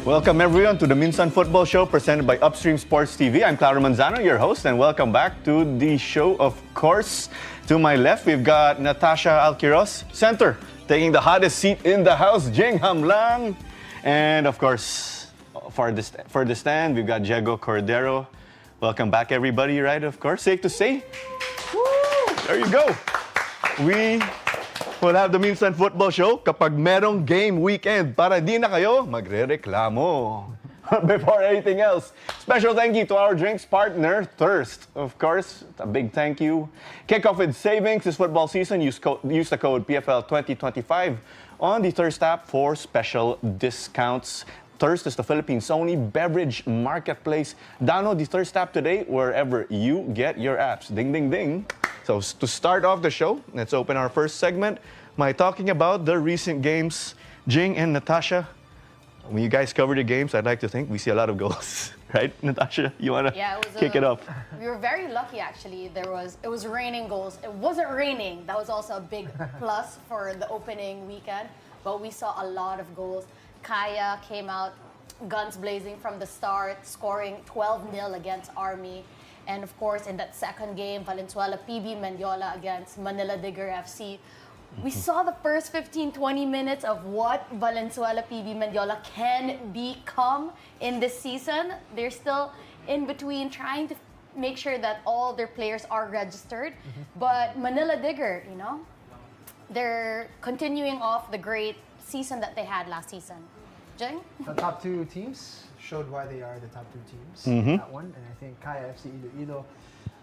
Welcome everyone to the Minsan Football Show presented by Upstream Sports TV. I'm Claro Manzano, your host, and welcome back to the show. Of course, to my left, we've got Natasha Alquiros, center, taking the hottest seat in the house, Jing Hamlang. And of course, for the stand, we've got Diego Cordero. Welcome back everybody, right? Of course, safe to say. Woo! There you go. We will have the Minsan Football Show kapag merong game weekend para di na kayo magre-reklamo. Before anything else, special thank you to our drinks partner, Thirst. Of course, a big thank you. Kick off with savings this football season. Use the code PFL2025 on the Thirst app for special discounts. Thirst is the Philippines' only beverage marketplace. Download the Thirst app today wherever you get your apps. Ding, ding, ding. So to start off the show, let's open our first segment by talking about the recent games. Jing and Natasha, when you guys cover the games, I'd like to think we see a lot of goals. Right, Natasha? You want to kick it off? We were very lucky, actually. It was raining goals. It wasn't raining. That was also a big plus for the opening weekend. But we saw a lot of goals. Kaya came out guns blazing from the start, scoring 12-0 against Army. And of course, in that second game, Valenzuela PB Mendiola against Manila Digger FC. We saw the first 15-20 minutes of what Valenzuela PB Mendiola can become in this season. They're still in between trying to make sure that all their players are registered. But Manila Digger, they're continuing off the great season that they had last season. Jing? The top two teams showed why they are the top two teams in that one. And I think Kaya FC, Iloilo,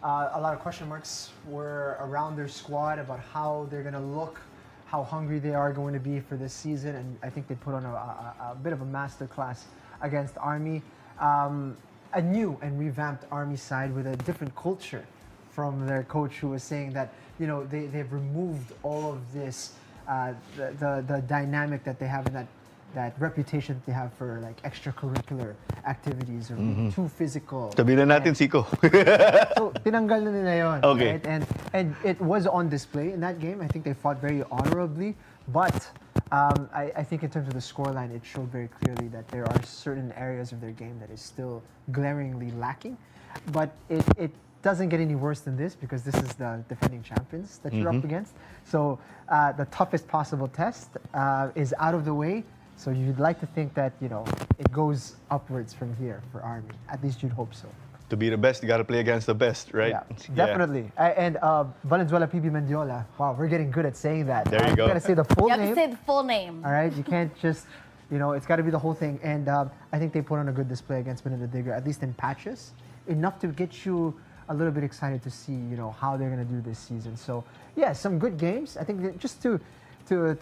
a lot of question marks were around their squad about how they're going to look, how hungry they are going to be for this season. And I think they put on a bit of a masterclass against Army. A new and revamped Army side with a different culture from their coach, who was saying that, they've removed all of this, the dynamic that they have in that reputation that they have for like extracurricular activities or too physical. Sabihin na natin, Siko. So, tinanggal na nila yun. Okay. Right? And it was on display in that game. I think they fought very honorably. But I think in terms of the scoreline, it showed very clearly that there are certain areas of their game that is still glaringly lacking. But it doesn't get any worse than this, because this is the defending champions that you're up against. So the toughest possible test is out of the way. So you'd like to think that, it goes upwards from here for Army. At least you'd hope so. To be the best, you got to play against the best, right? Yeah, definitely. And Valenzuela PB Mendiola, wow, we're getting good at saying that. There you go. You got to say the full name. You have to say the full name. All right, you can't just, it's got to be the whole thing. And I think they put on a good display against Manila Digger, at least in patches, enough to get you a little bit excited to see, how they're going to do this season. So, yeah, some good games. I think that just to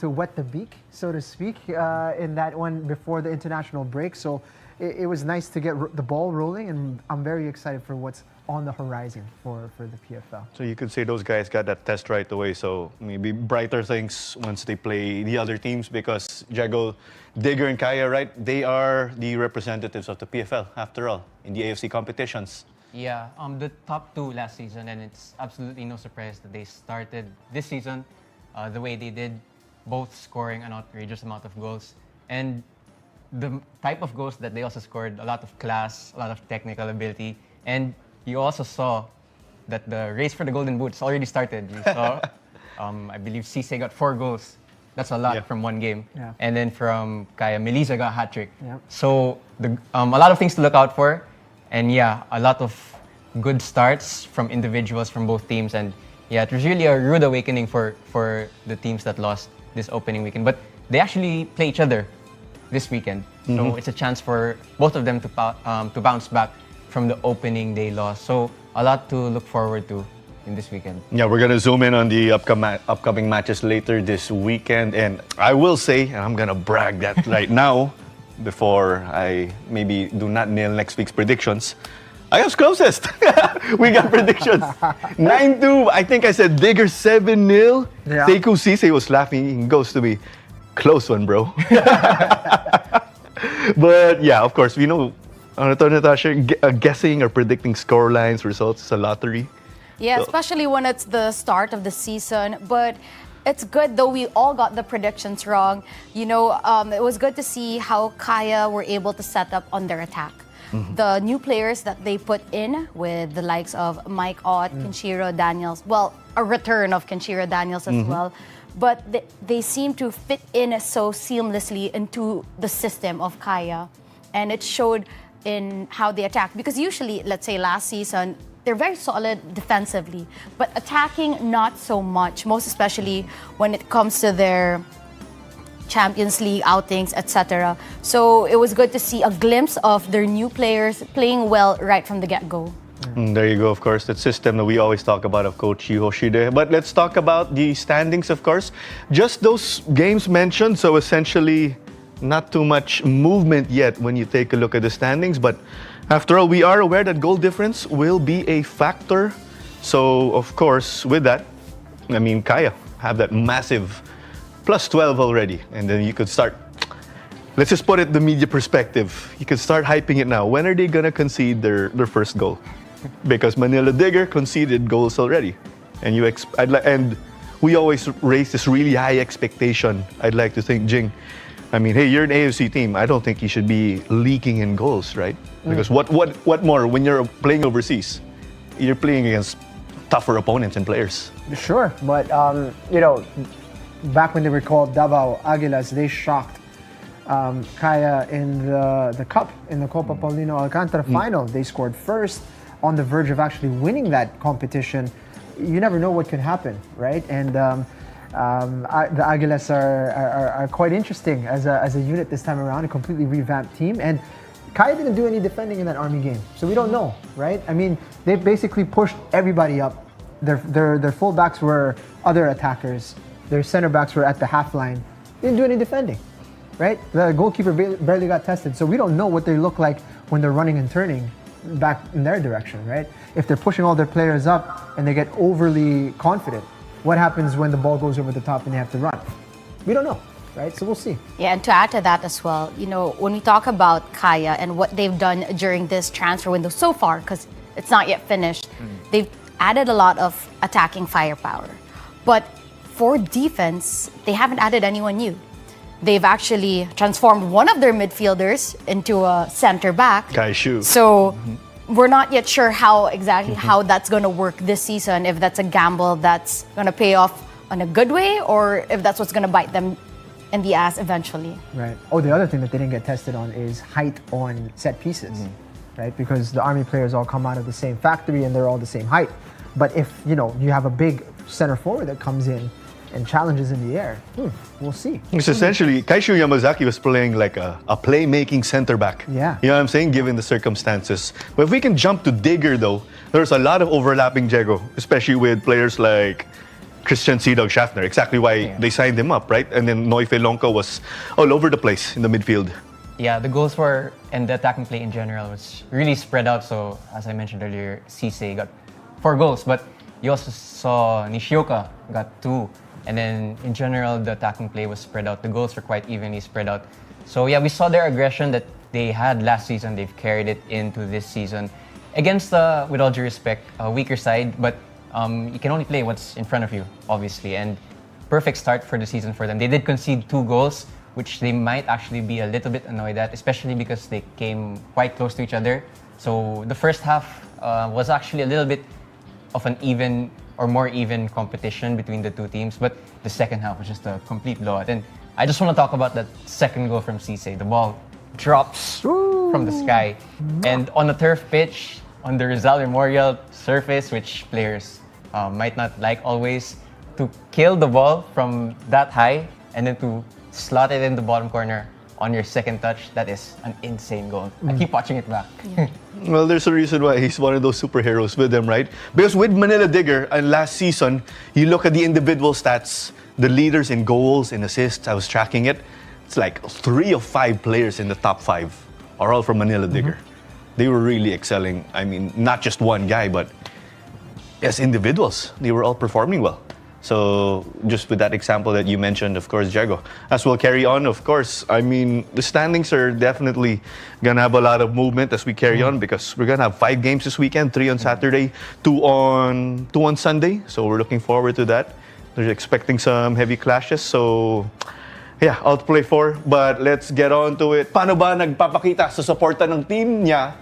wet the beak, so to speak, in that one before the international break. So it was nice to get the ball rolling, and I'm very excited for what's on the horizon for the PFL. So you could say those guys got that test right away. So maybe brighter things once they play the other teams, because Diego, Digger, and Kaya, right? They are the representatives of the PFL after all in the AFC competitions. Yeah, the top two last season, and it's absolutely no surprise that they started this season the way they did, both scoring an outrageous amount of goals. And the type of goals that they also scored, a lot of class, a lot of technical ability. And you also saw that the race for the Golden Boots already started. You saw, I believe Cisse got 4 goals. That's a lot from one game. Yeah. And then from Kaya, Melissa got a hat-trick. Yeah. So a lot of things to look out for. And yeah, a lot of good starts from individuals from both teams. And yeah, it was really a rude awakening for the teams that lost this opening weekend. But they actually play each other this weekend. So it's a chance for both of them to bounce back from the opening day loss. So a lot to look forward to in this weekend. Yeah, we're going to zoom in on the upcoming matches later this weekend. And I will say, and I'm going to brag that right now, before I maybe do not nail next week's predictions, I was closest. We got predictions. 9-2. I think I said Digger 7-0. Yeah. Sekou Cisse was laughing. He goes to me, close one, bro. But yeah, of course, we know, Natasha, guessing or predicting score lines, results is a lottery. Yeah, So- especially when it's the start of the season. But it's good, though we all got the predictions wrong. It was good to see how Kaya were able to set up on their attack. The new players that they put in with the likes of Mike Ott, Kenshiro Daniels, well, a return of Kenshiro Daniels as well, but they seem to fit in so seamlessly into the system of Kaya, and it showed in how they attack. Because usually, let's say last season, they're very solid defensively, but attacking not so much, most especially when it comes to their Champions League outings, etc. So it was good to see a glimpse of their new players playing well right from the get-go. There you go, of course, that system that we always talk about of Coach Yu Hoshide. But let's talk about the standings, of course. Just those games mentioned, so essentially not too much movement yet when you take a look at the standings. But after all, we are aware that goal difference will be a factor. So, of course, with that, I mean, Kaya have that massive plus 12 already. And then you could start, let's just put it in the media perspective. You could start hyping it now. When are they going to concede their first goal? Because Manila Digger conceded goals already. And and we always raise this really high expectation. I'd like to think, Jing, I mean, hey, you're an AFC team. I don't think you should be leaking in goals, right? Because what more when you're playing overseas? You're playing against tougher opponents and players. Sure, but back when they were called Davao Aguilas, they shocked Kaya in the cup, in the Copa Paulino Alcantara final. They scored first, on the verge of actually winning that competition. You never know what could happen, right? And the Aguilas are quite interesting as a unit this time around, a completely revamped team. And Kaya didn't do any defending in that Army game, so we don't know, right? I mean, they basically pushed everybody up. Their fullbacks were other attackers. Their center backs were at the half line. They didn't do any defending, right? The goalkeeper barely got tested, so we don't know what they look like when they're running and turning back in their direction, right? If they're pushing all their players up and they get overly confident, what happens when the ball goes over the top and they have to run? We don't know, right? So we'll see. Yeah, and to add to that as well, when we talk about Kaya and what they've done during this transfer window so far, because it's not yet finished, they've added a lot of attacking firepower. But for defense, they haven't added anyone new. They've actually transformed one of their midfielders into a center back. Kai Shu. So we're not yet sure how that's going to work this season, if that's a gamble that's going to pay off in a good way or if that's what's going to bite them in the ass eventually. Right. Oh, the other thing that they didn't get tested on is height on set pieces, right? Because the Army players all come out of the same factory and they're all the same height. But if, you have a big center forward that comes in and challenges in the air, we'll see. It's essentially, Kaishu Yamazaki was playing like a playmaking center back. Yeah. You know what I'm saying? Given the circumstances. But if we can jump to Digger though, there's a lot of overlapping, Diego, especially with players like Christian Sidog Schaffner. Exactly why they signed him up, right? And then Noife Lonco was all over the place in the midfield. Yeah, the goals were, and the attacking play in general was really spread out. So, as I mentioned earlier, Cisse got 4 goals, but you also saw Nishioka got 2. And then, in general, the attacking play was spread out. The goals were quite evenly spread out. So, yeah, we saw their aggression that they had last season. They've carried it into this season. Against, with all due respect, a weaker side. But you can only play what's in front of you, obviously. And perfect start for the season for them. They did concede 2 goals, which they might actually be a little bit annoyed at, especially because they came quite close to each other. So, the first half was actually a little bit of an even or more even competition between the two teams, but the second half was just a complete blowout. And I just want to talk about that second goal from Cisse. The ball drops from the sky, and on a turf pitch, on the Rizal Memorial surface, which players might not like always, to kill the ball from that high and then to slot it in the bottom corner on your second touch, that is an insane goal. I keep watching it back. Well, there's a reason why he's one of those superheroes with them, right? Because with Manila Digger, and last season, you look at the individual stats, the leaders in goals and assists, I was tracking it, it's like 3 of 5 players in the top 5 are all from Manila Digger. They were really excelling. I mean, not just one guy, but as individuals, they were all performing well. So just with that example that you mentioned, of course, Diego, as we'll carry on, of course, I mean, the standings are definitely going to have a lot of movement as we carry on because we're going to have 5 games this weekend, 3 on Saturday, 2 on Sunday. So we're looking forward to that. They're expecting some heavy clashes, so yeah, out to play for. But let's get on to it. Paano ba nagpapakita sa suporta ng team niya?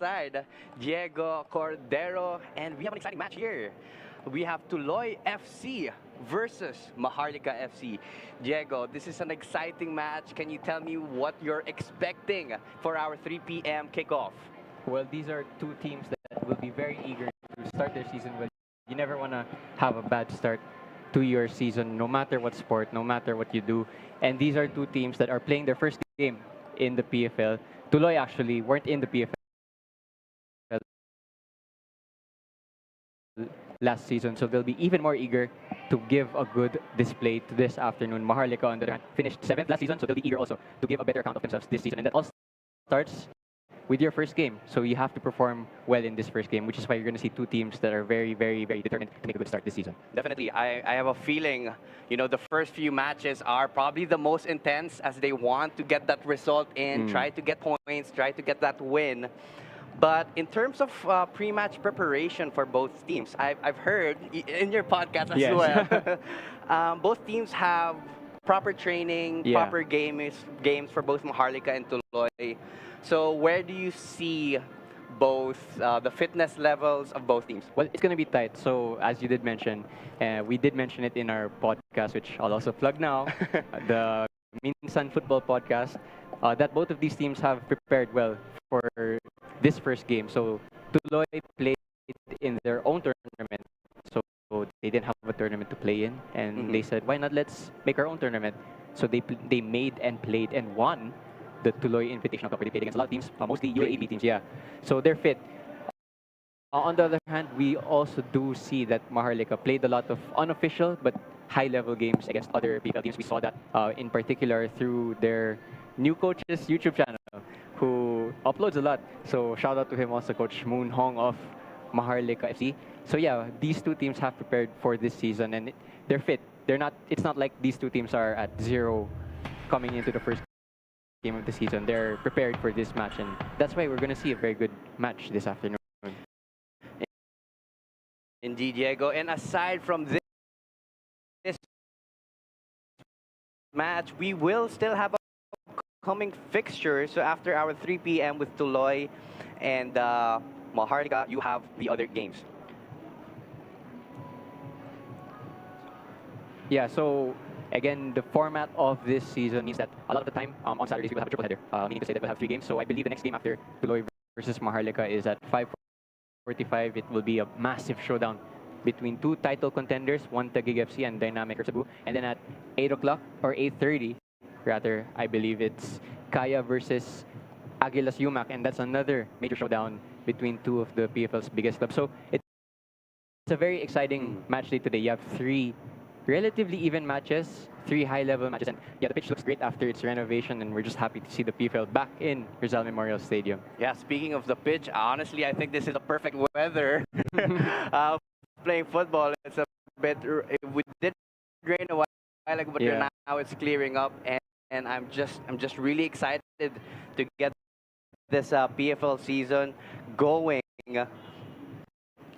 Side, Diego Cordero, and we have an exciting match here. We have Tuloy FC versus Maharlika FC. Diego, this is an exciting match. Can you tell me what you're expecting for our 3 p.m. kickoff? Well, these are two teams that will be very eager to start their season well. You never want to have a bad start to your season, no matter what sport, no matter what you do. And these are two teams that are playing their first game in the PFL. Tuloy actually weren't in the PFL last season, so they'll be even more eager to give a good display to this afternoon. Maharlika, on the other hand, finished 7th last season, so they'll be eager also to give a better account of themselves this season. And that all starts with your first game, so you have to perform well in this first game, which is why you're going to see two teams that are very, very, very determined to make a good start this season. Definitely. I have a feeling, the first few matches are probably the most intense as they want to get that result in, try to get points, try to get that win. But in terms of pre-match preparation for both teams, I've heard in your podcast as well, both teams have proper training, proper games for both Maharlika and Tuloy. So where do you see both the fitness levels of both teams? Well, it's going to be tight. So as you did mention, we did mention it in our podcast, which I'll also plug now, the Minsan Football Podcast, that both of these teams have prepared well for this first game. So Tuloy played in their own tournament, so they didn't have a tournament to play in, and they said, why not let's make our own tournament? So they made and played and won the Tuloy Invitational Cup, where they played against a lot of teams, mostly UAAP teams, so they're fit. On the other hand, we also do see that Maharlika played a lot of unofficial but high-level games against other PFL teams. We saw that in particular through their new coach's YouTube channel, who uploads a lot. So shout out to him also, Coach Moon Hong of Maharlika FC. So yeah, these two teams have prepared for this season, and they're fit. It's not like these two teams are at zero coming into the first game of the season. They're prepared for this match, and that's why we're going to see a very good match this afternoon. Indeed, Diego. And aside from this match, we will still have a coming fixture. So after our 3 p.m. with Tuloy and Maharlika, you have the other games. Yeah, so again, the format of this season means that a lot of the time on Saturdays we will have a triple header, meaning to say that we'll have 3 games. So I believe the next game after Tuloy versus Maharlika is at 5:45. It will be a massive showdown between two title contenders, one Taguig FC and Dynamic Cebu. And then at 8 o'clock or 8:30, rather, I believe it's Kaya versus Aguilas Yumac, and that's another major showdown between two of the PFL's biggest clubs. So it's a very exciting match day today. You have 3 relatively even matches, 3 high-level matches, and yeah, the pitch looks great after its renovation, and we're just happy to see the PFL back in Rizal Memorial Stadium. Yeah, speaking of the pitch, honestly, I think this is the perfect weather playing football. It's a bit, we did rain a while ago, but now it's clearing up, and I'm just really excited to get this PFL season going.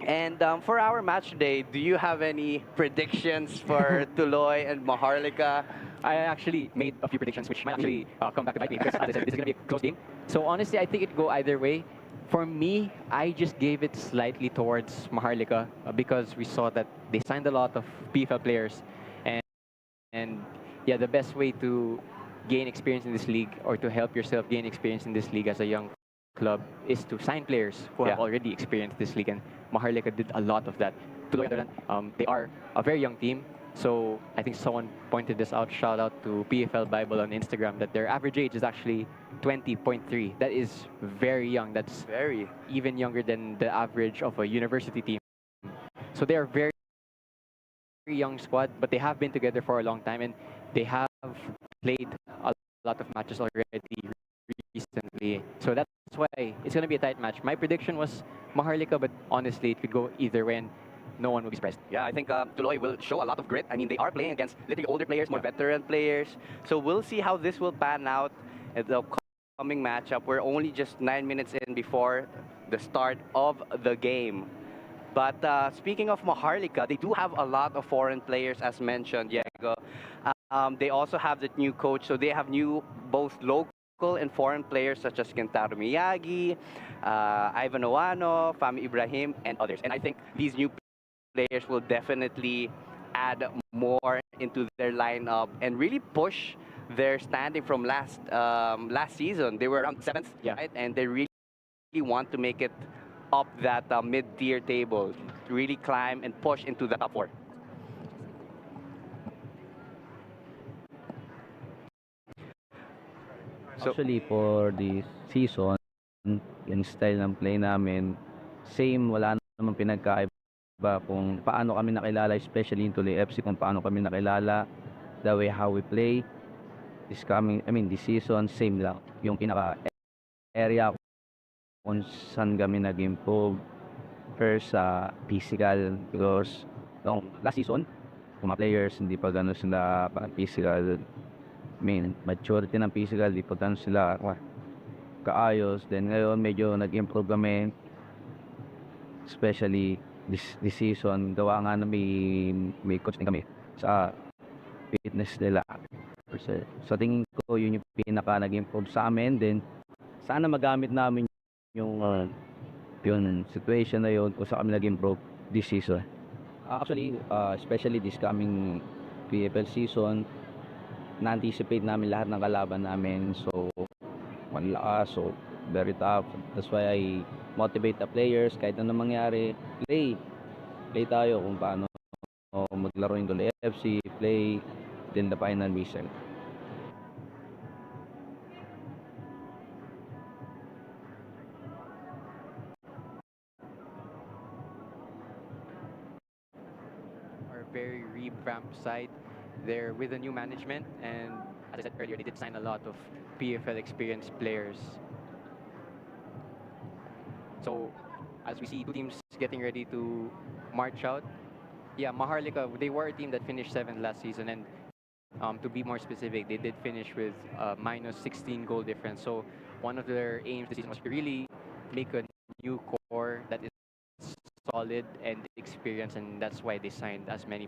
And for our match today, do you have any predictions for Tuloy and Maharlika? I actually made a few predictions which might actually come back to bite me because, as I said, this is going to be a close game. So honestly, I think it go either way. For me, I just gave it slightly towards Maharlika because we saw that they signed a lot of PFL players, and and yeah, the best way to gain experience in this league or to help yourself gain experience in this league as a young club is to sign players who have already experienced this league, and Maharlika did a lot of that. Tuloy, they are a very young team. So I think someone pointed this out. Shout out to PFL Bible on Instagram that their average age is actually 20.3. That is very young. That's Very. even younger than the average of a university team. So they are very, very young squad, but they have been together for a long time and they have played a lot of matches already recently. So that's why it's going to be a tight match. My prediction was Maharlika, but honestly, it could go either way and no one will be surprised. Yeah, I think Tuloy will show a lot of grit. I mean, they are playing against literally older players, more veteran players. So we'll see how this will pan out at the upcoming matchup. We're only just 9 minutes in before the start of the game. But speaking of Maharlika, they do have a lot of foreign players, as mentioned, Diego. They also have the new coach, so they have new both local and foreign players such as Kentaro Miyagi, Ivan Oano, Fami Ibrahim, and others. And I think these new players will definitely add more into their lineup and really push their standing from last season. They were around 7th, right? And they really want to make it up that mid-tier table, to really climb and push into the top 4. So, Actually, for this season, yung style ng play namin, same, wala naman pinagkaiba kung paano kami nakilala, especially in Tuloy FC, kung paano kami nakilala, the way how we play. This season, same lang. Yung pinaka-area kung saan kami nag-improve. First, physical, because last season, kung mga players, hindi pa gano'n sila physical. Maturity ng physical, di pa gano'n sila kaayos. Then ngayon, medyo nag-improve kami. Especially this season, gawa nga na may coach din kami sa fitness nila. So tingin ko yun yung pinaka nag-improve sa amin. Then sana magamit namin yung situation na yun kung saan kami nag-improve this season. Actually, especially this coming PFL season, na-anticipate namin lahat ng kalaban namin. So malakas, so very tough. That's why I motivate the players, kahit ano mangyari, play tayo kung paano maglaro yung Tuloy FC, play then the final whistle. Are very revamped side. They're with a new management, and as I said earlier, they did sign a lot of PFL experienced players. So, as we see two teams getting ready to march out, Maharlika, they were a team that finished 7th last season, and to be more specific, they did finish with minus 16 goal difference. So, one of their aims this season was to really make a new core that is solid and experienced, and that's why they signed as many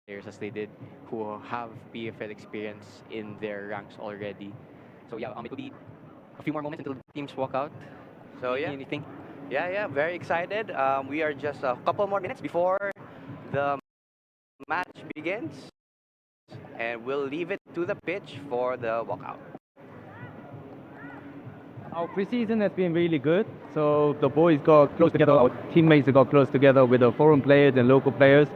players as they did who have PFL experience in their ranks already. So, it will be a few more moments until teams walk out. So Anything? Yeah, very excited. We are just a couple more minutes before the match begins, and we'll leave it to the pitch for the walkout. Our preseason has been really good. So the boys got close together, our teammates got close together with the foreign players and local players,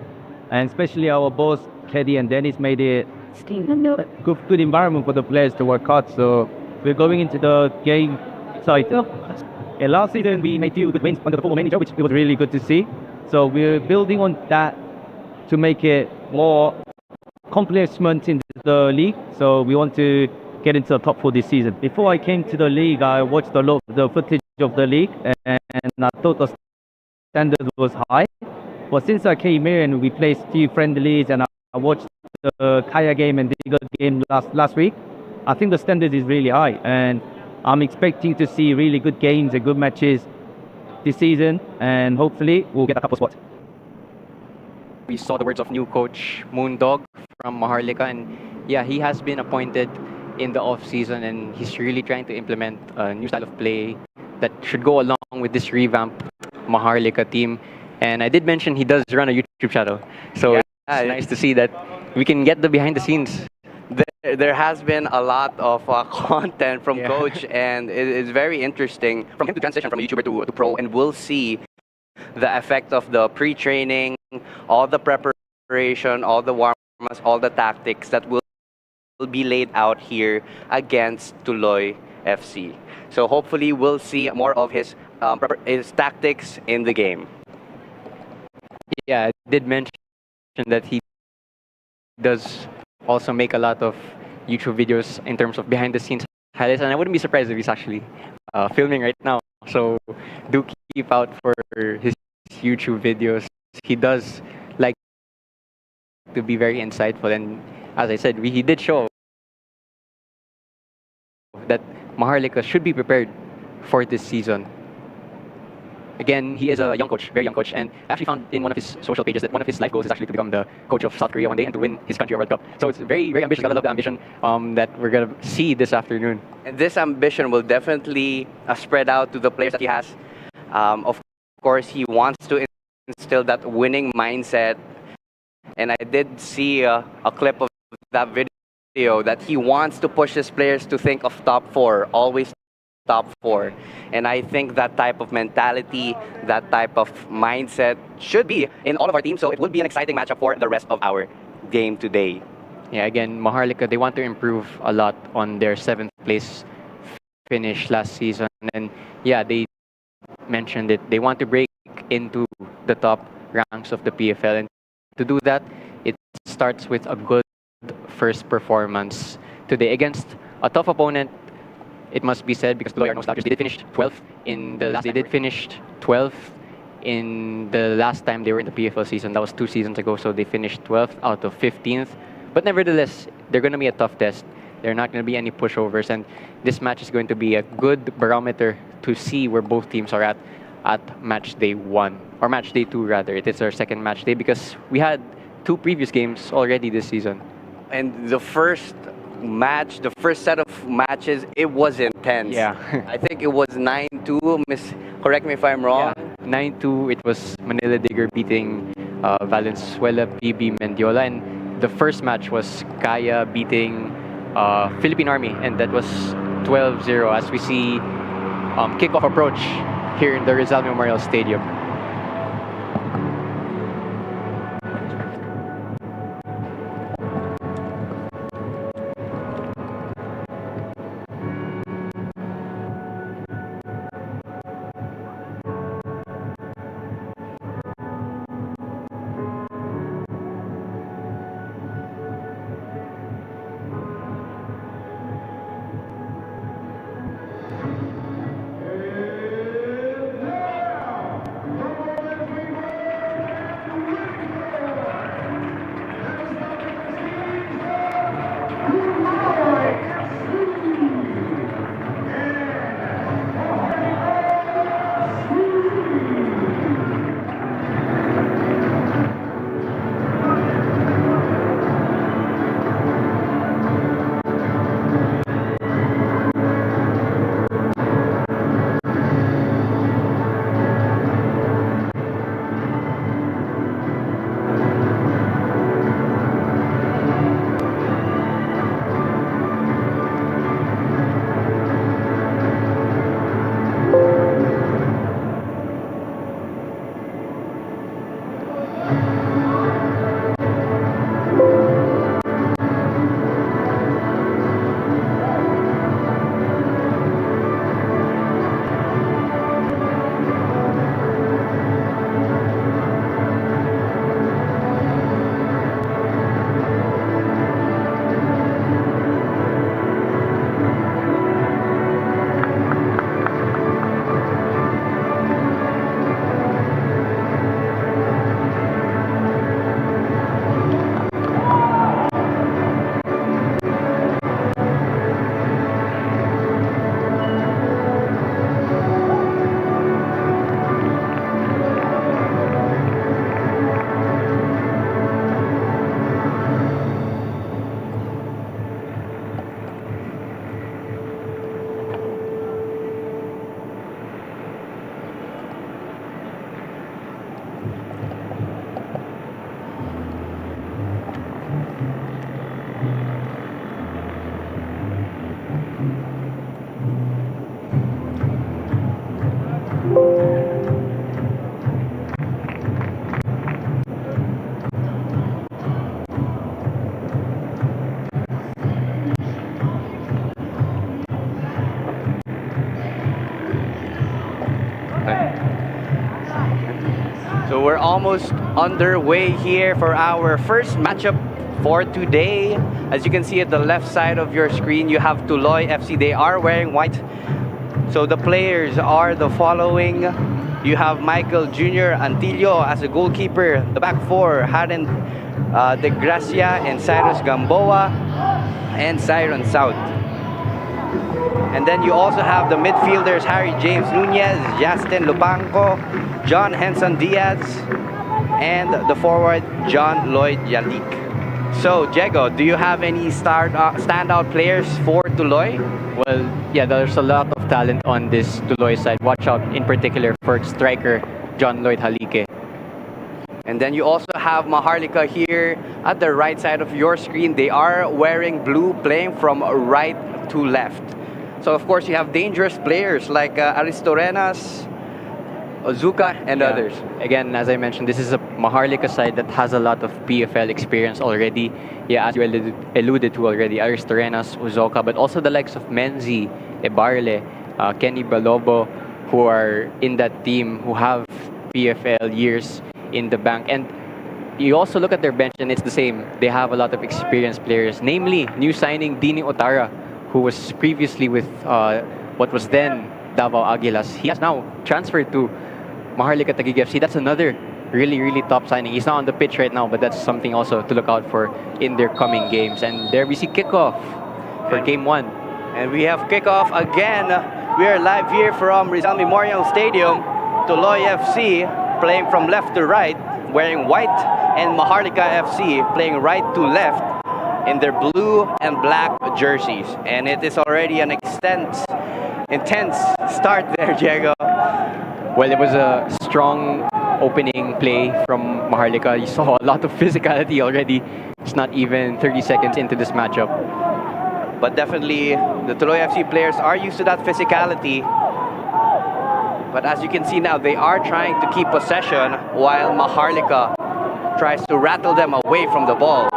and especially our boss, Keddy and Dennis, made it good environment for the players to work hard. So we're going into the game excited. And last season we made few good wins under the football manager, which was really good to see. So we're building on that to make it more accomplishment in the league. So we want to get into the top 4 this season. Before I came to the league, I watched a lot of the footage of the league, and I thought the standard was high. But since I came here and we played a few friendlies, and I watched the Kaya game and Diga game last week, I think the standard is really high, and I'm expecting to see really good games and good matches this season, and hopefully we'll get a couple spots. We saw the words of new coach Moondog from Maharlika, and yeah, he has been appointed in the off season, and he's really trying to implement a new style of play that should go along with this revamped Maharlika team. And I did mention he does run a YouTube channel, so Yeah, it's nice to see that we can get the behind the scenes. There has been a lot of content from Yeah. Coach, and it is very interesting from him to transition from YouTuber to pro, and we'll see the effect of the pre-training, all the preparation, all the warm-ups, all the tactics that will be laid out here against Tuloy FC. So hopefully we'll see more of his tactics in the game. Yeah, I did mention that he does also make a lot of YouTube videos in terms of behind the scenes highlights, and I wouldn't be surprised if he's actually filming right now. So do keep out for his YouTube videos. He does like to be very insightful, and as I said, he did show that Maharlika should be prepared for this season. Again, he is a young coach, very young coach, and I actually found in one of his social pages that one of his life goals is actually to become the coach of South Korea one day and to win his country a World Cup. So it's very, very ambitious. Gotta love the ambition that we're gonna see this afternoon. And this ambition will definitely spread out to the players that he has. Of course, he wants to instill that winning mindset. And I did see a clip of that video that he wants to push his players to think of top four, always top four. And I think that type of mentality, that type of mindset should be in all of our teams. So it would be an exciting matchup for the rest of our game today. Yeah, again, Maharlika, they want to improve a lot on their 7th place finish last season. And yeah, they mentioned it. They want to break into the top ranks of the PFL. And to do that, it starts with a good first performance today against a tough opponent. It must be said, because Tuloy are no slouches. They did finish 12th in the last. They did finish 12th in the last time they were in the PFL season. That was 2 seasons ago. So they finished 12th out of 15th. But nevertheless, they're going to be a tough test. There are not going to be any pushovers, and this match is going to be a good barometer to see where both teams are at match day 1 or match day 2 rather. It is our second match day because we had 2 previous games already this season. And the first match, the first set of matches, it was intense. Yeah. I think it was 9-2. Correct me if I'm wrong. Yeah, 9-2. It was Manila Digger beating Valenzuela PB Mendiola, and the first match was Kaya beating Philippine Army, and that was 12-0 as we see kickoff approach here in the Rizal Memorial Stadium. we're almost underway here for our first matchup for today. As you can see at the left side of your screen, you have Tuloy FC. They are wearing white. So the players are the following. You have Michael Jr. Antillo as a goalkeeper. The back four, Haden De Gracia and Cyrus Gamboa and Siron South. And then you also have the midfielders, Harry James Nunez, Justin Lupanco, John Henson Diaz, and the forward, John Lloyd Yalik. So, Diego, do you have any standout players for Tuloy? Well, yeah, there's a lot of talent on this Tuloy side. Watch out in particular for striker John Lloyd Halike. And then you also have Maharlika here at the right side of your screen. They are wearing blue, playing from right to left. So, of course, you have dangerous players like Aristorenas, Ozuka, and others. Again, as I mentioned, this is a Maharlika side that has a lot of PFL experience already. Yeah, as you alluded to already, Aristorenas, Uzoka, but also the likes of Menzi, Ebarle, Kenny Balobo, who are in that team, who have PFL years in the bank. And you also look at their bench and it's the same. They have a lot of experienced players, namely new signing Dini Otara, who was previously with what was then Davao Aguilas. He has now transferred to Maharlika Taguig FC. That's another really, really top signing. He's not on the pitch right now, but that's something also to look out for in their coming games. And there we see kickoff for game one. And we have kickoff again. We are live here from Rizal Memorial Stadium. Tuloy FC playing from left to right, wearing white, and Maharlika FC playing right to left in their blue and black jerseys. And it is already an intense start there, Diego. Well, it was a strong opening play from Maharlika. You saw a lot of physicality already. It's not even 30 seconds into this matchup. But definitely, the Tuloy FC players are used to that physicality. But as you can see now, they are trying to keep possession while Maharlika tries to rattle them away from the ball.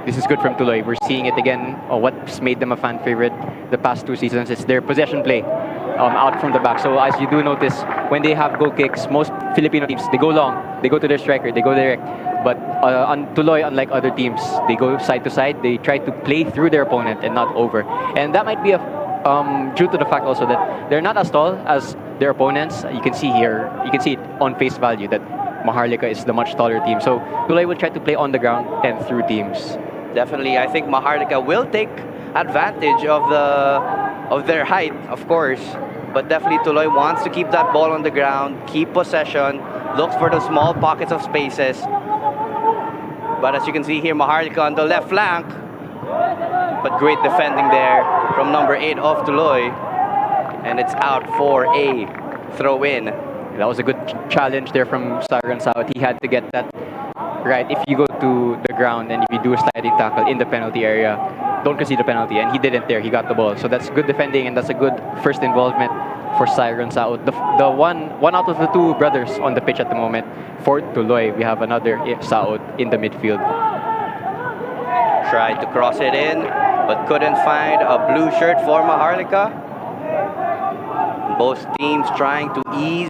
This is good from Tuloy. We're seeing it again. What's made them a fan favorite the past 2 seasons is their possession play out from the back. So as you do notice, when they have goal kicks, most Filipino teams, they go long, they go to their striker, they go direct. But on Tuloy, unlike other teams, they go side to side. They try to play through their opponent and not over. And that might be due to the fact also that they're not as tall as their opponents. You can see here, you can see it on face value that Maharlika is the much taller team. So Tuloy will try to play on the ground and through teams. Definitely, I think Maharlika will take advantage of their height, of course. But definitely Tuloy wants to keep that ball on the ground, keep possession, looks for the small pockets of spaces. But as you can see here, Maharlika on the left flank. But great defending there from number 8 of Tuloy. And it's out for a throw-in. That was a good challenge there from Siron South. He had to get that right. If you go to the ground and if you do a sliding tackle in the penalty area, don't concede the penalty. And he didn't there. He got the ball. So that's good defending and that's a good first involvement for Siron South. The one out of the 2 brothers on the pitch at the moment. For Tuloy, we have another South in the midfield. Tried to cross it in, but couldn't find a blue shirt for Maharlika. Both teams trying to ease,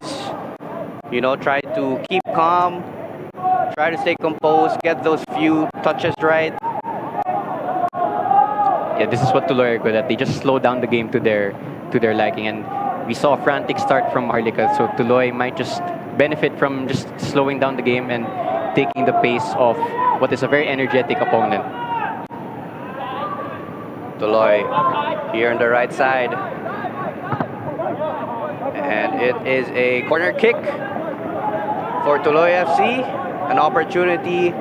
try to keep calm, try to stay composed, get those few touches right. Yeah, this is what Tuloy are good at. They just slow down the game to their liking. And we saw a frantic start from Maharlika, so Tuloy might just benefit from just slowing down the game and taking the pace of what is a very energetic opponent. Tuloy here on the right side. And it is a corner kick for Tuloy FC. An opportunity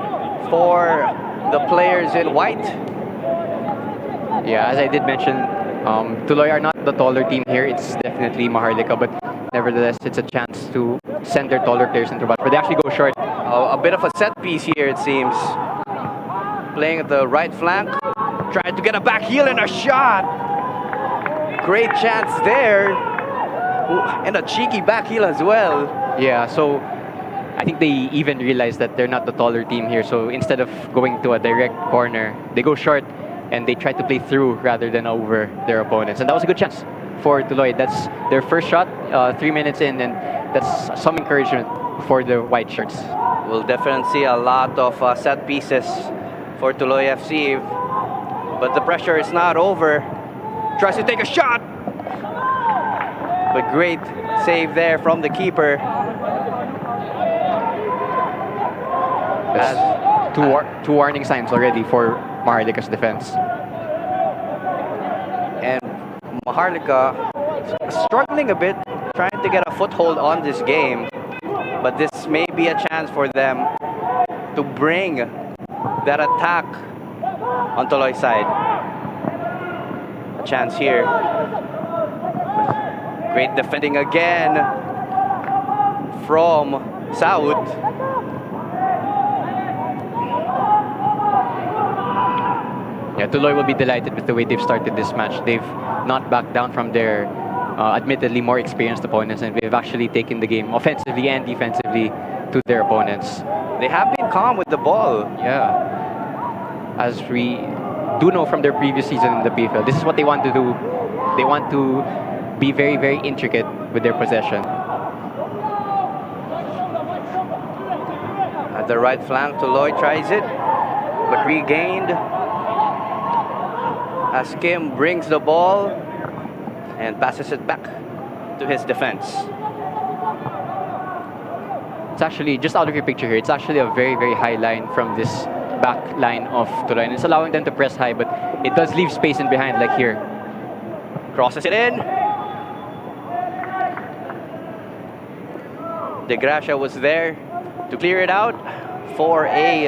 for the players in white. Yeah, as I did mention, Tuloy are not the taller team here. It's definitely Maharlika, but nevertheless, it's a chance to send their taller players into the box. But they actually go short. A bit of a set piece here, it seems. Playing at the right flank. Trying to get a back heel and a shot. Great chance there. Ooh, and a cheeky back heel as well. Yeah, so I think they even realize that they're not the taller team here. So instead of going to a direct corner, they go short and they try to play through rather than over their opponents. And that was a good chance for Tuloy. That's their first shot, 3 minutes in, and that's some encouragement for the white shirts. We'll definitely see a lot of set pieces for Tuloy FC. But the pressure is not over. Tries to take a shot. But great save there from the keeper. Two warning signs already for Maharlika's defense. And Maharlika struggling a bit, trying to get a foothold on this game. But this may be a chance for them to bring that attack on Tuloy's side. A chance here. Great defending again from Saud. Yeah, Tuloy will be delighted with the way they've started this match. They've not backed down from their admittedly more experienced opponents, and they've actually taken the game offensively and defensively to their opponents. They have been calm with the ball. Yeah. As we do know from their previous season in the PFL, this is what they want to do. They want to be very, very intricate with their possession. At the right flank, Tuloy tries it, but regained. As Kim brings the ball and passes it back to his defense. It's actually, just out of your picture here, it's actually a very, very high line from this back line of Tuloy. And it's allowing them to press high, but it does leave space in behind, like here. Crosses it in. De Gracia was there to clear it out for a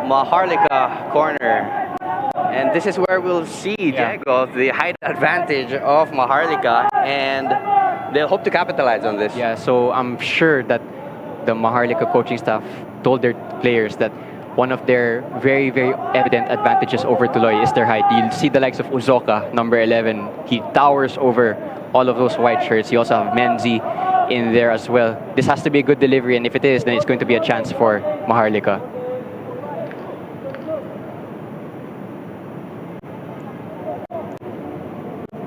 Maharlika corner. And this is where we'll see, Diego, the height advantage of Maharlika, and they'll hope to capitalize on this. Yeah, so I'm sure that the Maharlika coaching staff told their players that one of their very, very evident advantages over Tuloy is their height. You'll see the likes of Uzoka, number 11. He towers over all of those white shirts. You also have Menzi in there as well. This has to be a good delivery, and if it is, then it's going to be a chance for Maharlika.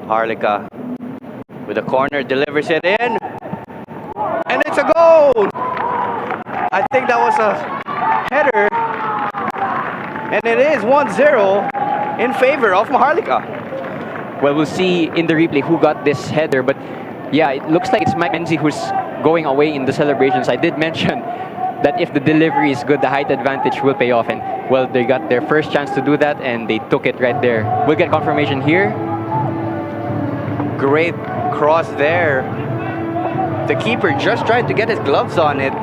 Maharlika with a corner delivers it in, and it's a goal. I think that was a header, and it is 1-0 in favor of Maharlika. Well, we'll see in the replay who got this header, but yeah, it looks like it's Mike Menzi who's going away in the celebrations. I did mention that if the delivery is good, the height advantage will pay off, and well, they got their first chance to do that, and they took it right there. We'll get confirmation here. Great cross there. The keeper just tried to get his gloves on it.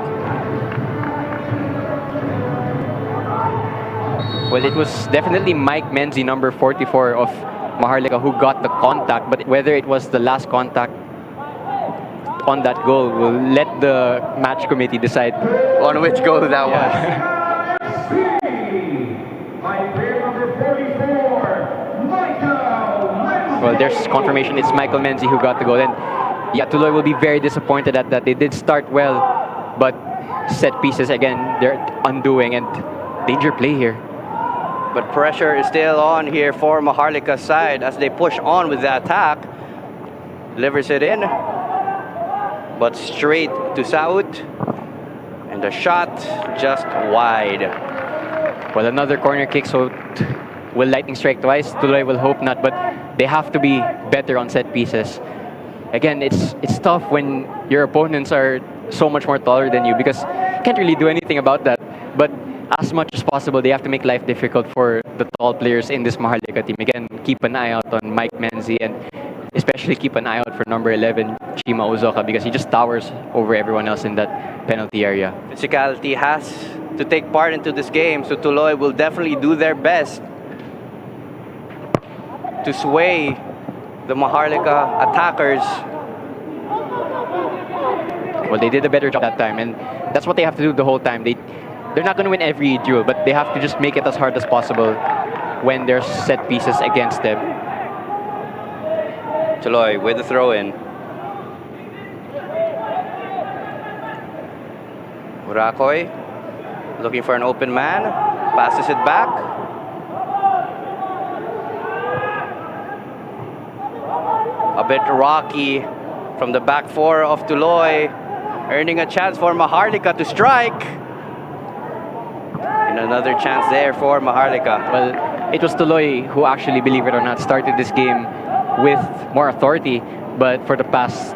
Well, it was definitely Mike Menzi, number 44 of Maharlika, who got the contact, but whether it was the last contact on that goal, will let the match committee decide on which goal that was. Well, there's confirmation it's Michael Menzi who got the goal. And yeah, Tuloy will be very disappointed at that. They did start well, but set pieces again, they're undoing, and danger play here. But pressure is still on here for Maharlika's side as they push on with the attack. Delivers it in, but straight to Saud, and the shot just wide. Well, another corner kick, so will lightning strike twice? Tuloy will hope not, but they have to be better on set pieces. Again, it's tough when your opponents are so much more taller than you, because you can't really do anything about that. But as much as possible, they have to make life difficult for the tall players in this Maharlika team. Again, keep an eye out on Mike Menzi, and especially keep an eye out for number 11, Chima Uzoka, because he just towers over everyone else in that penalty area. Physicality has to take part into this game, so Tuloy will definitely do their best to sway the Maharlika attackers. Well, they did a better job that time, and that's what they have to do the whole time. They're not going to win every duel, but they have to just make it as hard as possible when there's set pieces against them. Tuloy with the throw-in. Urakoy looking for an open man, passes it back. A bit rocky from the back four of Tuloy. earning a chance for Maharlika to strike. And another chance there for Maharlika. Well, it was Tuloy who actually, believe it or not, started this game with more authority. But for the past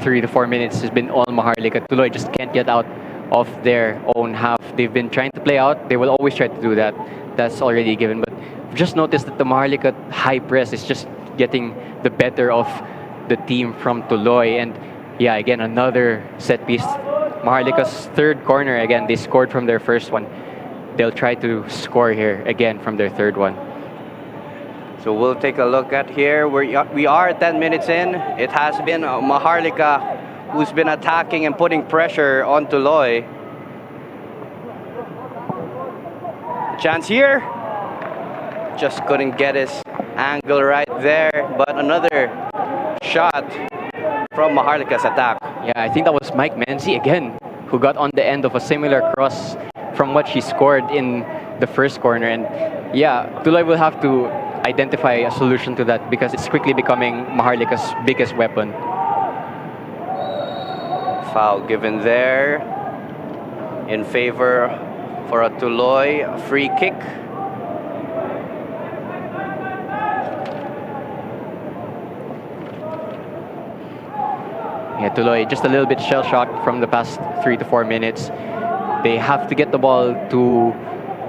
3 to 4 minutes, it's been all Maharlika. Tuloy just can't get out of their own half. They've been trying to play out. They will always try to do that. That's already given. But just notice that the Maharlika high press is just getting the better of the team from Tuloy. And yeah, again, another set piece. Maharlika's third corner, again, they scored from their first one. They'll try to score here again from their third one. So we'll take a look at here. We are 10 minutes in. It has been Maharlika who's been attacking and putting pressure on Tuloy. Chance here. Just couldn't get his angle right there. But another shot from Maharlika's attack. Yeah, I think that was Mike Menzi again, who got on the end of a similar cross from what she scored in the first corner. And yeah, Tuloy will have to identify a solution to that because it's quickly becoming Maharlika's biggest weapon. Foul given there in favor for a Tuloy free kick. Yeah, Tuloy just a little bit shell-shocked from the past 3 to 4 minutes. They have to get the ball to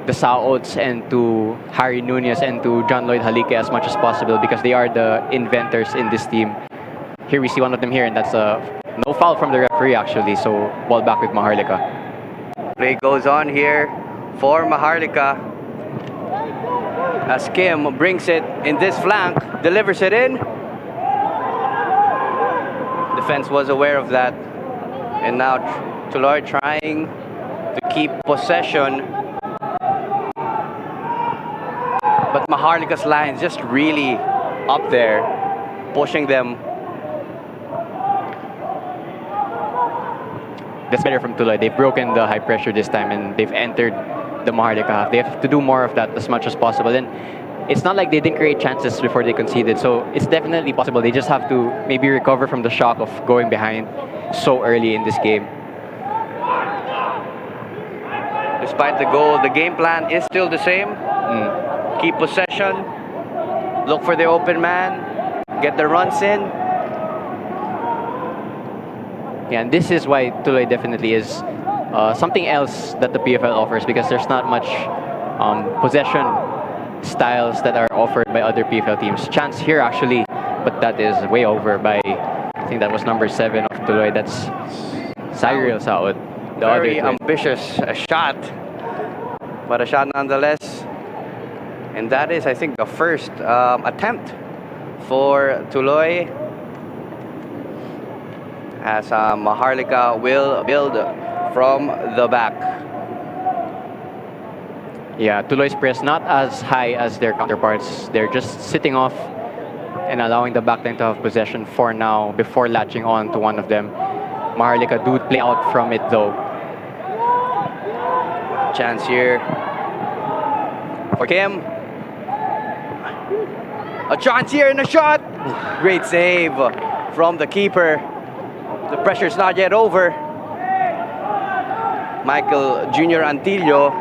the Saots and to Harry Nunez and to John Lloyd Halike as much as possible because they are the inventors in this team. Here we see one of them here, and that's no foul from the referee actually, so ball back with Maharlika. Play goes on here for Maharlika as Kim brings it in this flank, delivers it in. Defense was aware of that, and now Tuloy trying to keep possession, but Maharlika's line is just really up there, pushing them. That's better from Tuloy. They've broken the high pressure this time and they've entered the Maharlika half. They have to do more of that as much as possible. And it's not like they didn't create chances before they conceded, so it's definitely possible. They just have to maybe recover from the shock of going behind so early in this game. Despite the goal, the game plan is still the same. Keep possession, look for the open man, get the runs in. Yeah, and this is why Tuloy definitely is something else that the PFL offers because there's not much possession styles that are offered by other PFL teams. Chance here actually, but that is way over by, I think that was number 7 of Tuloy. That's Cyril Saud. Very ambitious shot, but a shot nonetheless. And that is, I think, the first attempt for Tuloy, as Maharlika will build from the back. Yeah, Tuloy's press not as high as their counterparts. They're just sitting off and allowing the backline to have possession for now before latching on to one of them. Maharlika do play out from it though. Chance here for Kim. A chance here and a shot. Great save from the keeper. The pressure's not yet over. Michael Jr. Antillo.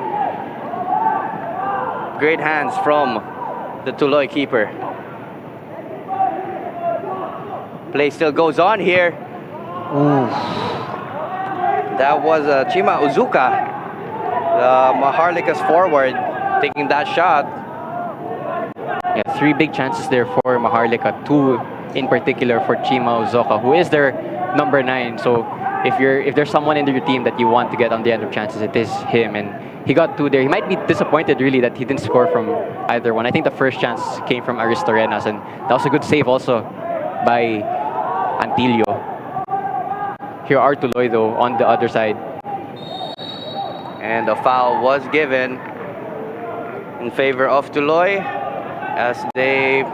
Great hands from the Tuloy keeper. Play still goes on here. That was Chima Uzuka, the Maharlika's forward, taking that shot. Yeah, 3 big chances there for Maharlika. 2 in particular for Chima Uzuka, who is their number 9. So if there's someone in your team that you want to get on the end of chances, it is him. And he got 2 there. He might be disappointed really that he didn't score from either one. I think the first chance came from Aristorenas, and that was a good save also by Antillo. Here are Tuloy though on the other side. And a foul was given in favor of Tuloy as they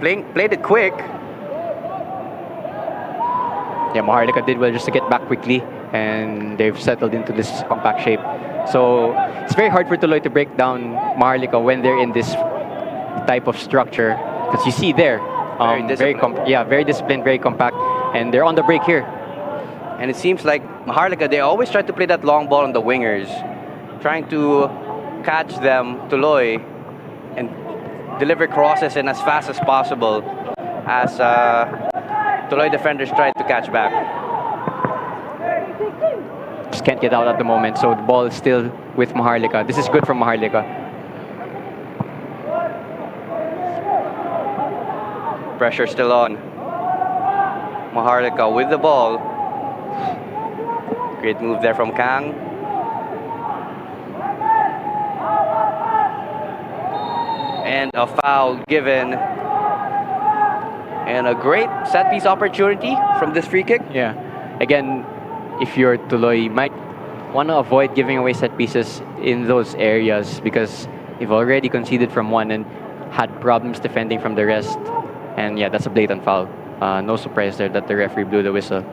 played it quick. Yeah, Maharlika did well just to get back quickly, and they've settled into this compact shape. So it's very hard for Tuloy to break down Maharlika when they're in this type of structure, because you see there, very disciplined, very compact, and they're on the break here. And it seems like Maharlika, they always try to play that long ball on the wingers, trying to catch them, Tuloy, and deliver crosses in as fast as possible as Tuloy defenders try to catch back. Just can't get out at the moment, so the ball is still with Maharlika. This is good from Maharlika. Pressure still on. Maharlika with the ball. Great move there from Kang. And a foul given. And a great set piece opportunity from this free kick. Yeah. Again, if you're Tuloy, you might want to avoid giving away set pieces in those areas because you've already conceded from one and had problems defending from the rest. And yeah, that's a blatant foul. No surprise there that the referee blew the whistle.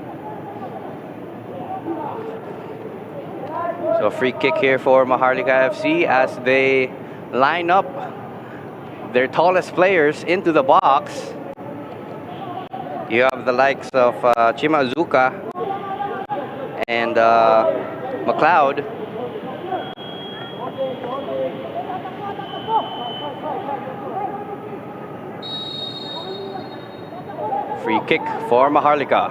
So a free kick here for Maharlika FC as they line up their tallest players into the box. You have the likes of Chima Uzuka and McLeod. Free kick for Maharlika.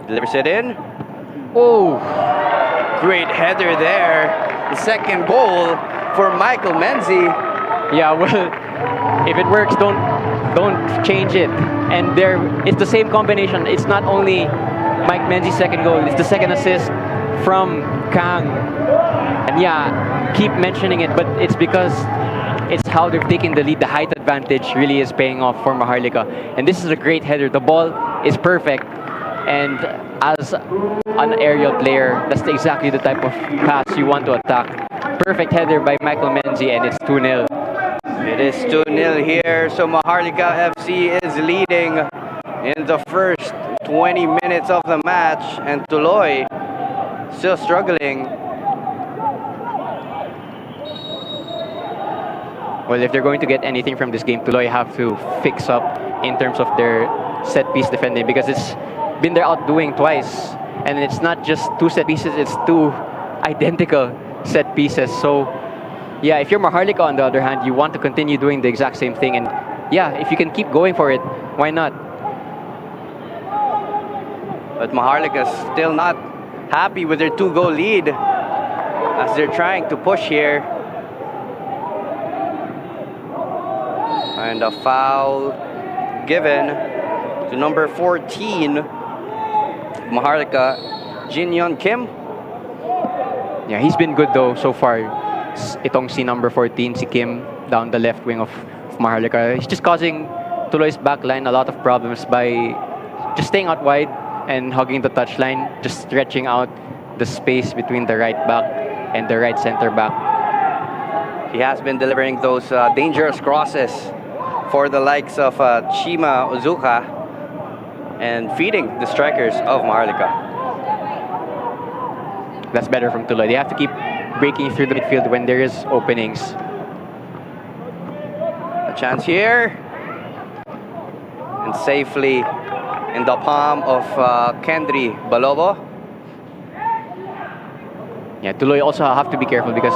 Delivers it in. Oh, great header there. The second goal for Michael Menzi. Yeah, well, if it works, don't change it. And it's the same combination. It's not only Mike Menzi's second goal, it's the second assist from Kang. And yeah, keep mentioning it, but it's because it's how they're taking the lead. The height advantage really is paying off for Maharlika. And this is a great header. The ball is perfect. And as an aerial player, that's exactly the type of pass you want to attack. Perfect header by Michael Menzi, and it's 2-0. It is 2-0 here, so Maharlika FC is leading in the first 20 minutes of the match, and Tuloy still struggling. Well, if they're going to get anything from this game, Tuloy have to fix up in terms of their set-piece defending because it's been their outdoing twice. And it's not just two set pieces, it's two identical set pieces. So, yeah, if you're Maharlika, on the other hand, you want to continue doing the exact same thing. And, yeah, if you can keep going for it, why not? But Maharlika is still not happy with their 2-goal lead as they're trying to push here. And a foul given to number 14, Maharlika, Jinyon Kim. Yeah, he's been good though so far. Itong si number 14, si Kim, down the left wing of Maharlika. He's just causing Tuloy's backline a lot of problems by just staying out wide and hugging the touchline, just stretching out the space between the right back and the right center back. He has been delivering those dangerous crosses for the likes of Chima Uzuka and feeding the strikers of Maharlika. That's better from Tuloy. They have to keep breaking through the midfield when there is openings. A chance here. And safely in the palm of Kendry Balobo. Yeah, Tuloy also have to be careful because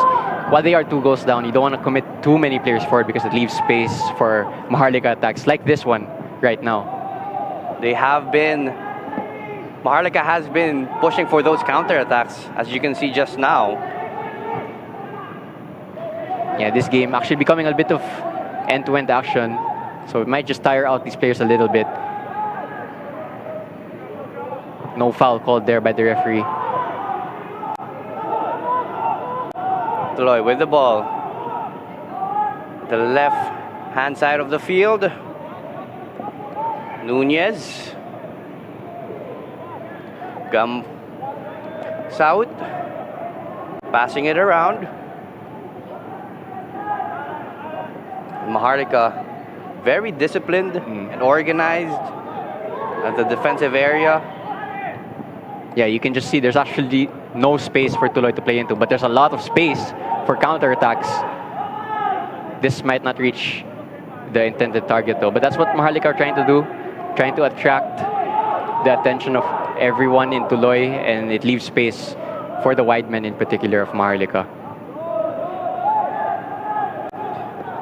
while they are 2 goals down, you don't want to commit too many players forward because it leaves space for Maharlika attacks like this one right now. They have been, Maharlika has been pushing for those counter-attacks, as you can see just now. Yeah, this game actually becoming a bit of end-to-end action, so it might just tire out these players a little bit. No foul called there by the referee. Tuloy with the ball. The left hand side of the field. Nunez. Gum South. Passing it around. Maharlika very disciplined and organized at the defensive area. Yeah, you can just see there's actually no space for Tuloy to play into, but there's a lot of space for counterattacks. This might not reach the intended target though, but that's what Maharlika are trying to do, trying to attract the attention of everyone in Tuloy, and it leaves space for the wide men in particular of Maharlika.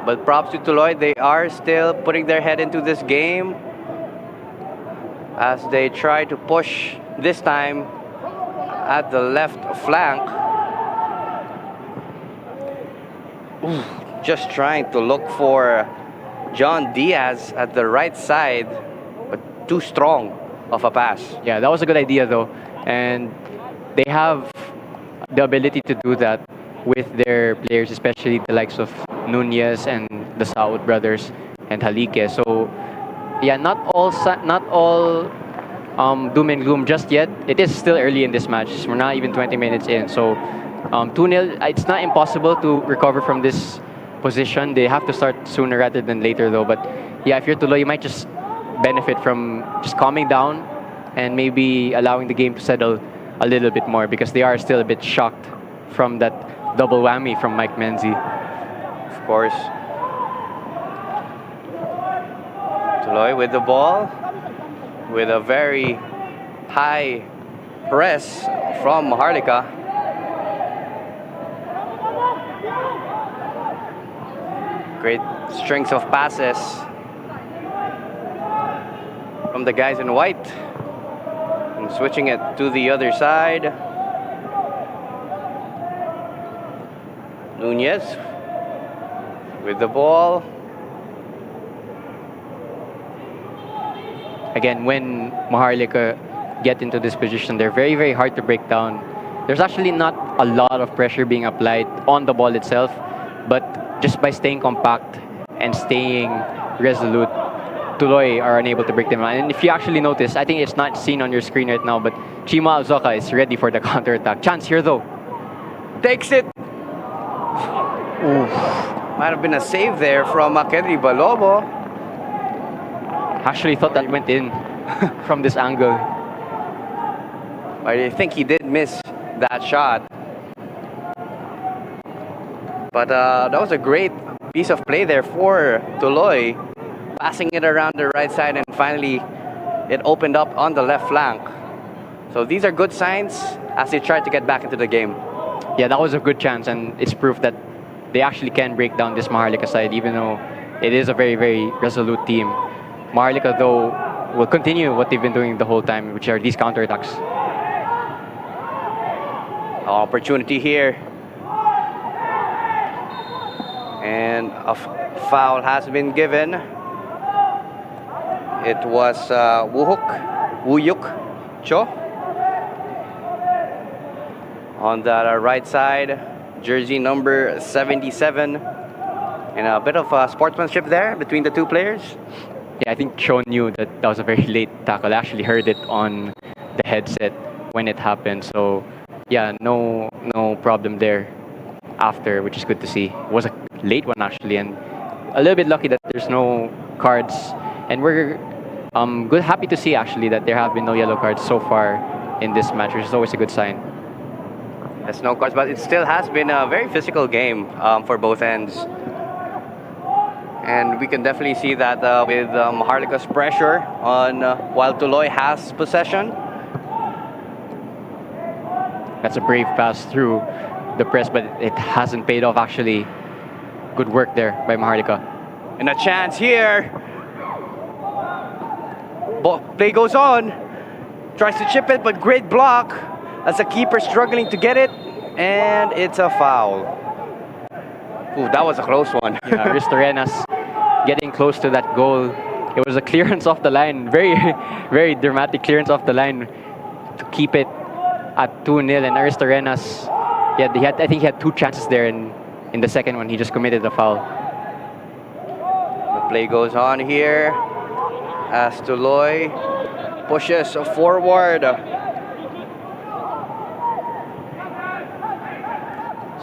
But props to Tuloy, they are still putting their head into this game as they try to push this time at the left flank. Ooh, just trying to look for John Diaz at the right side, but too strong of a pass. Yeah, that was a good idea though, and they have the ability to do that with their players, especially the likes of Nunez and the Saud brothers and Halike. So yeah, not all doom and gloom just yet. It is still early in this match. We're not even 20 minutes in. So 2-0, it's not impossible to recover from this position. They have to start sooner rather than later though. But yeah, if you're Tuloy, you might just benefit from just calming down and maybe allowing the game to settle a little bit more, because they are still a bit shocked from that double whammy from Mike Menzi. Of course. Tuloy with the ball, with a very high press from Maharlika. Great strings of passes from the guys in white. And switching it to the other side. Nunez with the ball. Again, when Maharlika get into this position, they're very, very hard to break down. There's actually not a lot of pressure being applied on the ball itself, but just by staying compact and staying resolute, Tuloy are unable to break them down. And if you actually notice, I think it's not seen on your screen right now, but Chima Alzoka is ready for the counterattack. Chance here though. Takes it. Ooh. Might have been a save there from Kedri Balobo. Actually thought that went in from this angle. I think he did miss that shot. But that was a great piece of play there for Tuloy. Passing it around the right side, and finally it opened up on the left flank. So these are good signs as they try to get back into the game. Yeah, that was a good chance, and it's proof that they actually can break down this Maharlika side, even though it is a very, very resolute team. Maharlika, though, will continue what they've been doing the whole time, which are these counterattacks. Opportunity here. And a foul has been given. It was Wuyuk Cho on that right side, jersey number 77. And a bit of sportsmanship there between the two players. Yeah, I think Cho knew that that was a very late tackle. I actually heard it on the headset when it happened. So yeah, no problem there after, which is good to see. It was a late one actually, and a little bit lucky that there's no cards. And we're happy to see actually that there have been no yellow cards so far in this match, which is always a good sign. There's no cards, but it still has been a very physical game for both ends. And we can definitely see that with Maharlika's pressure on while Tuloy has possession. That's a brave pass through the press, but it hasn't paid off actually. Good work there by Maharlika. And a chance here. Play goes on. Tries to chip it, but great block as the keeper struggling to get it. And it's a foul. Ooh, that was a close one. Yeah, Ristorenas getting close to that goal. It was a clearance off the line. Very, very dramatic clearance off the line to keep it at 2-0. And Ristorenas, yeah, I think he had two chances there. And in the second one, he just committed a foul. The play goes on here as Tuloy pushes forward.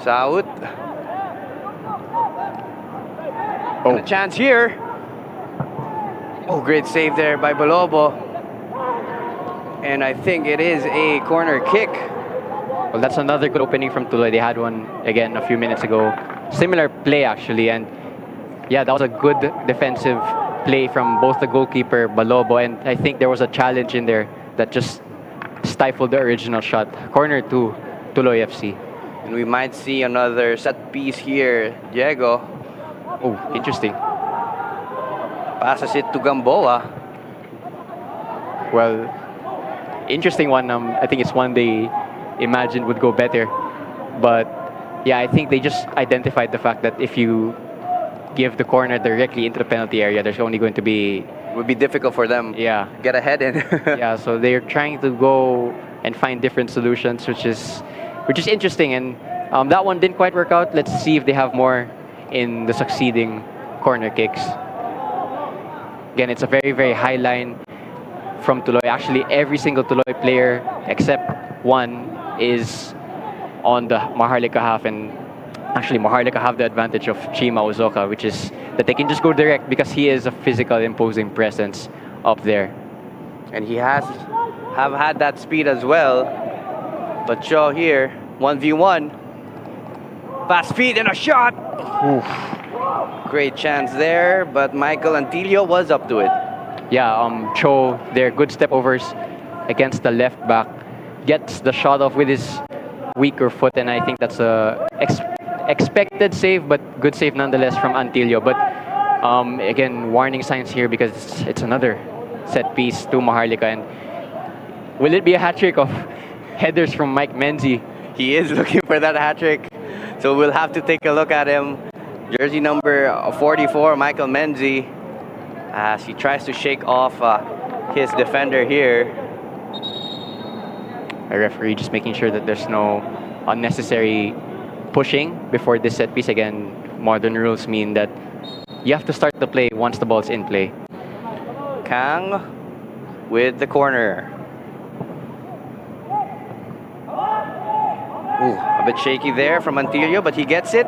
Saud. And a chance here. Oh, great save there by Balobo. And I think it is a corner kick. Well, that's another good opening from Tuloy. They had one again a few minutes ago. Similar play actually, and yeah, that was a good defensive play from both the goalkeeper Balobo, and I think there was a challenge in there that just stifle the original shot. Corner to Tuloy FC. And we might see another set piece here. Diego Oh, interesting. passes it to Gamboa. Well, interesting one. I think it's one they imagined would go better. But yeah, I think they just identified the fact that if you give the corner directly into the penalty area, there's only going to be, It would be difficult for them. yeah, Get ahead in. yeah. So they're trying to go and find different solutions, which is interesting. And that one didn't quite work out. Let's see if they have more in the succeeding corner kicks. Again, it's a very, very high line from Tuloy. Actually, every single Tuloy player except one is on the Maharlika half, and actually Maharlika have the advantage of Chima Uzoka, which is that they can just go direct because he is a physical, imposing presence up there. And he have had that speed as well. But Cho here, 1v1. Fast feet and a shot. Great chance there, but Michael Antillo was up to it. Yeah, Cho, their good step overs against the left back, gets the shot off with his weaker foot, and I think that's a expected save, but good save nonetheless from Antillo. But again, warning signs here because it's another set piece to Maharlika. And will it be a hat trick of headers from Mike Menzi? He is looking for that hat trick, so we'll have to take a look at him. Jersey number 44, Michael Menzi, as he tries to shake off his defender here. A referee just making sure that there's no unnecessary pushing before this set piece. Again, modern rules mean that you have to start the play once the ball's in play. Kang with the corner. Ooh, a bit shaky there from Antillo, but he gets it.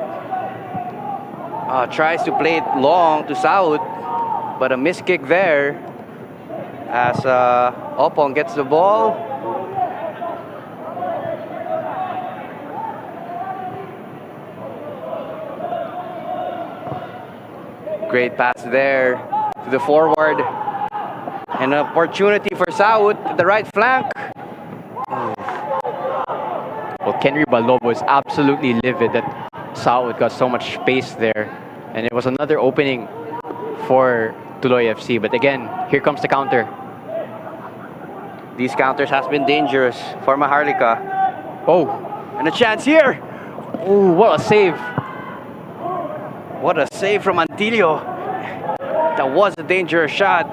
Tries to play it long to Saud, but a miss kick there as Opong gets the ball. Great pass there to the forward. An opportunity for Saud at the right flank. Well, Kenry Balobo is absolutely livid that Saud got so much space there. And it was another opening for Tuloy FC. But again, here comes the counter. These counters has been dangerous for Maharlika. Oh, And a chance here. ooh, what a save. What a save from Antillo. That was a dangerous shot.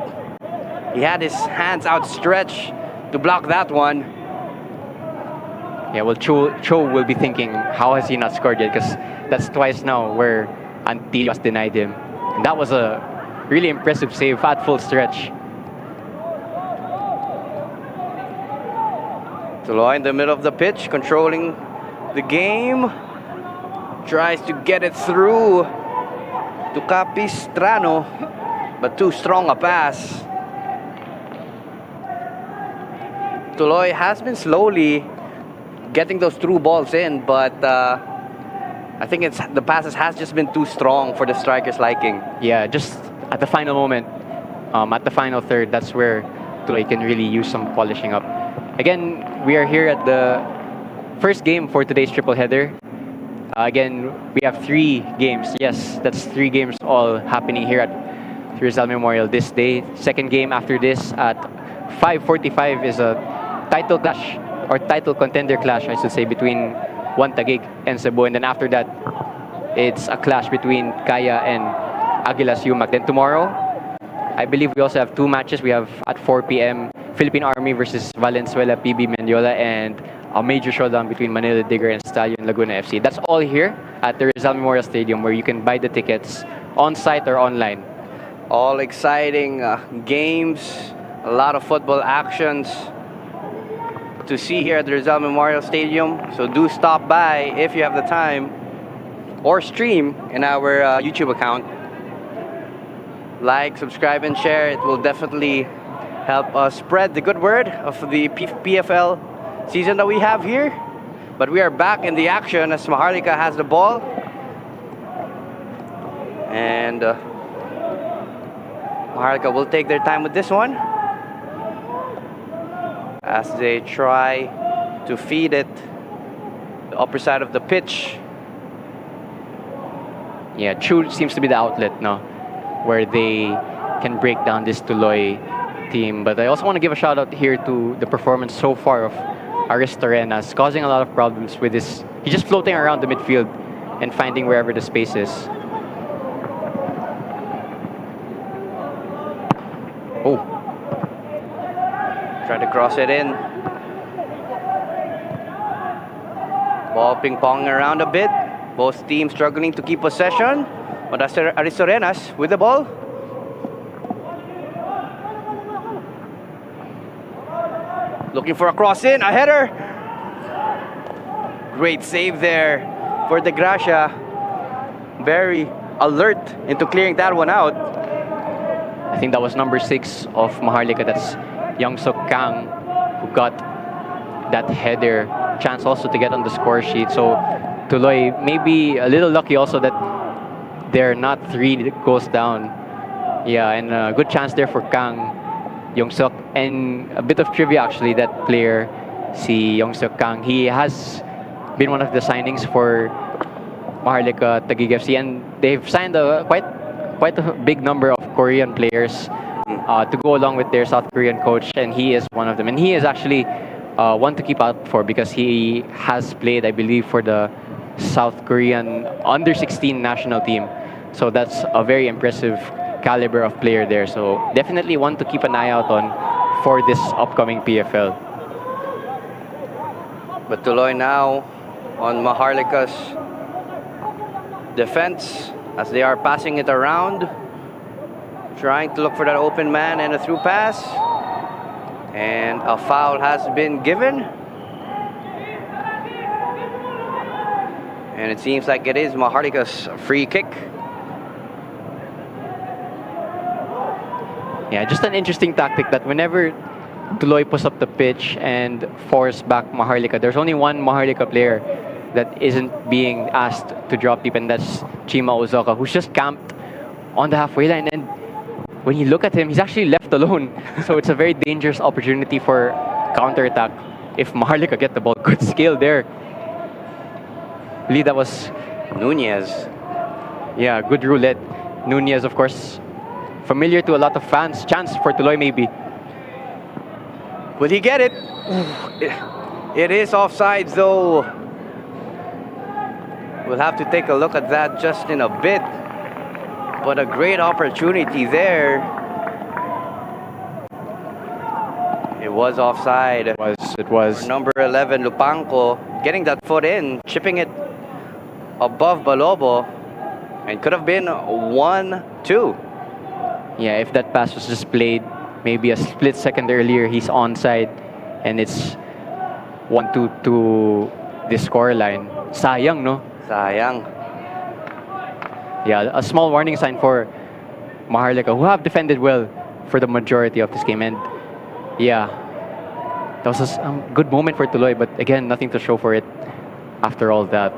He had his hands outstretched to block that one. Yeah, well, Cho will be thinking, how has he not scored yet? Because that's twice now where Antillo has denied him. And that was a really impressive save at full stretch. Tuloy in the middle of the pitch, controlling the game. Tries to get it through to Capistrano, but too strong a pass. Tuloy has been slowly getting those through balls in, but I think the passes has just been too strong for the striker's liking. Yeah, just at the final moment, at the final third, that's where Tuloy can really use some polishing up. Again, we are here at the first game for today's triple header. Again, we have 3 games. Yes, that's 3 games all happening here at Rizal Memorial this day. Second game after this at 5:45 is a title clash, or title contender clash, I should say, between One Taguig and Cebu. And then after that, it's a clash between Kaya and Aguilas Yumac. Then tomorrow, I believe we also have 2 matches. We have at 4 p.m. Philippine Army versus Valenzuela PB Mendiola, and a major showdown between Manila Digger and Stallion Laguna FC. That's all here at the Rizal Memorial Stadium, where you can buy the tickets on-site or online. All exciting games, a lot of football actions to see here at the Rizal Memorial Stadium. So do stop by if you have the time, or stream in our YouTube account. Like, subscribe, and share. It will definitely help us spread the good word of the PFL season that we have here. But we are back in the action as Maharlika has the ball. And Maharlika will take their time with this one, as they try to feed it the upper side of the pitch. Yeah, Chu seems to be the outlet now, where they can break down this Tuloy team. But I also want to give a shout out here to the performance so far of Aristorenas, causing a lot of problems with this. He's just floating around the midfield and finding wherever the space is. Oh, Try to cross it in. Ball ping-pong around a bit. Both teams struggling to keep possession. But that's Aristorenas with the ball. Looking for a cross in, a header. Great save there for De Gracia. Very alert into clearing that one out. I think that was number 6 of Maharlika. That's Young-suk Kang, who got that header. Chance also to get on the score sheet. So Tuloy maybe a little lucky also that they're not 3 goals down. Yeah, and a good chance there for Kang, Young-suk. And a bit of trivia actually, that player, si Young-suk Kang, he has been one of the signings for Maharlika Taguig FC, and they've signed quite a big number of Korean players to go along with their South Korean coach, and he is one of them. And he is actually one to keep out for because he has played, I believe, for the South Korean under-16 national team. So that's a very impressive caliber of player there. So definitely one to keep an eye out on for this upcoming PFL. But Tuloy now on Maharlika's defense as they are passing it around, trying to look for that open man and a through pass. And a foul has been given. And it seems like it is Maharlika's free kick. Yeah, just an interesting tactic that whenever Tuloy puts up the pitch and force back Maharlika, there's only one Maharlika player that isn't being asked to drop deep, and that's Chima Ozoka, who's just camped on the halfway line. And when you look at him, he's actually left alone. So it's a very dangerous opportunity for counterattack if Maharlika get the ball. Good skill there. I believe that was Nunez. Yeah, good roulette. Nunez, of course, familiar to a lot of fans. Chance for Tuloy maybe. Will he get it? It is offside though. We'll have to take a look at that just in a bit. But a great opportunity there. It was offside. It was. For number 11, Lupanco, getting that foot in, chipping it above Balobo, and could have been 1-2. Yeah, if that pass was just played maybe a split second earlier, he's onside, and it's 1-2 to the scoreline. Sayang, no? Sayang. Yeah, a small warning sign for Maharlika, who have defended well for the majority of this game. And yeah, that was a good moment for Tuloy, but again, nothing to show for it after all that.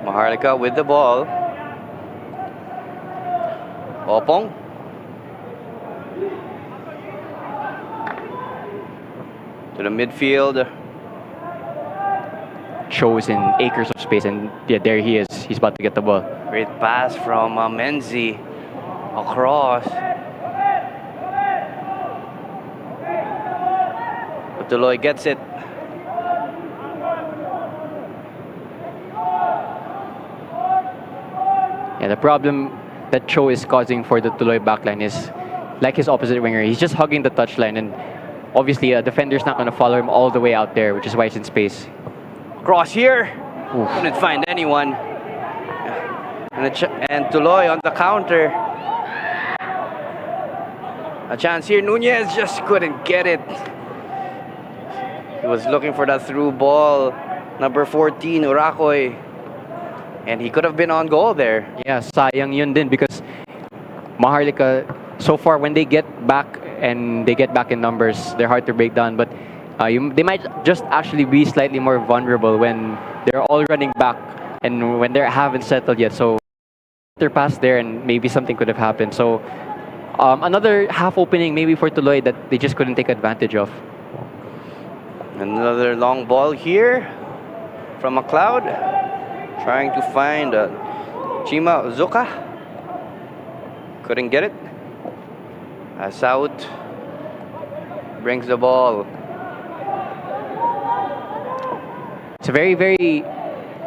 Maharlika with the ball. Opong. To the midfield. Shows in acres of space, and yeah, there he is. He's about to get the ball. Great pass from Menzi across. But Tuloy gets it. Yeah, the problem that Cho is causing for the Tuloy backline is, like his opposite winger, he's just hugging the touchline, and obviously a defender's not going to follow him all the way out there, which is why he's in space. Cross here. Oof. Couldn't find anyone. And Tuloy on the counter. A chance here. Nunez just couldn't get it. He was looking for that through ball. Number 14, Urakoy. And he could have been on goal there. Yeah, sayang yun din because Maharlika, so far when they get back and they get back in numbers, they're hard to break down. But they might just actually be slightly more vulnerable when they're all running back and when they haven't settled yet. So their pass there and maybe something could have happened. So Another half opening maybe for Tuloy that they just couldn't take advantage of. Another long ball here from McLeod. Trying to find Chima Zuka. Couldn't get it. Saud brings the ball. It's a very,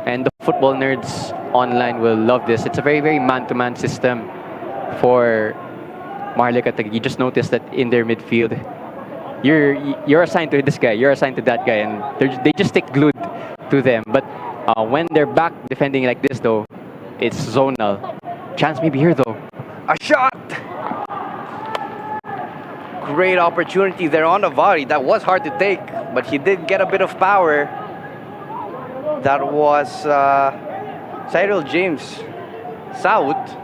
and the football nerds online will love this. It's a very man-to-man system for Maharlika Taguig. You just notice that in their midfield, you're assigned to this guy, you're assigned to that guy, and they just stick glued to them. But when they're back defending like this, though, it's zonal. Chance maybe here, though. A shot! Great opportunity there on the volley. That was hard to take, but he did get a bit of power. That was Cyril James Saud.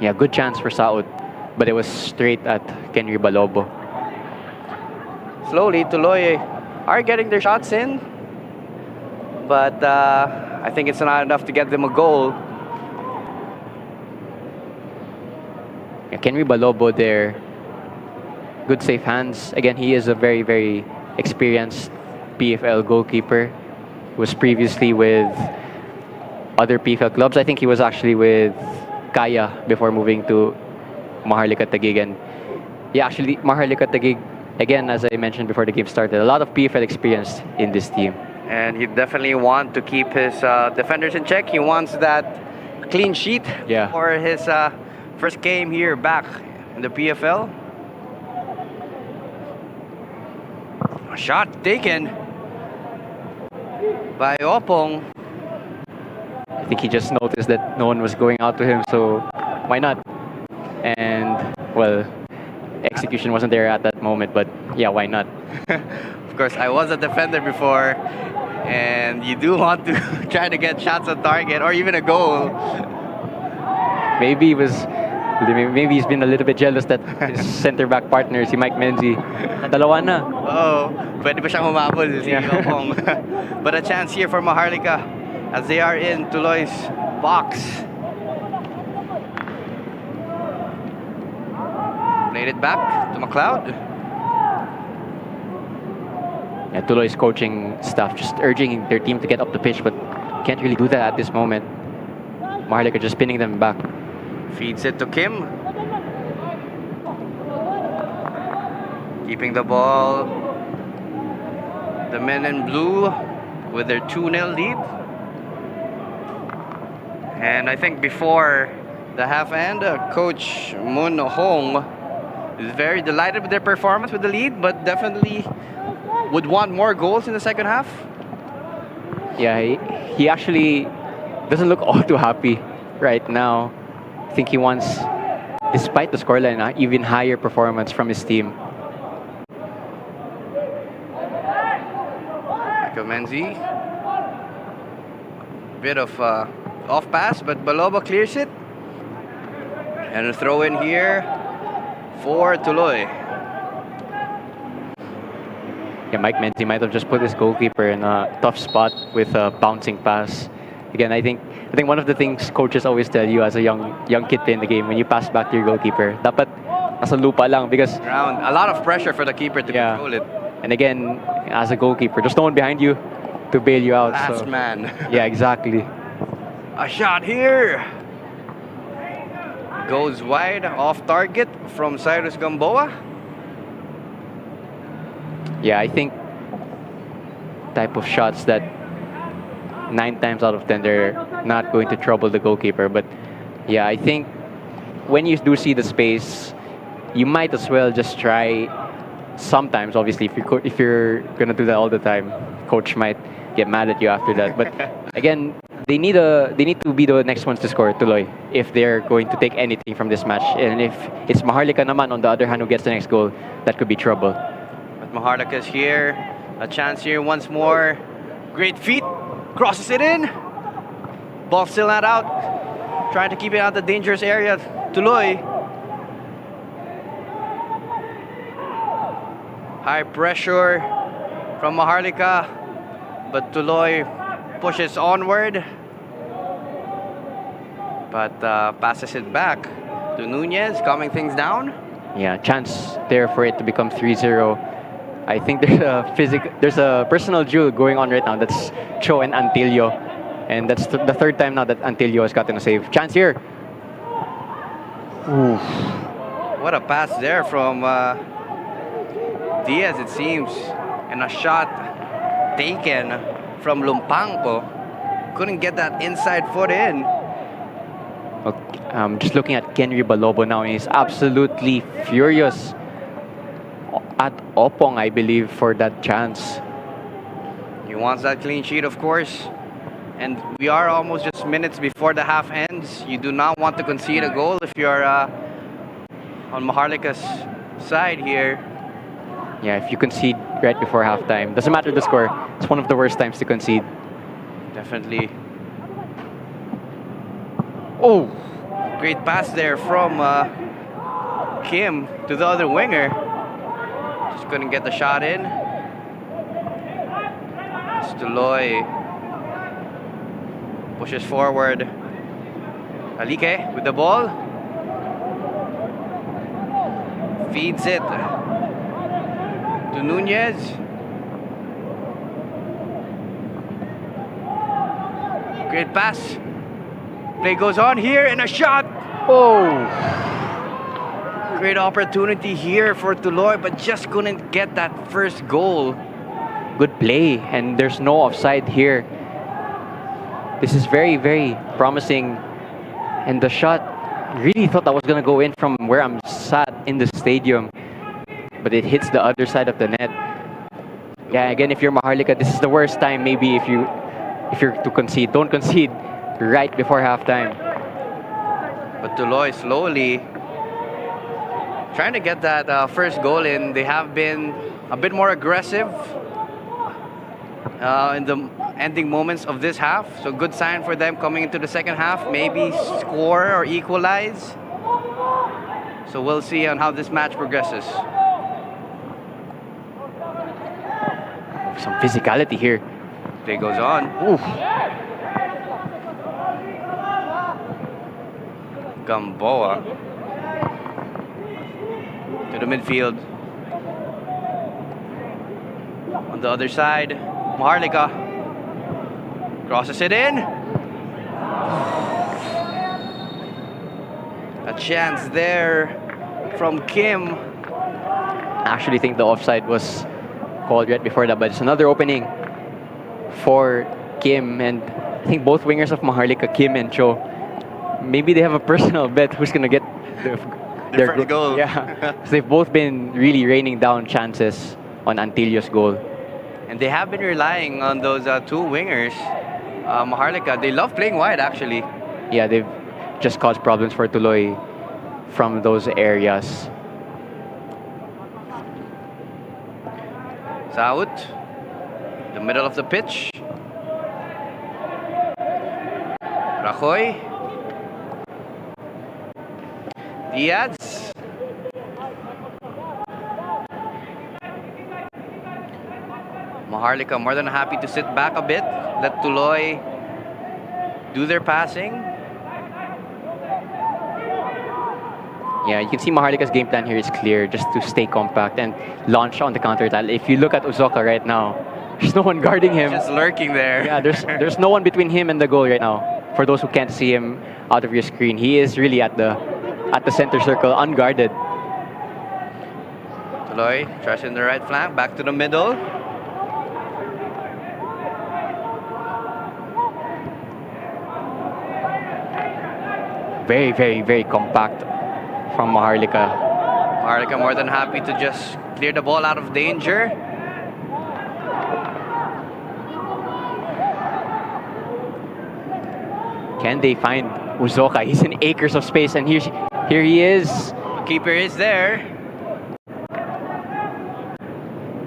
Yeah, good chance for Saud, but it was straight at Kenry Balobo. Slowly, Tuloy are getting their shots in, but I think it's not enough to get them a goal. Yeah, Kenry Balobo there. Good safe hands. Again, he is a very experienced PFL goalkeeper. Was previously with other PFL clubs. I think he was actually with Kaya before moving to Maharlika Taguig. And yeah, actually, Maharlika Taguig, again, as I mentioned before the game started, a lot of PFL experience in this team. And he definitely wants to keep his defenders in check. He wants that clean sheet for his first game here back in the PFL. A shot taken by Opong. I think he just noticed that no one was going out to him, so why not? And, well, execution wasn't there at that moment, but yeah, why not? Of course, I was a defender before, and you do want to try to get shots on target or even a goal. Maybe he's been a little bit jealous that his center-back partner, si Mike Menzi, dalawa na. Oo, pwede pa siyang humabol si Opong. But a chance here for Maharlika as they are in Tuloy's box. Played it back to McLeod. Yeah, Tuloy's coaching staff just urging their team to get up the pitch, but can't really do that at this moment. Maharlika just pinning them back. Feeds it to Kim. Keeping the ball. The men in blue with their 2-0 lead. And I think before the half end, Coach Moon Hong is very delighted with their performance with the lead, but definitely would want more goals in the second half. Yeah, he actually doesn't look all too happy right now. I think he wants, despite the scoreline, even higher performance from his team. Michael Menzi. Bit of off pass, but Balobo clears it. And a throw in here for Tuloy. Yeah, Mike Menzi might have just put his goalkeeper in a tough spot with a bouncing pass. Again, I think one of the things coaches always tell you as a young kid in the game, when you pass back to your goalkeeper, dapat nasa lupa lang, because Ground. A lot of pressure for the keeper to control it. And again, as a goalkeeper, there's no one behind you to bail you out. Last man. Yeah, exactly. A shot here. Goes wide, off target from Cyrus Gamboa. Yeah, I think type of shots that 9 times out of 10 they're not going to trouble the goalkeeper. But yeah, I think when you do see the space, you might as well just try. Sometimes, obviously, if you're gonna do that all the time, coach might get mad at you after that. But again, they need to be the next ones to score, Tuloy, if they're going to take anything from this match. And if it's Maharlika naman on the other hand who gets the next goal, that could be trouble. But Maharlika is here. A chance here once more. Great feet. Crosses it in. Ball still not out. Trying to keep it out of the dangerous area. Tuloy. High pressure from Maharlika. But Tuloy pushes onward. But passes it back to Nunez, calming things down. Yeah, chance there for it to become 3-0. I think there's a personal duel going on right now. That's Cho and Antilio. And that's the third time now that Antilio has gotten a save. Chance here. Ooh. What a pass there from Diaz, it seems. And a shot taken from Lumpangco. Couldn't get that inside foot in. Okay, just looking at Kenry Balobo now, he's absolutely furious at Opong, I believe, for that chance. He wants that clean sheet, of course. And we are almost just minutes before the half ends. You do not want to concede a goal if you're on Maharlika's side here. Yeah, if you concede right before halftime, doesn't matter the score. It's one of the worst times to concede. Definitely. Oh, great pass there from Kim to the other winger. Just couldn't get the shot in. Tuloy pushes forward. Alike with the ball. Feeds it to Nunez. Great pass. Play goes on here and a shot. Oh! Great opportunity here for Tuloy, but just couldn't get that first goal. Good play, and there's no offside here. This is very, very promising. And the shot, really thought that was going to go in from where I'm sat in the stadium. But it hits the other side of the net. Yeah, again, if you're Maharlika, this is the worst time maybe if you're to concede. Don't concede right before halftime. But Tuloy slowly trying to get that first goal in. They have been a bit more aggressive in the ending moments of this half. So good sign for them coming into the second half. Maybe score or equalize. So we'll see on how this match progresses. Some physicality here. Play goes on. Oof. Gamboa to the midfield. On the other side, Maharlika crosses it in. A chance there from Kim. I actually think the offside was called right before that, but it's another opening for Kim, and I think both wingers of Maharlika, Kim and Cho, maybe they have a personal bet who's gonna get their first goal. Yeah, so they've both been really raining down chances on Antilio's goal. And they have been relying on those two wingers. Maharlika, they love playing wide actually. Yeah, they've just caused problems for Tuloy from those areas. Saud, the middle of the pitch. Rajoy. Diaz. Maharlika more than happy to sit back a bit, let Tuloy do their passing. Yeah, you can see Maharlika's game plan here is clear, just to stay compact and launch on the counter-attack. If you look at Uzoka right now, there's no one guarding him. Just lurking there. Yeah, there's no one between him and the goal right now. For those who can't see him out of your screen, he is really at the center circle, unguarded. Tuloy tries in the right flank, back to the middle. Very, very, very compact from Maharlika. Maharlika more than happy to just clear the ball out of danger. Can they find Uzoka? He's in acres of space, and here he is. Keeper is there.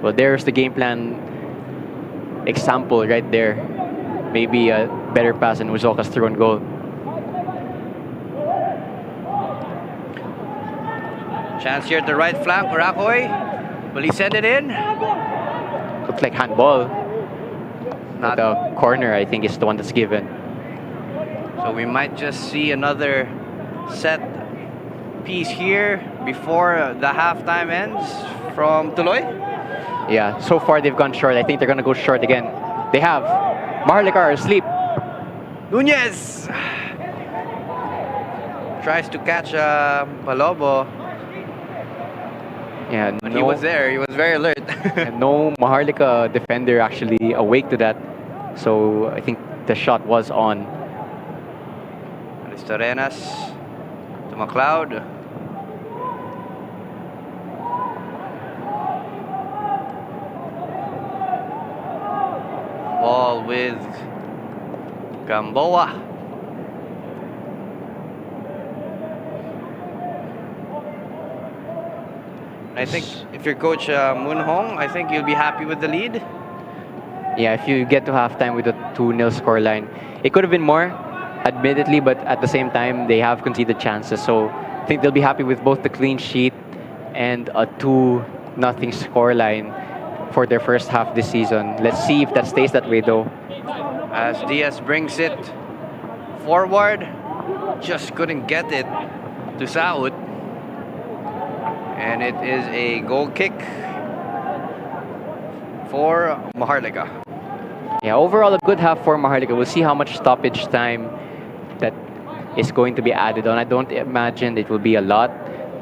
Well, there's the game plan example right there. Maybe a better pass than Uzoka's through on goal. Chance here at the right flank, Rajoy. Will he send it in? Looks like handball. Not a corner, I think, is the one that's given. So we might just see another set piece here before the halftime ends from Tuloy. Yeah, so far they've gone short. I think they're going to go short again. They have. Maharlika are asleep. Nunez tries to catch Palobo. Yeah, But he was there. He was very alert. and no Maharlika defender actually awake to that. So I think the shot was on. Ristorenas to McLeod. Ball with Gamboa. I think if you're coach Moon Hong, I think you'll be happy with the lead. Yeah, if you get to halftime with a 2-0 scoreline, it could have been more, admittedly, but at the same time, they have conceded chances. So I think they'll be happy with both the clean sheet and a 2-0 scoreline for their first half this season. Let's see if that stays that way, though. As Diaz brings it forward, just couldn't get it to Saud. And it is a goal kick for Maharlika. Yeah, overall a good half for Maharlika. We'll see how much stoppage time that is going to be added on. I don't imagine it will be a lot.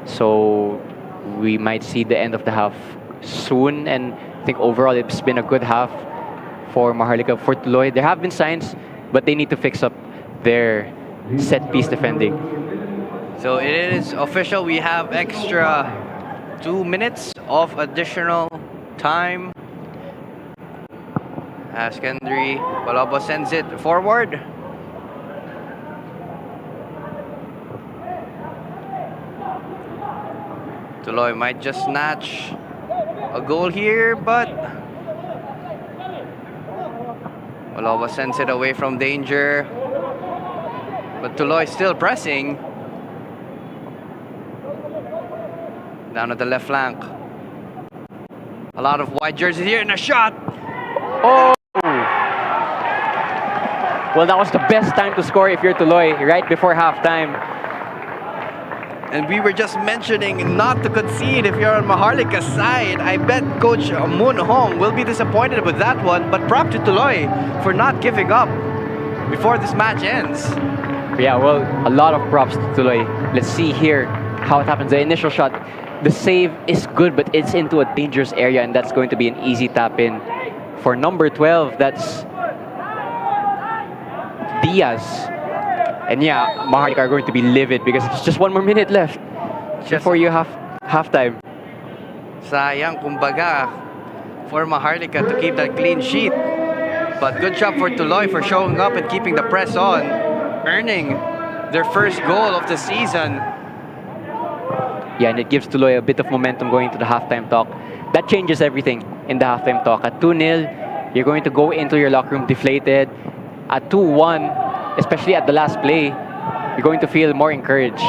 So we might see the end of the half soon. And I think overall it's been a good half for Maharlika. For Tuloy, there have been signs, but they need to fix up their set-piece defending. So it is official. We have extra 2 minutes of additional time. As Kendry Palobo sends it forward. Tuloy might just snatch a goal here, but Palobo sends it away from danger. But Tuloy still pressing. Down at the left flank. A lot of white jerseys here and a shot. Oh! Well, that was the best time to score if you're Tuloy, right before halftime. And we were just mentioning not to concede if you're on Maharlika's side. I bet Coach Moon Hong will be disappointed with that one. But prop to Tuloy for not giving up before this match ends. Yeah, well, a lot of props to Tuloy. Let's see here how it happens. The initial shot, the save is good, but it's into a dangerous area, and that's going to be an easy tap-in. For number 12, that's Diaz. And yeah, Maharlika are going to be livid because it's just 1 more minute left before you have halftime. Sayang, kumbaga, for Maharlika to keep that clean sheet. But good job for Tuloy for showing up and keeping the press on, earning their first goal of the season. Yeah, and it gives Tuloy a bit of momentum going into the halftime talk. That changes everything in the halftime talk. At 2-0, you're going to go into your locker room deflated. At 2-1, especially at the last play, you're going to feel more encouraged.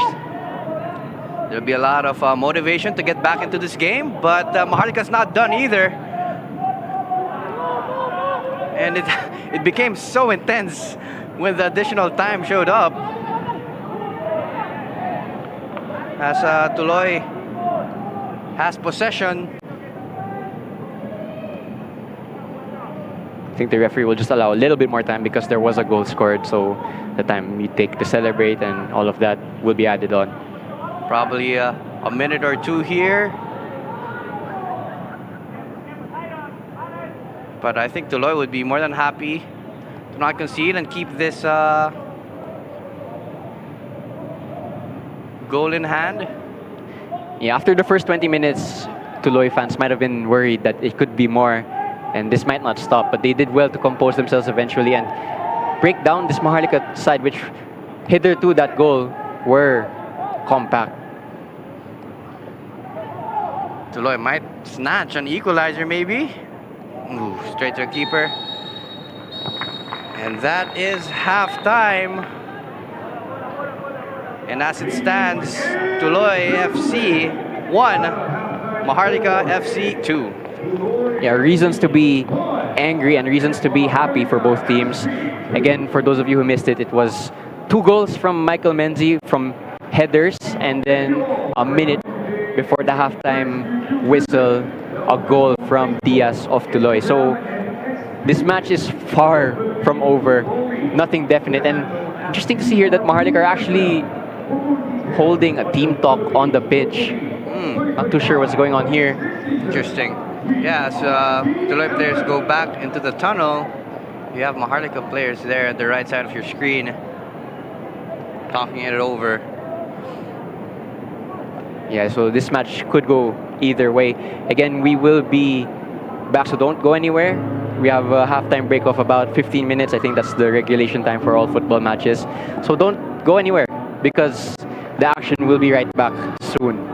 There'll be a lot of motivation to get back into this game, but Maharlika's not done either. And it became so intense when the additional time showed up. As Tuloy has possession. I think the referee will just allow a little bit more time because there was a goal scored, so the time you take to celebrate and all of that will be added on. Probably a minute or two here. But I think Tuloy would be more than happy to not concede and keep this goal in hand. Yeah, after the first 20 minutes, Tuloy fans might have been worried that it could be more and this might not stop, but they did well to compose themselves eventually and break down this Maharlika side, which hitherto that goal were compact. Tuloy might snatch an equalizer maybe. Ooh, straight to the keeper. And that is halftime. And as it stands, Tuloy FC 1, Maharlika FC 2. Yeah, reasons to be angry and reasons to be happy for both teams. Again, for those of you who missed it, it was 2 goals from Michael Menzi from headers, and then a minute before the halftime whistle, a goal from Diaz of Tuloy. So this match is far from over, nothing definite, and interesting to see here that Maharlika are actually holding a team talk on the pitch. Not too sure what's going on here. Interesting. Yeah, as Tuloy players go back into the tunnel, you have Maharlika players there at the right side of your screen talking it over. Yeah, so this match could go either way. Again, we will be back, so don't go anywhere. We have a halftime break of about 15 minutes. I think that's the regulation time for all football matches. So don't go anywhere because the action will be right back soon.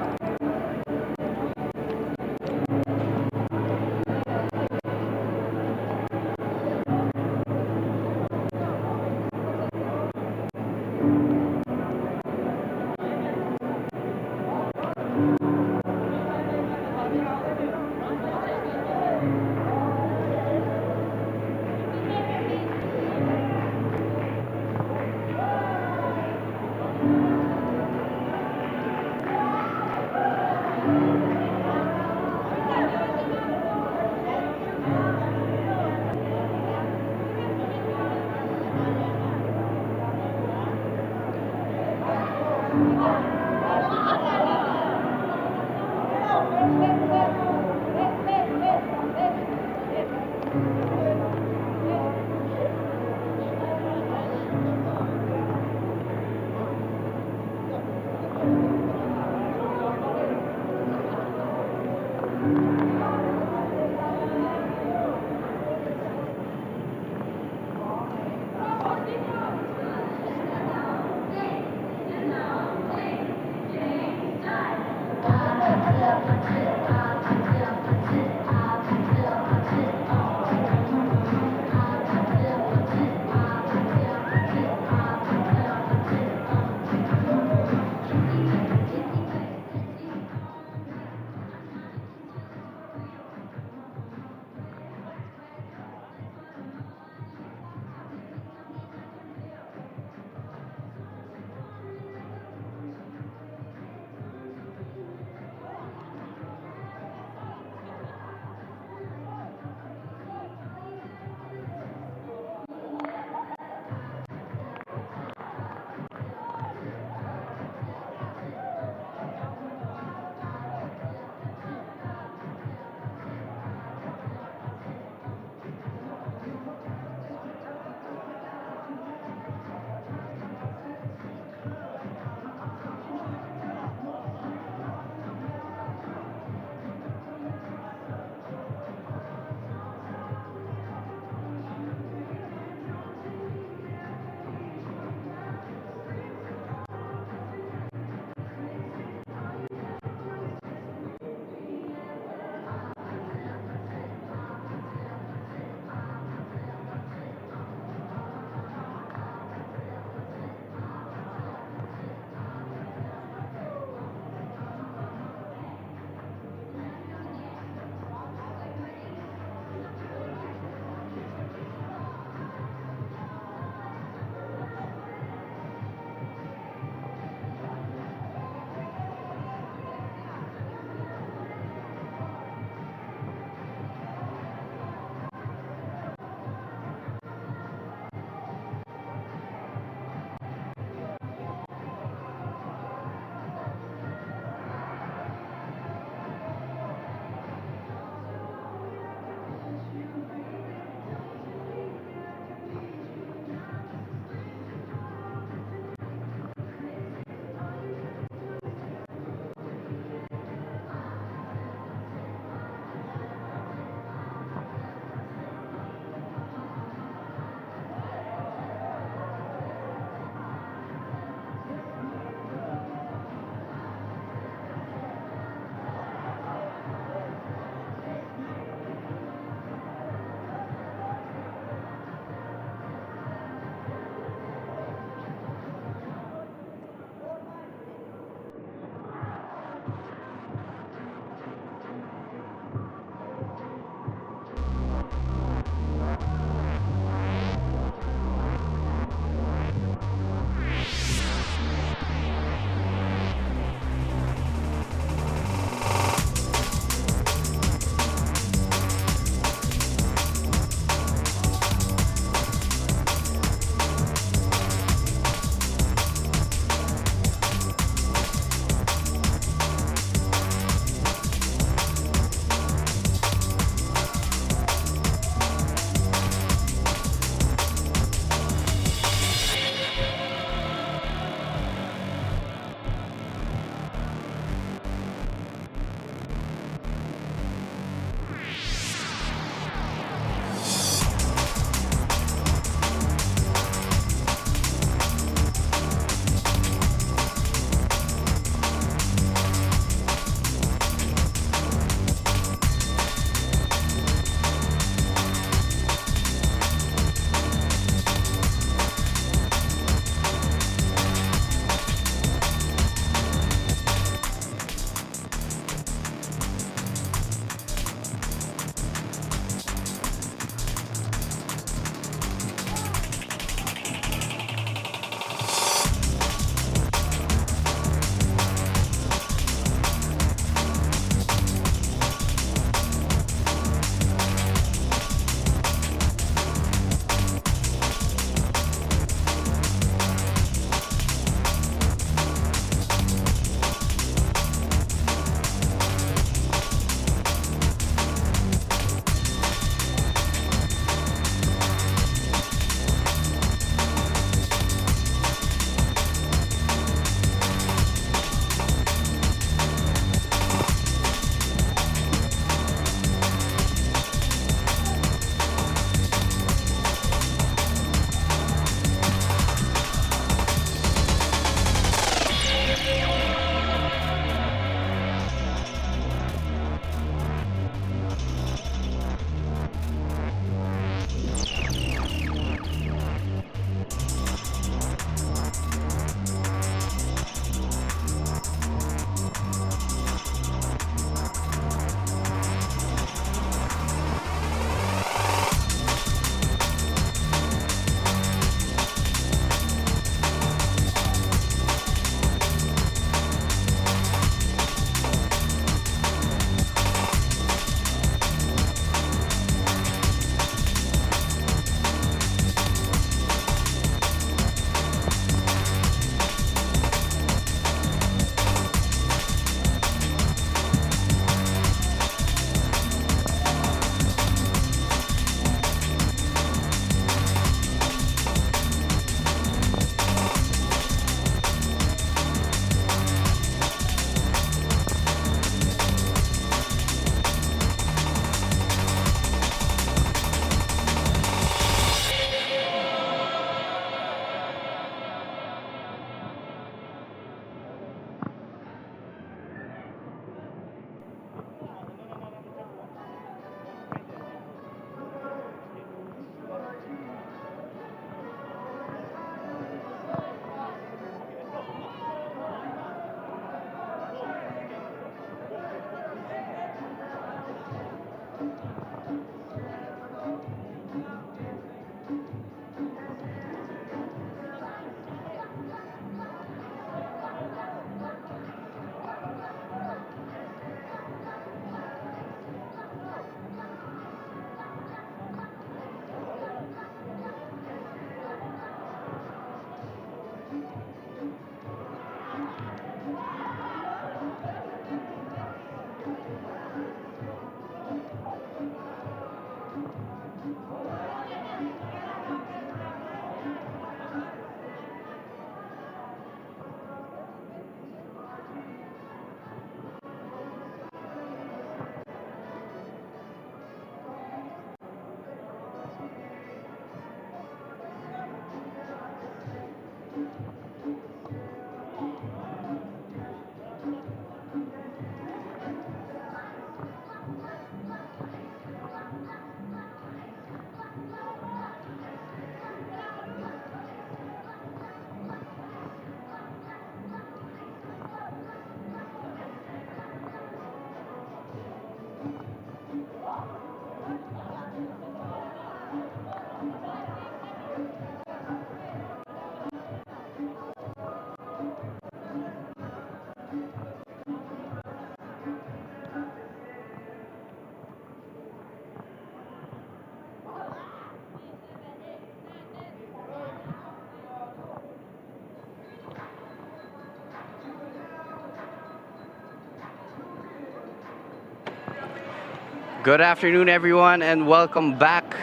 Good afternoon, everyone, and welcome back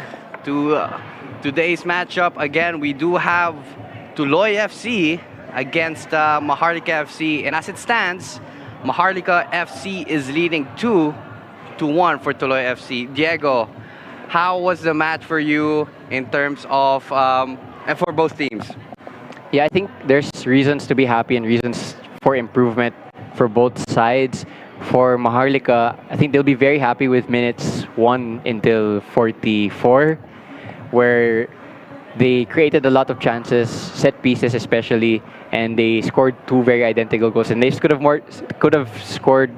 to today's matchup. Again, we do have Tuloy FC against Maharlika FC, and as it stands, Maharlika FC is leading 2-1 for Tuloy FC. Diego, how was the match for you in terms of and for both teams? Yeah, I think there's reasons to be happy and reasons for improvement for both sides. For Maharlika, I think they'll be very happy with minutes 1 until 44, where they created a lot of chances, set pieces especially, and they scored 2 very identical goals. And they could have scored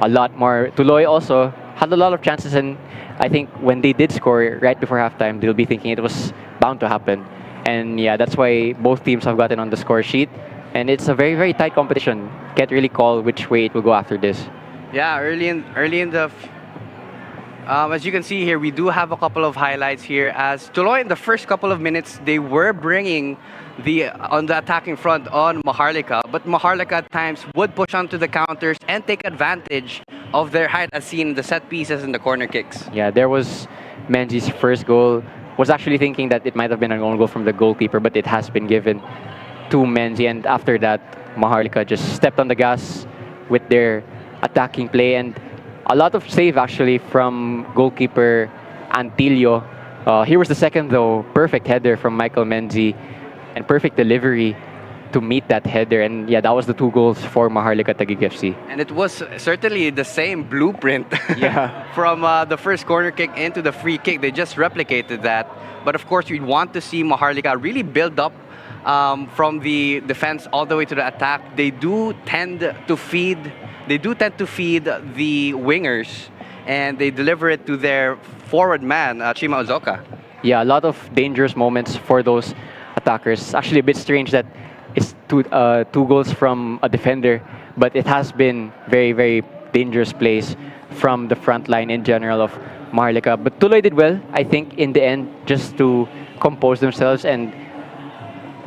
a lot more. Tuloy also had a lot of chances, and I think when they did score right before halftime, they'll be thinking it was bound to happen. And yeah, that's why both teams have gotten on the score sheet. And it's a very, very tight competition. Can't really call which way it will go after this. Yeah, early in the as you can see here, we do have a couple of highlights here. As Tuloy in the first couple of minutes, they were bringing on the attacking front on Maharlika, but Maharlika at times would push onto the counters and take advantage of their height, as seen in the set pieces and the corner kicks. Yeah, there was Menzi's first goal. Was actually thinking that it might have been an own goal from the goalkeeper, but it has been given to Menzi. And after that, Maharlika just stepped on the gas with their attacking play, and a lot of save actually from goalkeeper Antilio. Here was the second though, perfect header from Michael Menzi and perfect delivery to meet that header. And yeah, that was the 2 goals for Maharlika Taguig FC. And it was certainly the same blueprint Yeah. from the first corner kick into the free kick. They just replicated that. But of course, we want to see Maharlika really build up from the defense all the way to the attack. They do tend to feed the wingers, and they deliver it to their forward man, Chima Ozoka. Yeah, a lot of dangerous moments for those attackers. Actually, a bit strange that it's 2 goals from a defender, but it has been very, very dangerous plays from the front line in general of Maharlika. But Tuloy did well, I think, in the end, just to compose themselves and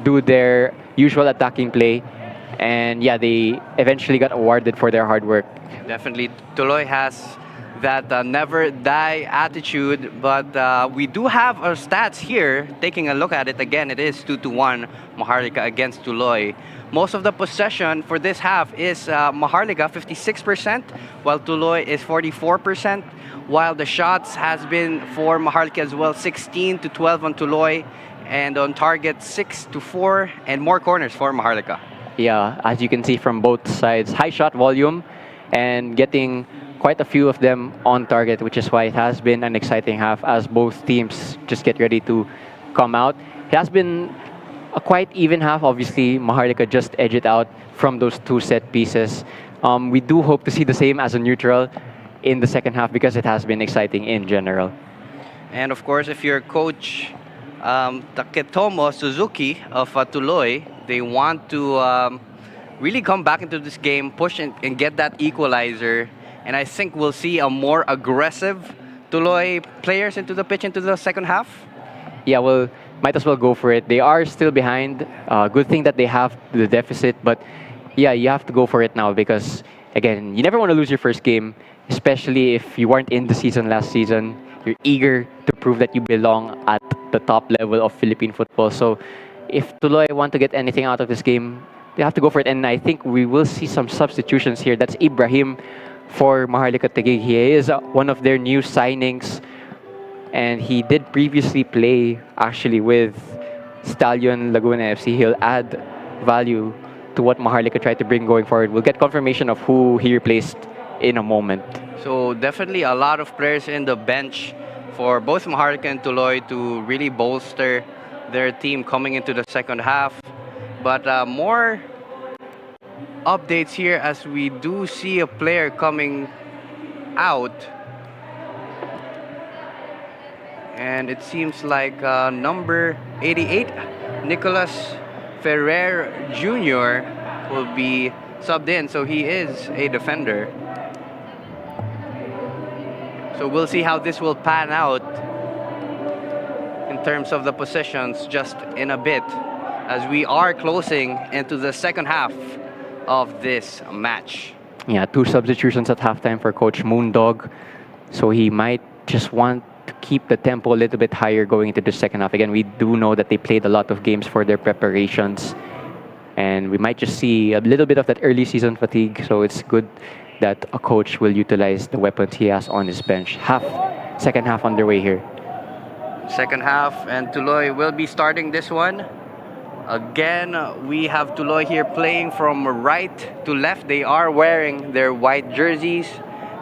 do their usual attacking play. And yeah, they eventually got awarded for their hard work. Definitely, Tuloy has that never die attitude, but we do have our stats here. Taking a look at it again, it is 2-1 Maharlika against Tuloy. Most of the possession for this half is Maharlika 56%, while Tuloy is 44%, while the shots has been for Maharlika as well, 16-12 on Tuloy, and on target 6-4, and more corners for Maharlika. Yeah, as you can see from both sides, high shot volume and getting quite a few of them on target, which is why it has been an exciting half as both teams just get ready to come out. It has been a quite even half. Obviously, Maharlika just edged it out from those 2 set pieces. We do hope to see the same as a neutral in the second half because it has been exciting in general. And of course, if you're coach Taketomo Suzuki of Tuloy, they want to really come back into this game, push and get that equalizer. And I think we'll see a more aggressive Tuloy players into the pitch into the second half. Yeah, well, might as well go for it. They are still behind. Good thing that they have the deficit, but yeah, you have to go for it now because, again, you never want to lose your first game, especially if you weren't in the season last season. You're eager to prove that you belong at the top level of Philippine football. So if Tuloy want to get anything out of this game, they have to go for it. And I think we will see some substitutions here. That's Ibrahim for Maharlika Taguig. He is one of their new signings, and he did previously play actually with Stallion Laguna FC. He'll add value to what Maharlika tried to bring going forward. We'll get confirmation of who he replaced in a moment. So definitely a lot of players in the bench for both Maharlika and Tuloy to really bolster their team coming into the second half. But more updates here as we do see a player coming out. And it seems like number 88, Nicolas Ferrer Jr. will be subbed in. So he is a defender. So we'll see how this will pan out in terms of the possessions just in a bit as we are closing into the second half of this match. Yeah, 2 substitutions at halftime for Coach Moondog. So he might just want to keep the tempo a little bit higher going into the second half. Again, we do know that they played a lot of games for their preparations. And we might just see a little bit of that early season fatigue. So it's good that a coach will utilize the weapons he has on his bench. Second half underway here. Second half, and Tuloy will be starting this one. Again, we have Tuloy here playing from right to left. They are wearing their white jerseys,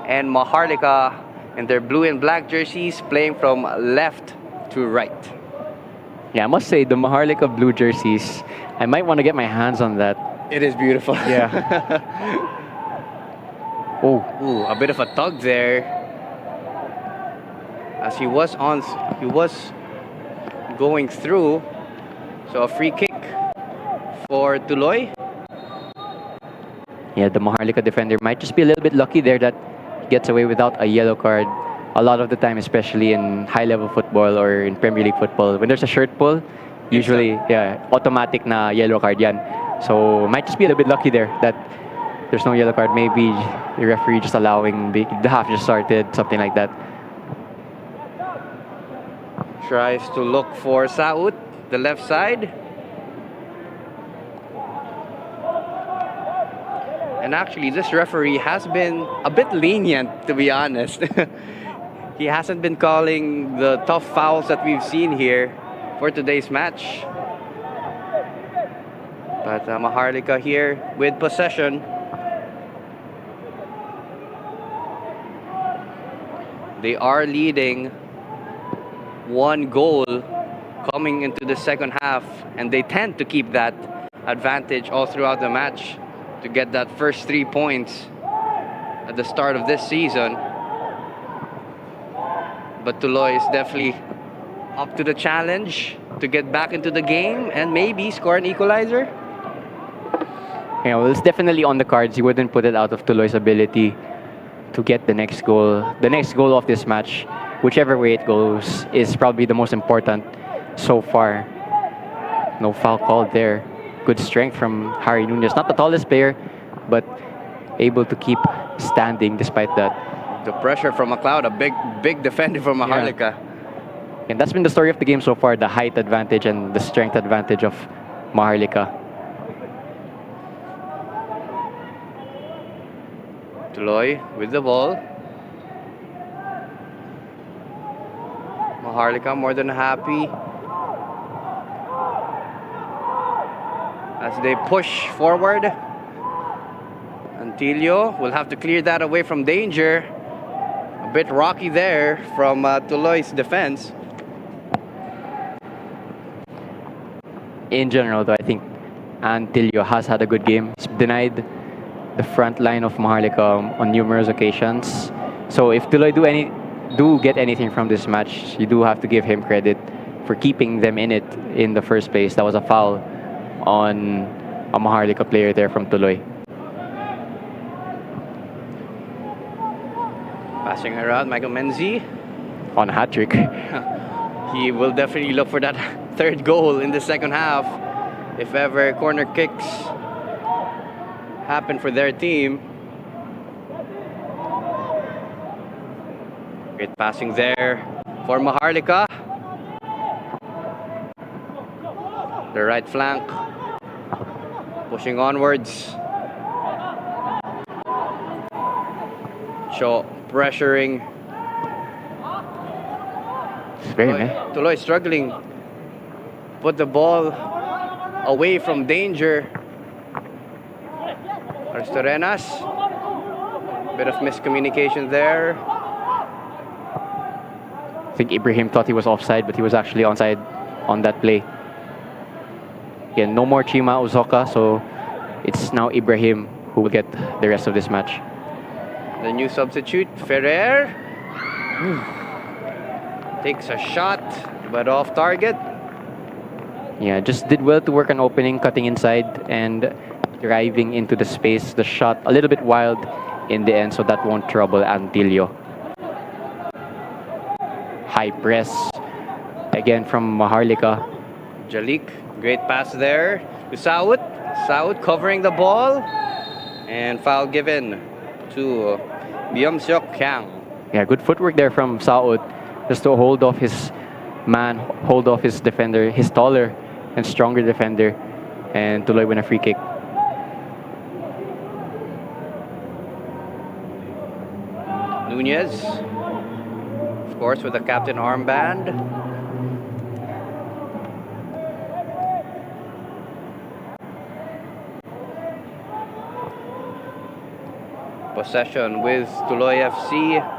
and Maharlika in their blue and black jerseys playing from left to right. Yeah, I must say the Maharlika blue jerseys, I might want to get my hands on that. It is beautiful. Yeah. Oh, Ooh, a bit of a tug there. As he was going through. So a free kick for Tuloy. yeah, the Maharlika defender might just be a little bit lucky there that he gets away without a yellow card. A lot of the time, especially in high-level football or in Premier League football, when there's a shirt pull, usually, automatic na yellow card yan. So, might just be a little bit lucky there that there's no yellow card. Maybe the referee just allowing the half just started, something like that. Tries to look for Saud, the left side. And actually, this referee has been a bit lenient, to be honest. He hasn't been calling the tough fouls that we've seen here for today's match. But Maharlika here with possession. They are leading 1 goal coming into the second half, and they tend to keep that advantage all throughout the match to get that first 3 points at the start of this season. But Tuloy is definitely up to the challenge to get back into the game and maybe score an equalizer. Yeah, well, it's definitely on the cards. You wouldn't put it out of Tuloy's ability to get the next goal. The next goal of this match, whichever way it goes, is probably the most important so far. No foul called there. Good strength from Harry Nunez. Not the tallest player, but able to keep standing despite that. The pressure from McLeod, a big defender from Maharlika. And that's been the story of the game so far, the height advantage and the strength advantage of Maharlika. Tuloy with the ball. Maharlika more than happy as they push forward. Antilio will have to clear that away from danger. A bit rocky there from Tuloy's defense. In general, though, I think Antilio has had a good game. He's denied the front line of Maharlika on numerous occasions. So if Tuloy do get anything from this match, you do have to give him credit for keeping them in it in the first place. That was a foul on a Maharlika player there from Tuloy. Passing around, Michael Menzi. On a hat-trick. He will definitely look for that third goal in the second half if ever corner kicks happen for their team. Great passing there for Maharlika. The right flank pushing onwards. Shaw pressuring. Tuloy struggling. Put the ball away from danger. Arstorenas. Bit of miscommunication there. I think Ibrahim thought he was offside, but he was actually onside on that play. Again, no more Chima Uzoka, so it's now Ibrahim who will get the rest of this match. The new substitute, Ferrer. Takes a shot, but off target. Yeah, just did well to work on opening, cutting inside, and driving into the space. The shot a little bit wild in the end, so that won't trouble Antilio. High press again from Maharlika. Jalik, great pass there to Saud. Saud covering the ball, and foul given to Byung-seok Kang. Yeah, good footwork there from Saud, just to hold off his man, hold off his defender, his taller and stronger defender, and Tuloy win a free kick. Nunez, of course, with the captain armband. Possession with Tuloy FC.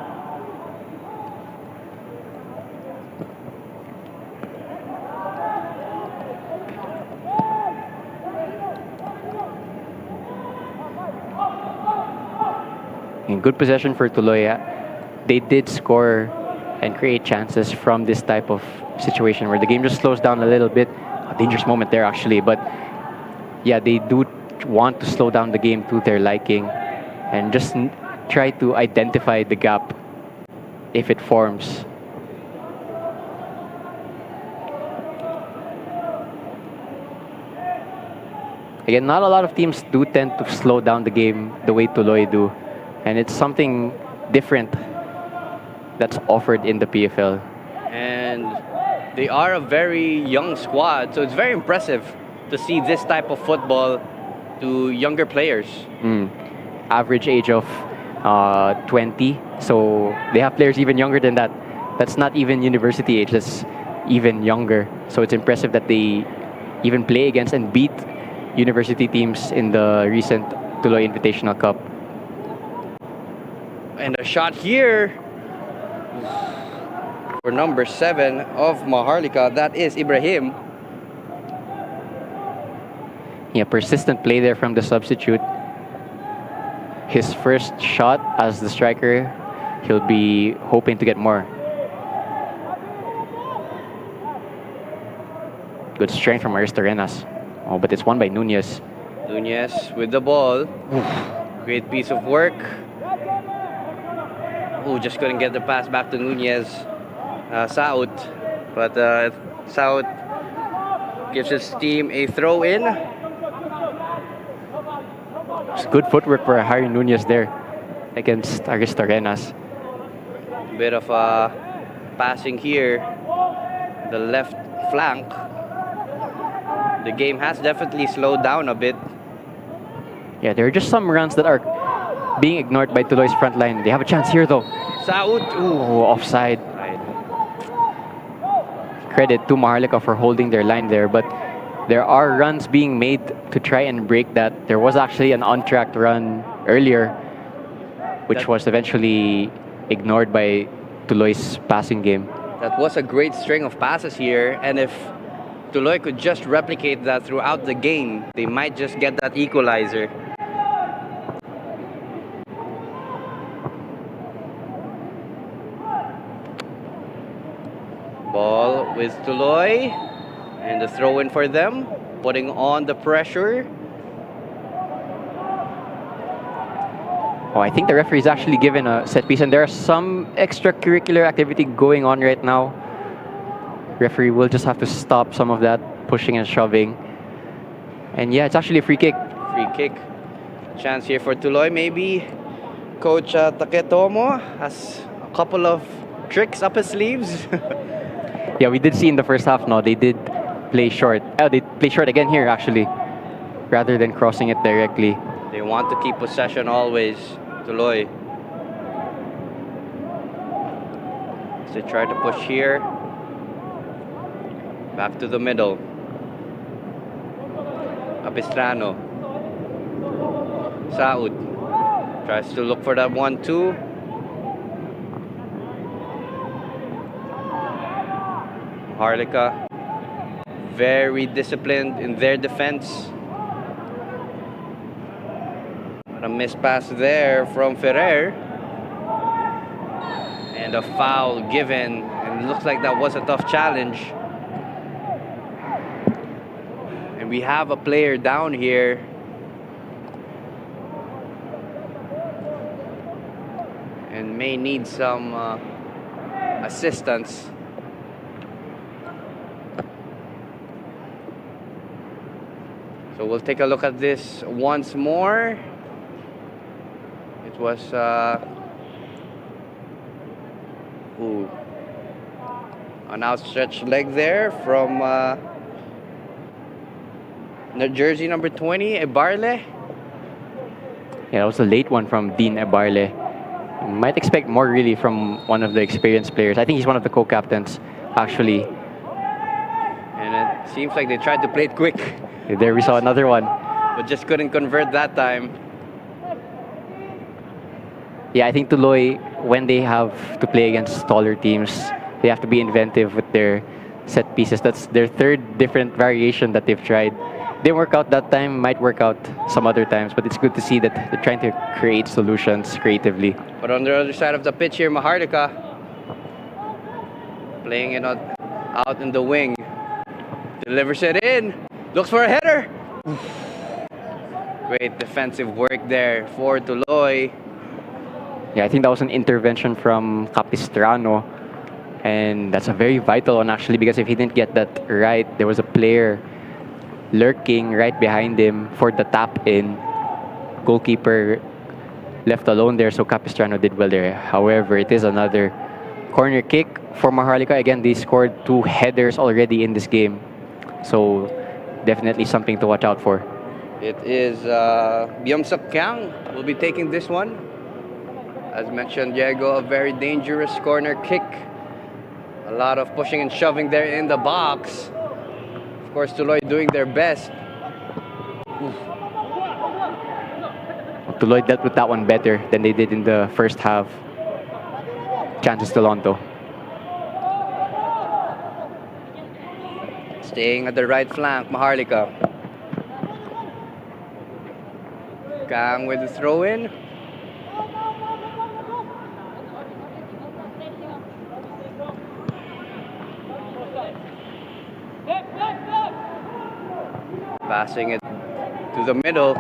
In good possession for Tuloy. They did score and create chances from this type of situation where the game just slows down a little bit. A dangerous moment there, actually. But yeah, they do want to slow down the game to their liking and just try to identify the gap if it forms. Again, not a lot of teams do tend to slow down the game the way Tuloy do. And it's something different that's offered in the PFL. And they are a very young squad, so it's very impressive to see this type of football to younger players. Average age of 20, so they have players even younger than that. That's not even university age, that's even younger. So it's impressive that they even play against and beat university teams in the recent Tuloy Invitational Cup. And a shot here for number 7 of Maharlika, that is Ibrahim. Yeah, persistent play there from the substitute. His first shot as the striker, he'll be hoping to get more. Good strength from Aristorenas. Oh, but it's won by Nunez. Nunez with the ball. Great piece of work. Oh, just couldn't get the pass back to Nunez. Saud. But Saud gives his team a throw in. It's good footwork for Harry Nunez there against Aristorenas. Bit of passing here. The left flank. The game has definitely slowed down a bit. Yeah, there are just some runs that are being ignored by Tuloy's front line. They have a chance here though. Saud. Ooh, offside. Credit to Maharlika for holding their line there, but there are runs being made to try and break that. There was actually an on-track run earlier, which was eventually ignored by Tuloy's passing game. That was a great string of passes here, and if Tuloy could just replicate that throughout the game, they might just get that equalizer. Ball with Tuloy, and the throw in for them, putting on the pressure. Oh, I think the referee's actually given a set piece, and there's some extracurricular activity going on right now. Referee will just have to stop some of that pushing and shoving. And yeah, it's actually a free kick. Free kick. Chance here for Tuloy, maybe. Coach Taketomo has a couple of tricks up his sleeves. Yeah, we did see in the first half, no, they did play short. Oh, they play short again here, actually, rather than crossing it directly. They want to keep possession always, Tuloy. So try to push here. Back to the middle. Apistrano. Saud tries to look for that 1-2. Maharlika very disciplined in their defense. A missed pass there from Ferrer. And a foul given. And it looks like that was a tough challenge. And we have a player down here. And may need some assistance. So we'll take a look at this once more. It was Ooh. An outstretched leg there from jersey number 20, Ebarle. Yeah, that was a late one from Dean Ebarle. You might expect more really from one of the experienced players. I think he's one of the co-captains, actually. And it seems like they tried to play it quick, There we saw another one. but just couldn't convert that time. Yeah, I think Tuloy, when they have to play against taller teams, they have to be inventive with their set pieces. That's their third different variation that they've tried. Didn't work out that time, might work out some other times, but it's good to see that they're trying to create solutions creatively. But on the other side of the pitch here, Maharlika playing it out in the wing. Delivers it in. Looks for a header. Great defensive work there for Tuloy. Yeah, I think that was an intervention from Capistrano. And that's a very vital one, actually, because if he didn't get that right, there was a player lurking right behind him for the tap in. Goalkeeper left alone there, so Capistrano did well there. However, it is another corner kick for Maharlika. Again, they scored 2 headers already in this game. So definitely something to watch out for. It is Byung-Suk Kang will be taking this one. As mentioned, Diego, a very dangerous corner kick. A lot of pushing and shoving there in the box. Of course, Tuloy doing their best. Tuloy dealt with that one better than they did in the first half. Chances to Lonto. Staying at the right flank, Maharlika. Kang with the throw in. Passing it to the middle.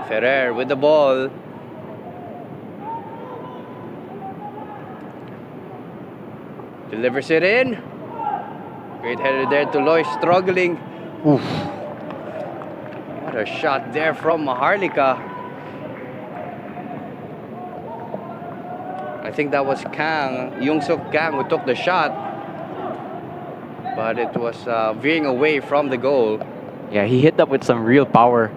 Ferrer with the ball. Delivers it in. Great header there. Tuloy struggling. Oof. What a shot there from Maharlika. I think that was Kang, Byung-Suk Kang, who took the shot. But it was veering away from the goal. Yeah, he hit that with some real power.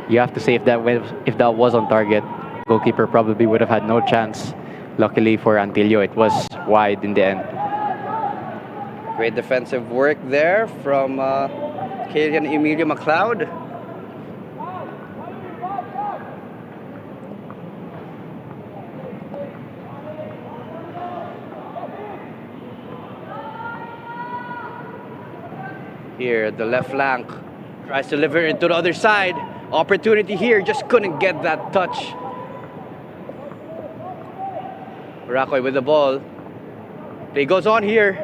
You have to say if that was on target, goalkeeper probably would have had no chance. Luckily for Antillo, it was wide in the end. Great defensive work there from Kylian Emilio McLeod. Here, the left flank. Tries to deliver it to the other side. Opportunity here, just couldn't get that touch. Rakoy with the ball. Play goes on here.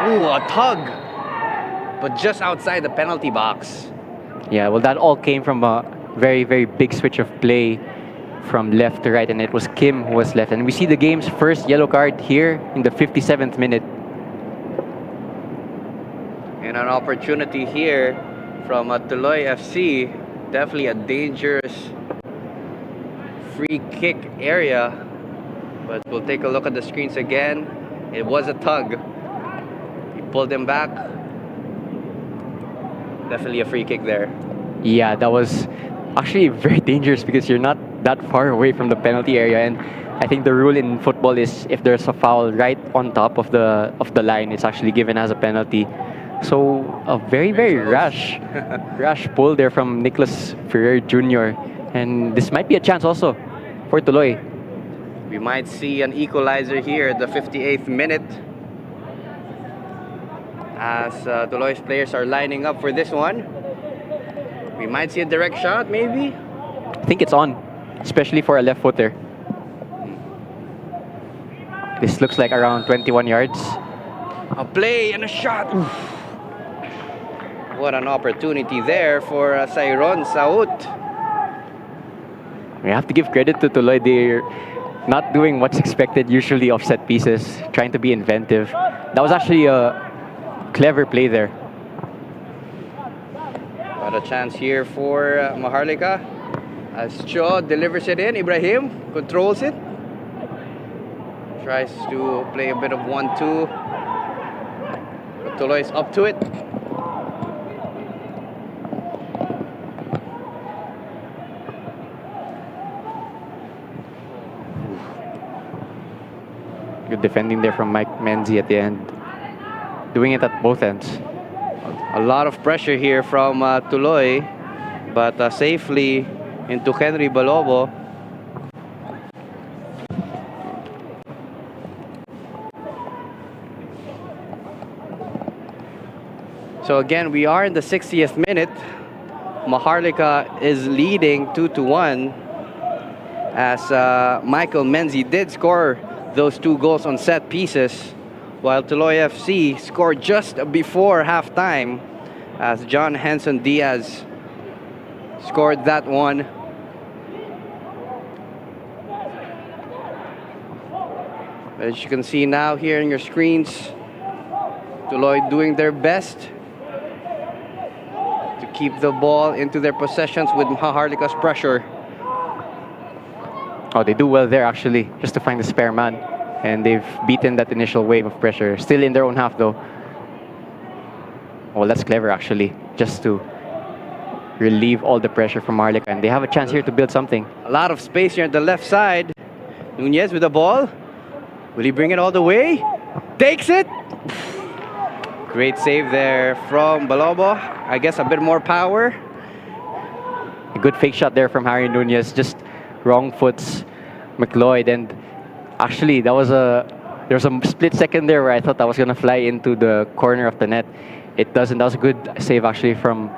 Ooh, a tug. But just outside the penalty box. Yeah, well, that all came from a very, very big switch of play from left to right, and it was Kim who was left. And we see the game's first yellow card here in the 57th minute. And an opportunity here from Tuloy FC. Definitely a dangerous free kick area. But we'll take a look at the screens again. It was a tug. He pulled him back. Definitely a free kick there. Yeah, that was actually very dangerous because you're not that far away from the penalty area. And I think the rule in football is if there's a foul right on top of the line, it's actually given as a penalty. So a very, very rash pull there from Nicholas Ferrer Jr. And this might be a chance also for Tuloy. We might see an equalizer here at the 58th minute. As Tuloy's players are lining up for this one. We might see a direct shot, maybe? I think it's on, especially for a left footer. This looks like around 21 yards. A play and a shot. Oof. What an opportunity there for Sairon Saut. We have to give credit to Tuloy. They're not doing what's expected usually of set pieces, trying to be inventive. That was actually a clever play there. Got a chance here for Maharlika. As Cho delivers it in, Ibrahim controls it. Tries to play a bit of 1-2. But Tuloy is up to it. Good defending there from Mike Menzi at the end. Doing it at both ends. A lot of pressure here from Tuloy, but safely into Henry Balobo. So again, we are in the 60th minute. Maharlika is leading 2-1 as Michael Menzi did score those 2 goals on set pieces, while Tuloy FC scored just before halftime as John Henson Diaz scored that one. As you can see now here on your screens, Tuloy doing their best to keep the ball into their possessions with Maharlika's pressure. Oh, they do well there actually, just to find the spare man. And they've beaten that initial wave of pressure. Still in their own half though. Well, that's clever actually, just to relieve all the pressure from Maharlika. And they have a chance here to build something. A lot of space here on the left side. Nunez with the ball. Will he bring it all the way? Takes it! Great save there from Balobo. I guess a bit more power. A good fake shot there from Harry Nunez. Just wrong foots McLeod, and actually there was a split second there where I thought I was gonna fly into the corner of the net. It doesn't. That was a good save actually from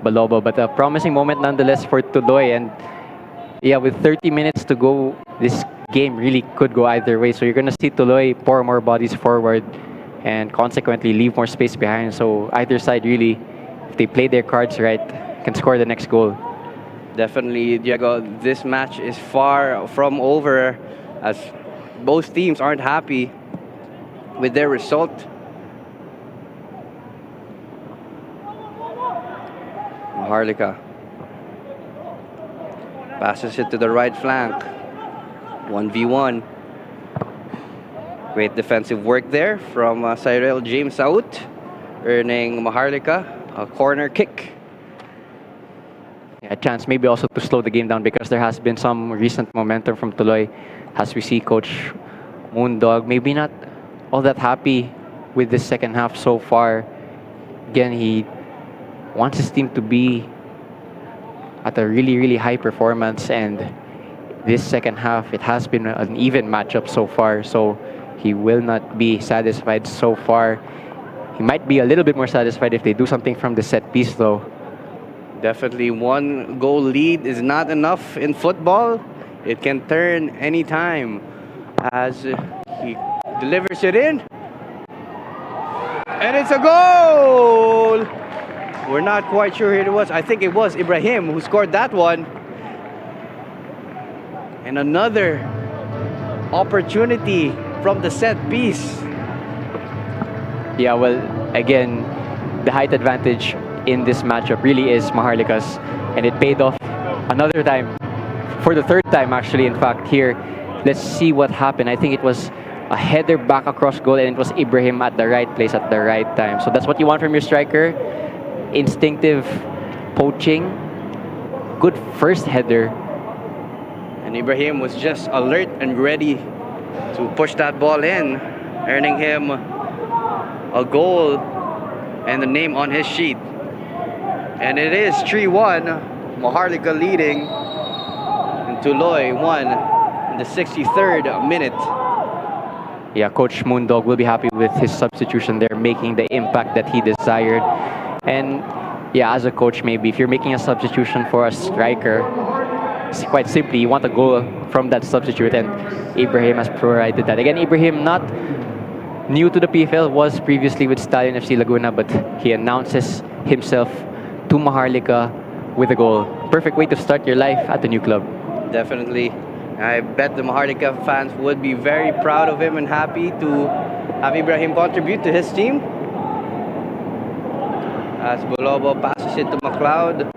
Balobo, but a promising moment nonetheless for Tuloy. And yeah, with 30 minutes to go, this game really could go either way. So you're gonna see Tuloy pour more bodies forward and consequently leave more space behind. So either side really, if they play their cards right, can score the next goal. Definitely, Diego, this match is far from over as both teams aren't happy with their result. Maharlika passes it to the right flank. 1v1. Great defensive work there from Cyril James Saut, earning Maharlika a corner kick. A chance maybe also to slow the game down because there has been some recent momentum from Tuloy as we see Coach Moondog maybe not all that happy with this second half so far. Again, he wants his team to be at a really, really high performance, and this second half, it has been an even matchup so far, so he will not be satisfied so far. He might be a little bit more satisfied if they do something from the set piece though. Definitely, 1 goal lead is not enough in football. It can turn anytime as he delivers it in. And it's a goal! We're not quite sure who it was. I think it was Ibrahim who scored that one. And another opportunity from the set piece. Yeah, well, again, the height advantage in this matchup really is Maharlika's, and it paid off another time, for the 3rd time actually, in fact, here. Let's see what happened. I think it was a header back across goal, and it was Ibrahim at the right place at the right time. So that's what you want from your striker. Instinctive poaching, good first header. And Ibrahim was just alert and ready to push that ball in, earning him a goal and the name on his sheet. And it is 3-1, Maharlika leading, and Tuloy won in the 63rd minute. Yeah, Coach Moondog will be happy with his substitution there, making the impact that he desired. And yeah, as a coach, maybe if you're making a substitution for a striker, it's quite simply, you want a goal from that substitute, and Ibrahim has provided that. Again, Ibrahim, not new to the PFL, was previously with Stallion FC Laguna, but he announces himself to Maharlika with a goal. Perfect way to start your life at the new club. Definitely. I bet the Maharlika fans would be very proud of him and happy to have Ibrahim contribute to his team. As Balobo passes it to McLeod.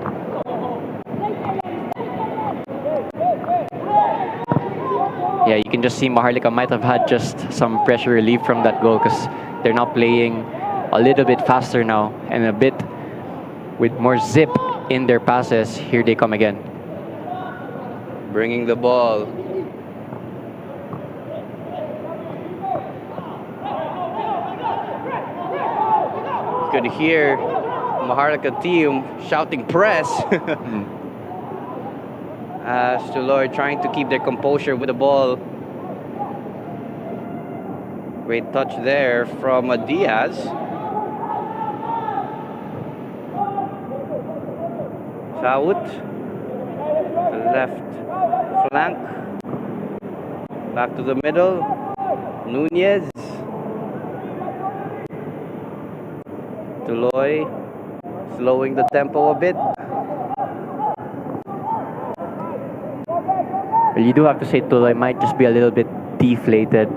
yeah, you can just see Maharlika might have had just some pressure relief from that goal because they're now playing a little bit faster now and a bit with more zip in their passes. Here they come again. Bringing the ball. You could hear Maharlika team shouting press. As Tuloy trying to keep their composure with the ball. Great touch there from Diaz. Saud. The left flank. Back to the middle. Nunez. Tuloy slowing the tempo a bit. Well, you do have to say Tuloy might just be a little bit deflated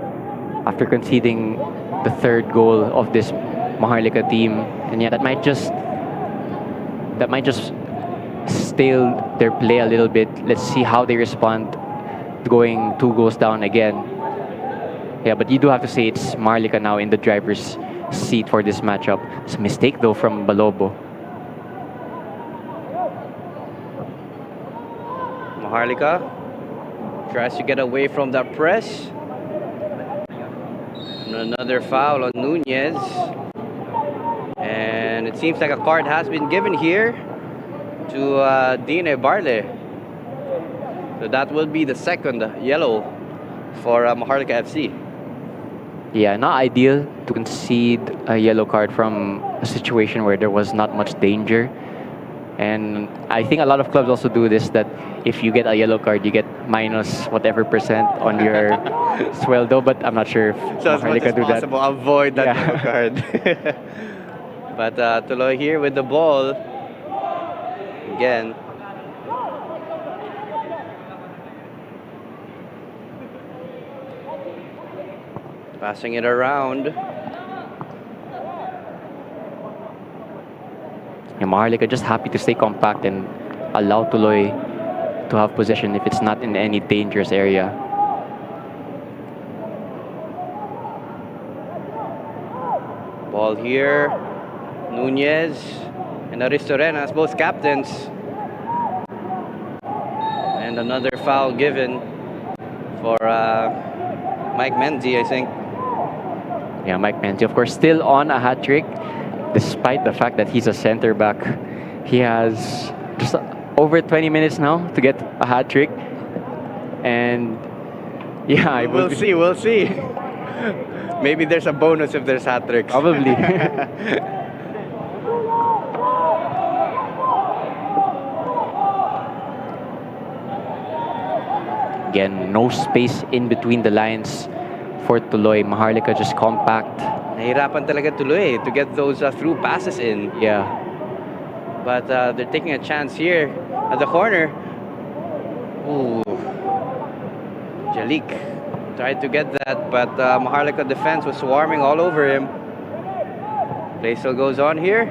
after conceding the third goal of this Maharlika team, and yeah, that might just stale their play a little bit. Let's see how they respond to going 2 goals down again. Yeah, but you do have to say it's Maharlika now in the driver's seat for this matchup. It's a mistake though from Balobo. Maharlika tries to get away from that press. And another foul on Nunez. And it seems like a card has been given here to Dine Barle. So that will be the second yellow for Maharlika FC. Yeah, not ideal to concede a yellow card from a situation where there was not much danger. And I think a lot of clubs also do this, that if you get a yellow card, you get minus whatever percent on your sweldo, but I'm not sure if So as much Maharlika as do that. possible, avoid that Yeah. yellow card. But Tuloy here with the ball. Again. Passing it around. Yeah, Maharlika just happy to stay compact and allow Tuloy to have possession if it's not in any dangerous area. Ball here. Nunez and Aristorenas, both captains. And another foul given for Mike Menzi, I think. Yeah, Mike Menzi, of course, still on a hat trick, despite the fact that he's a center back. He has just over 20 minutes now to get a hat trick, and yeah, We'll see, we'll see. Maybe there's a bonus if there's hat tricks. Probably. Again, no space in between the lines for Tuloy. Maharlika just compact. Nahirapan talaga Tuloy to get those through passes in. Yeah. But they're taking a chance here at the corner. Ooh. Jalik tried to get that, but Maharlika defense was swarming all over him. Play still goes on here.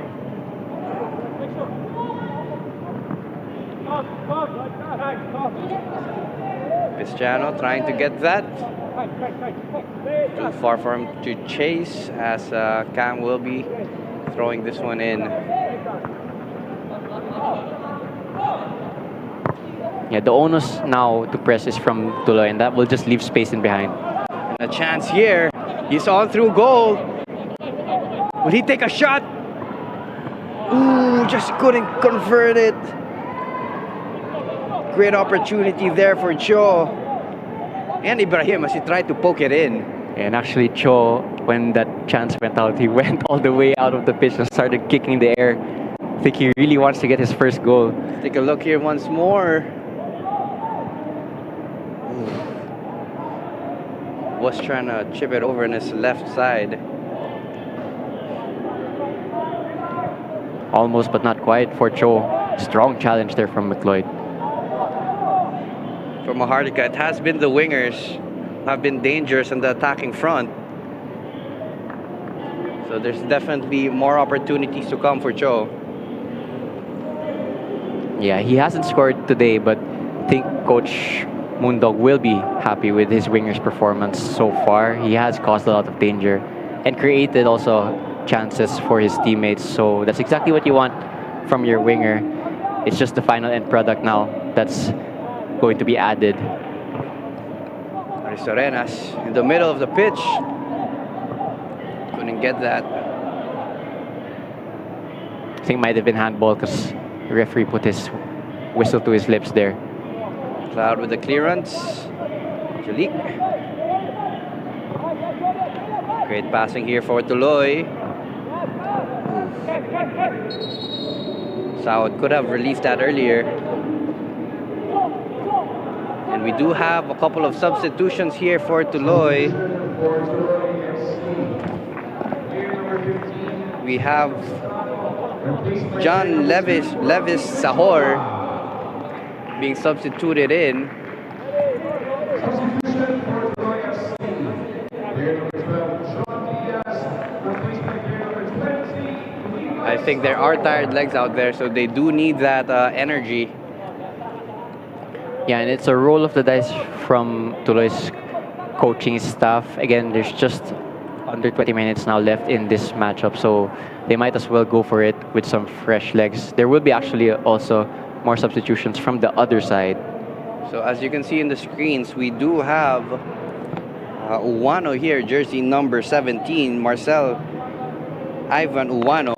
Cristiano trying to get that. Too far for him to chase, as Cam will be throwing this one in. Yeah, the onus now to press is from Tuloy, and that will just leave space in behind. And a chance here. He's on through goal. Will he take a shot? Ooh, just couldn't convert it. Great opportunity there for Cho. And Ibrahim as he tried to poke it in. And actually, Cho, when that chance went out, he went all the way out of the pitch and started kicking in the air. I think he really wants to get his first goal. Take a look here once more. Was trying to chip it over in his left side. Almost, but not quite for Cho. Strong challenge there from McLeod. For Maharlika, it has been the wingers who have been dangerous in the attacking front. So there's definitely more opportunities to come for Cho. Yeah, he hasn't scored today, but I think Coach Moondog will be happy with his winger's performance so far. He has caused a lot of danger and created also chances for his teammates. So that's exactly what you want from your winger. It's just the final end product now that's going to be added. Aristorenas in the middle of the pitch. Couldn't get that. I think might have been handball because the referee put his whistle to his lips there. Cloud with the clearance. Jalik. Great passing here for Tuloy. Saud could have released that earlier. And we do have a couple of substitutions here for Tuloy. We have John Levis Sahor being substituted in. I think there are tired legs out there, so they do need that energy. Yeah, and it's a roll of the dice from Tuloy's coaching staff. Again, there's just under 20 minutes now left in this matchup, so they might as well go for it with some fresh legs. There will be actually also more substitutions from the other side. So as you can see in the screens, we do have Uwano here, jersey number 17, Marcel Ivan Uwano.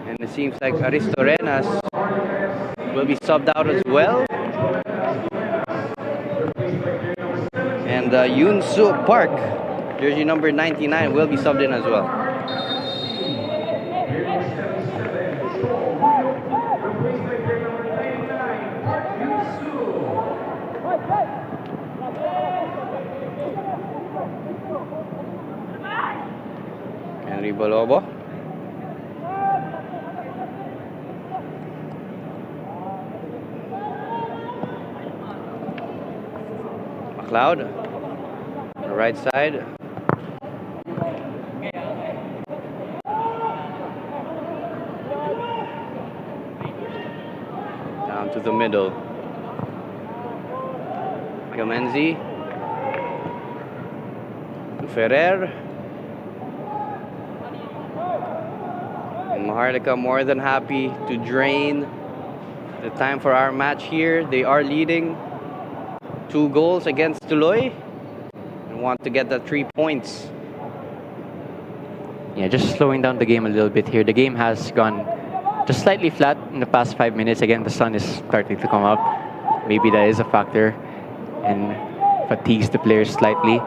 And it seems like Aristorenas will be subbed out as well. And Yoon Soo Park, jersey number 99, will be subbed in as well. Henry Balobo. McLeod, on the right side. Down to the middle. Gamenzi. To Ferrer. And Maharlika more than happy to drain the time for our match here. They are leading 2 goals against Tuloy and want to get the 3 points. Yeah, just slowing down the game a little bit here. The game has gone just slightly flat in the past 5 minutes. Again, the sun is starting to come up. Maybe that is a factor and fatigues the players slightly.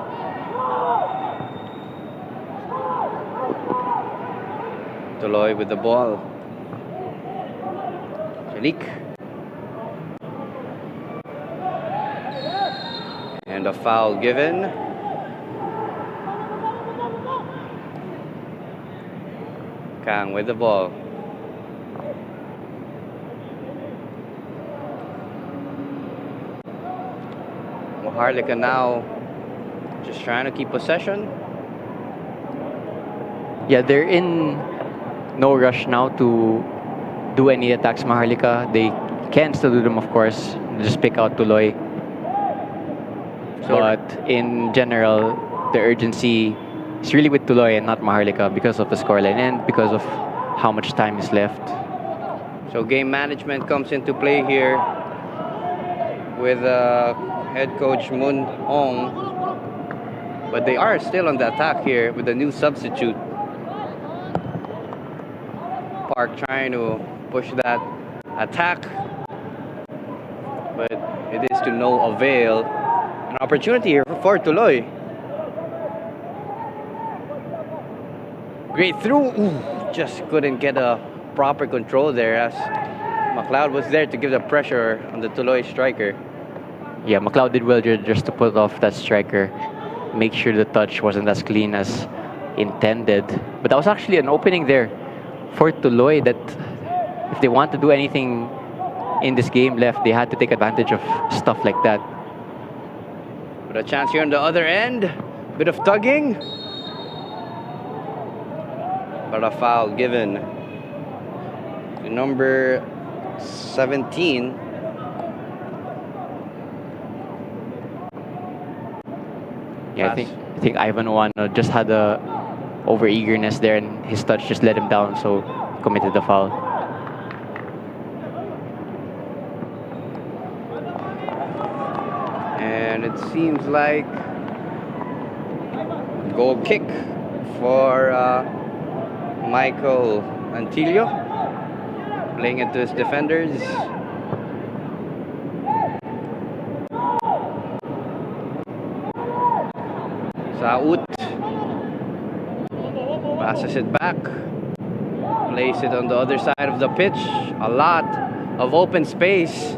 Tuloy with the ball. Jalik. And a foul given. Kang with the ball. Maharlika now just trying to keep possession. Yeah, they're in no rush now to do any attacks, Maharlika. They can still do them, of course. Just pick out Tuloy. But in general, the urgency is really with Tuloy and not Maharlika because of the scoreline and because of how much time is left. So game management comes into play here with head coach Moon Ong. But they are still on the attack here with a new substitute. Park trying to push that attack, but it is to no avail. An opportunity here for Tuloy. Great through. Ooh, just couldn't get a proper control there as McLeod was there to give the pressure on the Tuloy striker. Yeah, McLeod did well just to put off that striker, make sure the touch wasn't as clean as intended. But that was actually an opening there for Tuloy that if they want to do anything in this game left, they had to take advantage of stuff like that. But a chance here on the other end. Bit of tugging. But a foul given to number 17. Yeah, I think Ivan Oano just had a over eagerness there, and his touch just let him down, so committed the foul. And it seems like goal kick for Michael Antilio, playing into his defenders. Saut passes it back, plays it on the other side of the pitch. A lot of open space.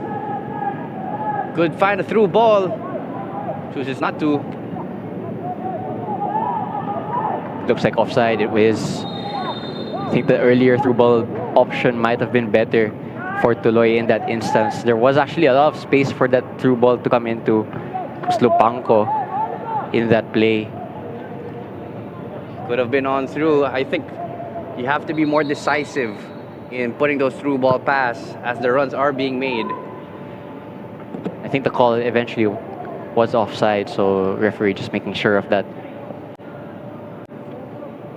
Could find a through ball. Chooses not to. Looks like offside. It was. I think the earlier through ball option might have been better for Tuloy in that instance. There was actually a lot of space for that through ball to come into Slupanco in that play. Could have been on through. I think you have to be more decisive in putting those through ball pass as the runs are being made. I think the call eventually was offside, so referee just making sure of that.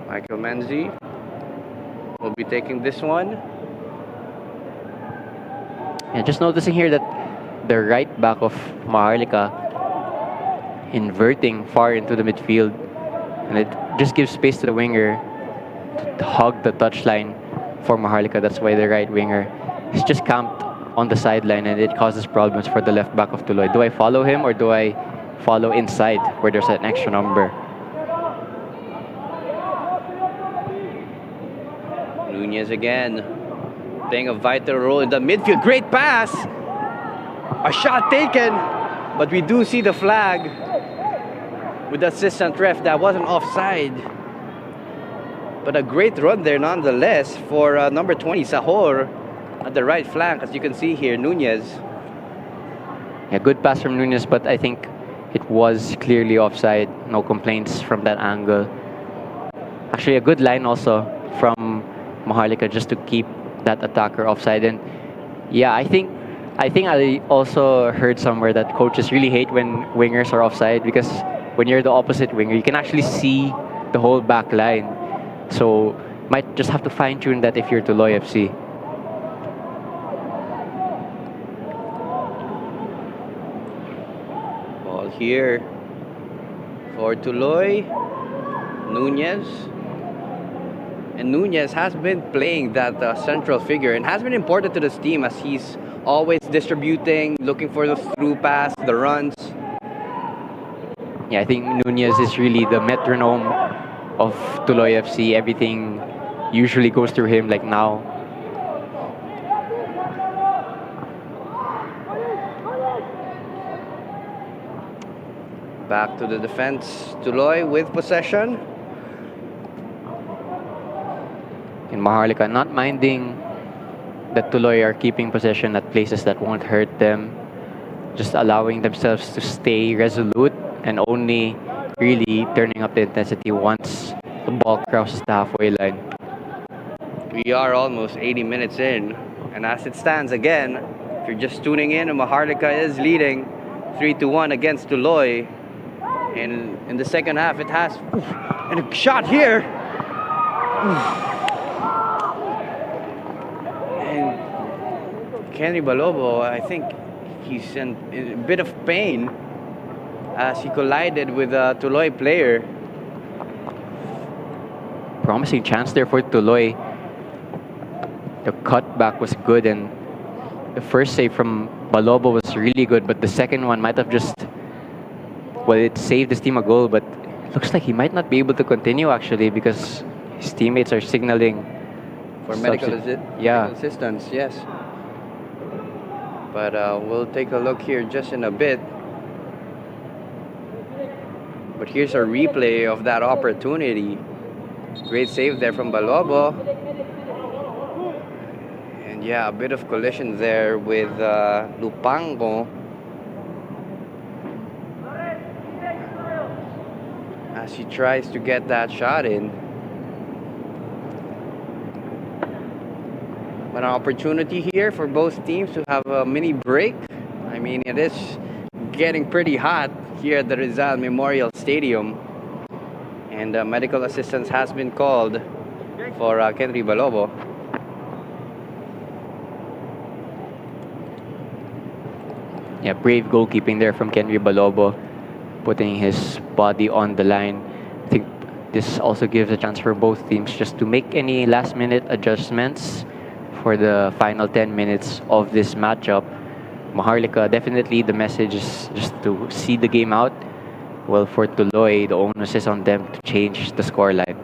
Michael Menzi will be taking this one. Yeah, just noticing here that the right back of Maharlika inverting far into the midfield, and it just gives space to the winger to hug the touchline for Maharlika. That's why the right winger is just camped on the sideline, and it causes problems for the left back of Tuloy. Do I follow him or do I follow inside where there's an extra number? Nunez again, playing a vital role in the midfield. Great pass! A shot taken, but we do see the flag with the assistant ref. That wasn't offside. But a great run there nonetheless for number 20, Sahor, at the right flank, as you can see here, Nunez. Yeah, good pass from Nunez, but I think it was clearly offside. No complaints from that angle. Actually, a good line also from Maharlika just to keep that attacker offside. And yeah, I think I also heard somewhere that coaches really hate when wingers are offside, because when you're the opposite winger, you can actually see the whole back line. So might just have to fine-tune that if you're Tuloy FC. Ball here for Tuloy. Nunez. And Nunez has been playing that central figure and has been important to this team, as he's always distributing, looking for the through pass, the runs. Yeah, I think Nunez is really the metronome of Tuloy FC. Everything usually goes through him, like now. Back to the defense. Tuloy with possession. In Maharlika, not minding that Tuloy are keeping possession at places that won't hurt them. Just allowing themselves to stay resolute and only really turning up the intensity once the ball crosses the halfway line. We are almost 80 minutes in, and as it stands again, if you're just tuning in, Maharlika is leading 3-1 against Tuloy. And in the second half, it has and a shot here. And Kenny Balobo, I think he's in a bit of pain as he collided with a Tuloy player. Promising chance there for Tuloy. The cutback was good, and the first save from Balobo was really good, but the second one might have just, well, it saved his team a goal, but it looks like he might not be able to continue actually, because his teammates are signaling For medical assistance, yes. But we'll take a look here just in a bit. But here's a replay of that opportunity. Great save there from Balobo. And yeah, a bit of collision there with Lupango. As he tries to get that shot in. But an opportunity here for both teams to have a mini break. I mean, it is getting pretty hot here at the Rizal Memorial Stadium. And medical assistance has been called for Kenry Balobo. Yeah, brave goalkeeping there from Kenry Balobo, putting his body on the line. I think this also gives a chance for both teams just to make any last-minute adjustments for the final 10 minutes of this matchup. Maharlika, definitely the message is just to see the game out. Well, for Tuloy, the onus is on them to change the scoreline.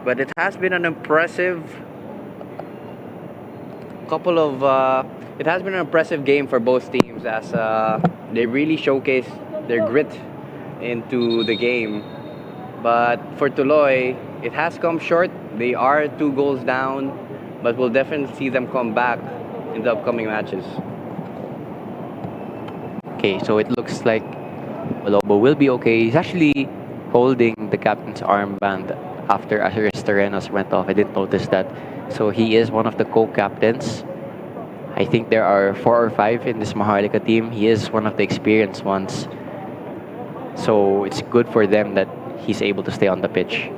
But it has been an impressive it has been an impressive game for both teams as they really showcased their grit into the game. But for Tuloy, it has come short. They are 2 goals down, but we'll definitely see them come back in the upcoming matches. Okay, so it looks like Balobo will be okay. He's actually holding the captain's armband after Aristerenos went off. I didn't notice that. So he is one of the co-captains. I think there are 4 or 5 in this Maharlika team. He is one of the experienced ones. So it's good for them that he's able to stay on the pitch.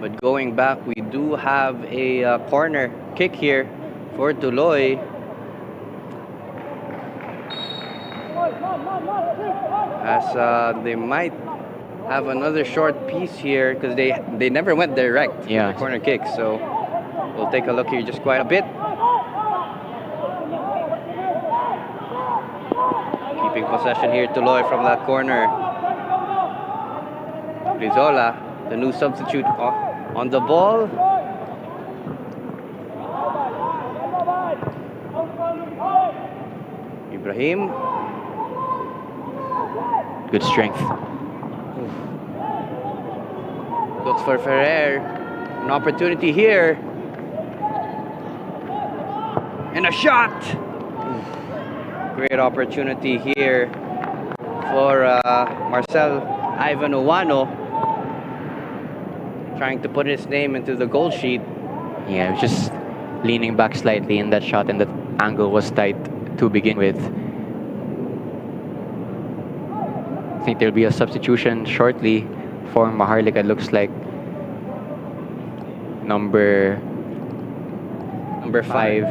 But going back, we do have a corner kick here for Tuloy. As they might have another short piece here because they never went direct Yeah. with the corner kick. So we'll take a look here just quite a bit. Keeping possession here, Tuloy from that corner. Rizola, the new substitute on the ball. Ibrahim. Good strength. Looks for Ferrer. An opportunity here. And a shot! Great opportunity here for Marcel Ivan Owano. Trying to put his name into the goal sheet. Yeah, just leaning back slightly in that shot, and that angle was tight to begin with. I think there'll be a substitution shortly for Maharlika. It looks like number 5,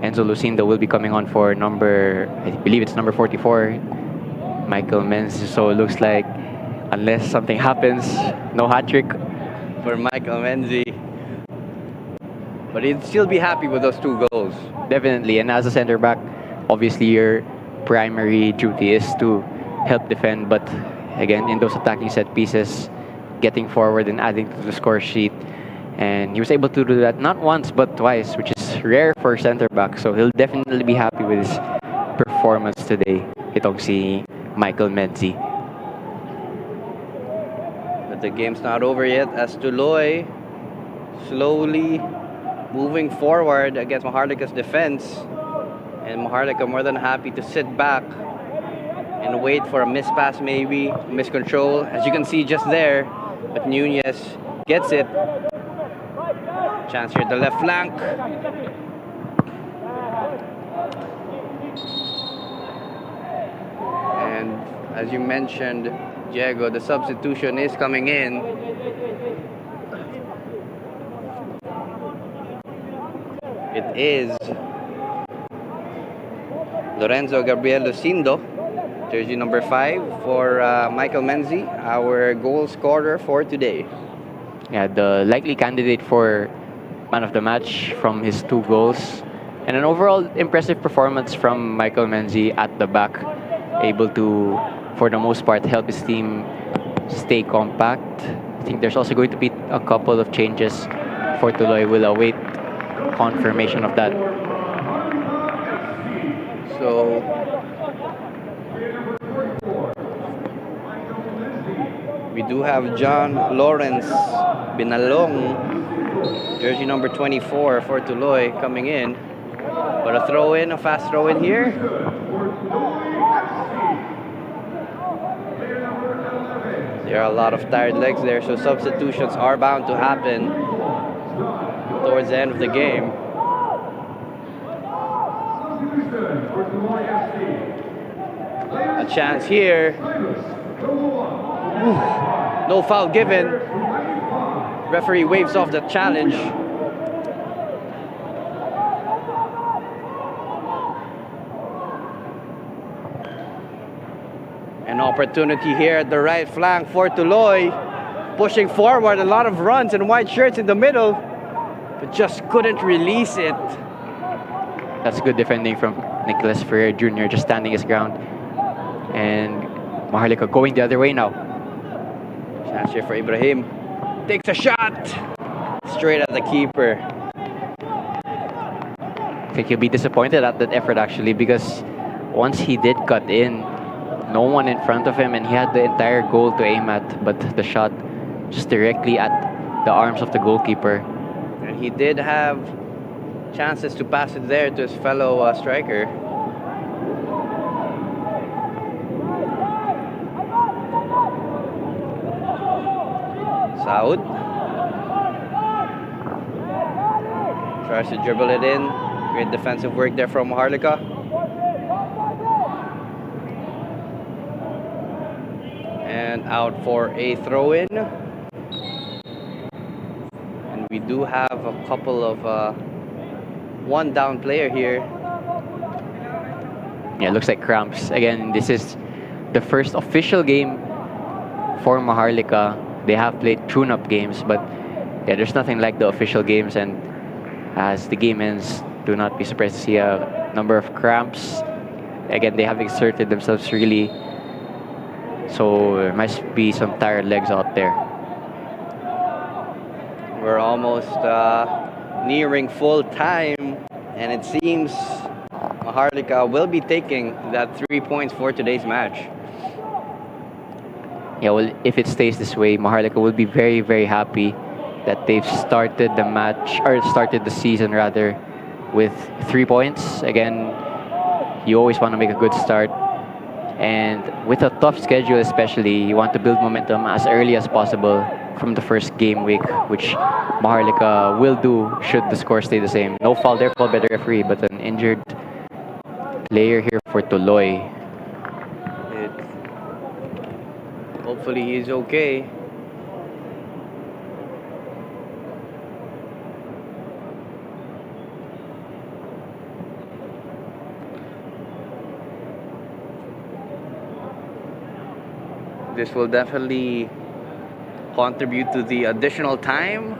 Enzo Lucindo, will be coming on for I believe it's number 44, Michael Menzi. So it looks like, unless something happens, no hat trick for Michael Menzi. But he'd still be happy with those 2 goals. Definitely, and as a center back, obviously your primary duty is to help defend, but again, in those attacking set pieces, getting forward and adding to the score sheet. And he was able to do that not once but twice, which is rare for center back. So he'll definitely be happy with his performance today. Itong si Michael Menzi. But the game's not over yet as Tuloy slowly moving forward against Maharlika's defense. And Maharlika more than happy to sit back and wait for a mispass, maybe miscontrol. As you can see just there, but Nunez gets it. Chance here at the left flank. And as you mentioned, Diego, the substitution is coming in. It is Lorenzo Gabriel Lucindo, jersey number 5 for Michael Menzi, our goal scorer for today. Yeah, the likely candidate for man of the match from his 2 goals. And an overall impressive performance from Michael Menzi at the back, able to, for the most part, help his team stay compact. I think there's also going to be a couple of changes for Tuloy. We'll await confirmation of that. So we do have John Lawrence Binalong, jersey number 24 for Tuloy, coming in. But a throw-in, a fast throw-in here. There are a lot of tired legs there, so substitutions are bound to happen. towards the end of the game. A chance here. No foul given. Referee waves off the challenge. An opportunity here at the right flank for Tuloy. Pushing forward, a lot of runs and white shirts in the middle, but just couldn't release it. That's good defending from Nicholas Ferrer Jr. just standing his ground. And Maharlika going the other way now. Chance here for Ibrahim. Takes a shot. Straight at the keeper. I think he'll be disappointed at that effort actually, because once he did cut in, no one in front of him and he had the entire goal to aim at, but the shot just directly at the arms of the goalkeeper. And he did have chances to pass it there to his fellow striker. Saud tries to dribble it in. Great defensive work there from Maharlika. And out for a throw-in. And we do have a couple of one down player here. Yeah, it looks like cramps. Again, this is the first official game for Maharlika. They have played tune-up games, but yeah, there's nothing like the official games. And as the game ends, do not be surprised to see a number of cramps. Again, they have exerted themselves really, so there must be some tired legs out there. We're almost nearing full time, and it seems Maharlika will be taking that 3 points for today's match. Yeah, well, if it stays this way, Maharlika will be very, very happy that they've started the match, or started the season rather, with 3 points. Again, you always want to make a good start. And with a tough schedule especially, you want to build momentum as early as possible from the first game week, which Maharlika will do should the score stay the same. No foul there called by the referee, but an injured player here for Tuloy. Hopefully he's okay. This will definitely contribute to the additional time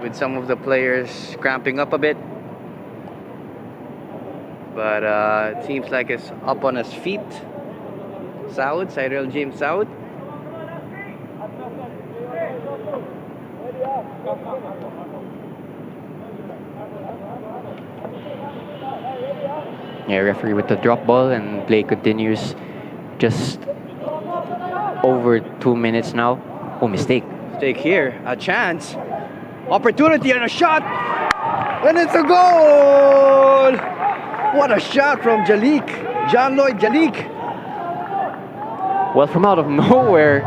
with some of the players cramping up a bit. But it seems like it's up on his feet. Saud, Cyril James Saud. Yeah, referee with the drop ball, and play continues. Just over 2 minutes now. Oh, mistake. Mistake here. A chance. Opportunity and a shot. And it's a goal! What a shot from Jalik. John Lloyd Jalik. Well, from out of nowhere,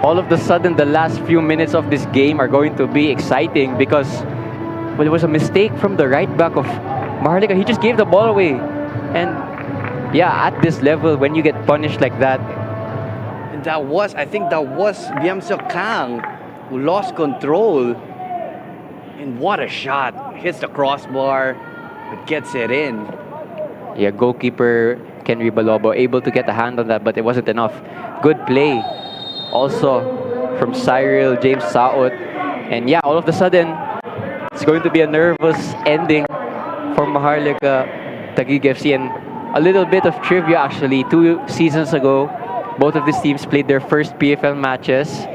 all of a sudden, the last few minutes of this game are going to be exciting because, well, it was a mistake from the right back of Maharlika. He just gave the ball away. And yeah, at this level, when you get punished like that, I think that was Byam-Seok Kang who lost control. And what a shot. Hits the crossbar, but gets it in. yeah, goalkeeper Kenry Balobo able to get a hand on that, but it wasn't enough. Good play also from Cyril James Saot. And yeah, all of a sudden, it's going to be a nervous ending for Maharlika Taguig FC. And a little bit of trivia actually, 2 seasons ago, both of these teams played their first PFL matches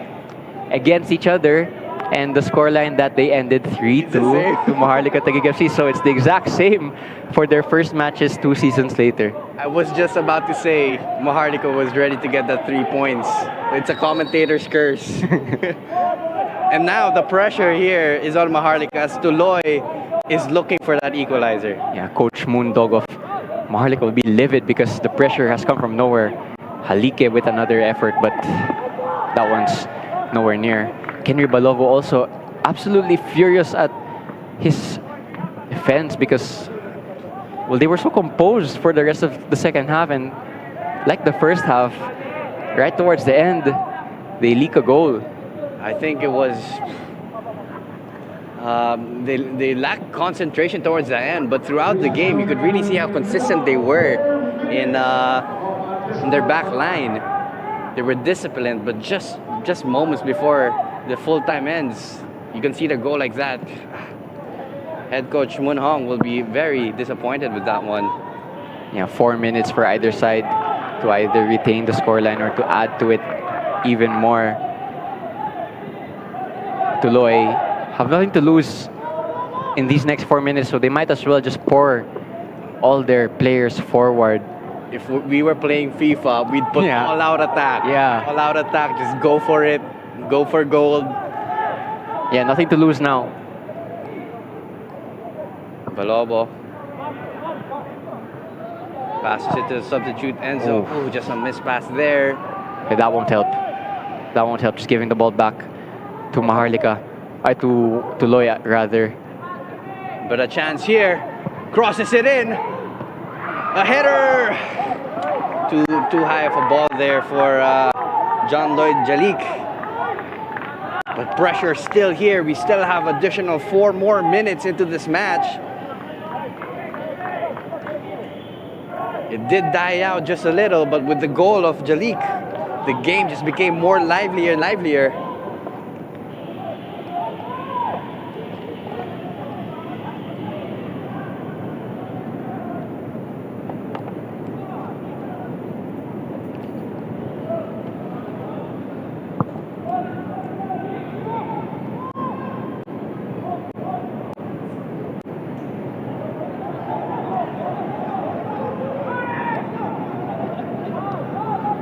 against each other, and the scoreline that they ended 3-2 to Maharlika Taguig FC. So it's the exact same for their first matches 2 seasons later. I was just about to say Maharlika was ready to get that 3 points. It's a commentator's curse. And now the pressure here is on Maharlika as Tuloy is looking for that equalizer. Yeah, Coach Moondog of Maharlika will be livid because the pressure has come from nowhere. Halike with another effort, but that one's nowhere near. Kenry Balovo also absolutely furious at his defense because, well, they were so composed for the rest of the second half, and like the first half, right towards the end, they leak a goal. I think it was they lacked concentration towards the end, but throughout the game, you could really see how consistent they were in their back line. They were disciplined, but just moments before the full time ends, you can see the goal like that. Head coach Moon Hong will be very disappointed with that one. Yeah, 4 minutes for either side to either retain the scoreline or to add to it even more. Tuloy have nothing to lose in these next 4 minutes, so they might as well just pour all their players forward. If we were playing FIFA, we'd put Yeah. all out attack. Yeah. All out attack, just go for it. Go for gold. Yeah, nothing to lose now. Balobo passes it to the substitute Enzo. Oof. Ooh, just a miss pass there. Okay, that won't help. That won't help. Just giving the ball back to Maharlika. To Tuloy, rather. But a chance here. Crosses it in. A header. Too high of a ball there for John Lloyd Jalik. But pressure still here. We still have additional 4 more minutes into this match. It did die out just a little, but with the goal of Jalik, the game just became more livelier and livelier.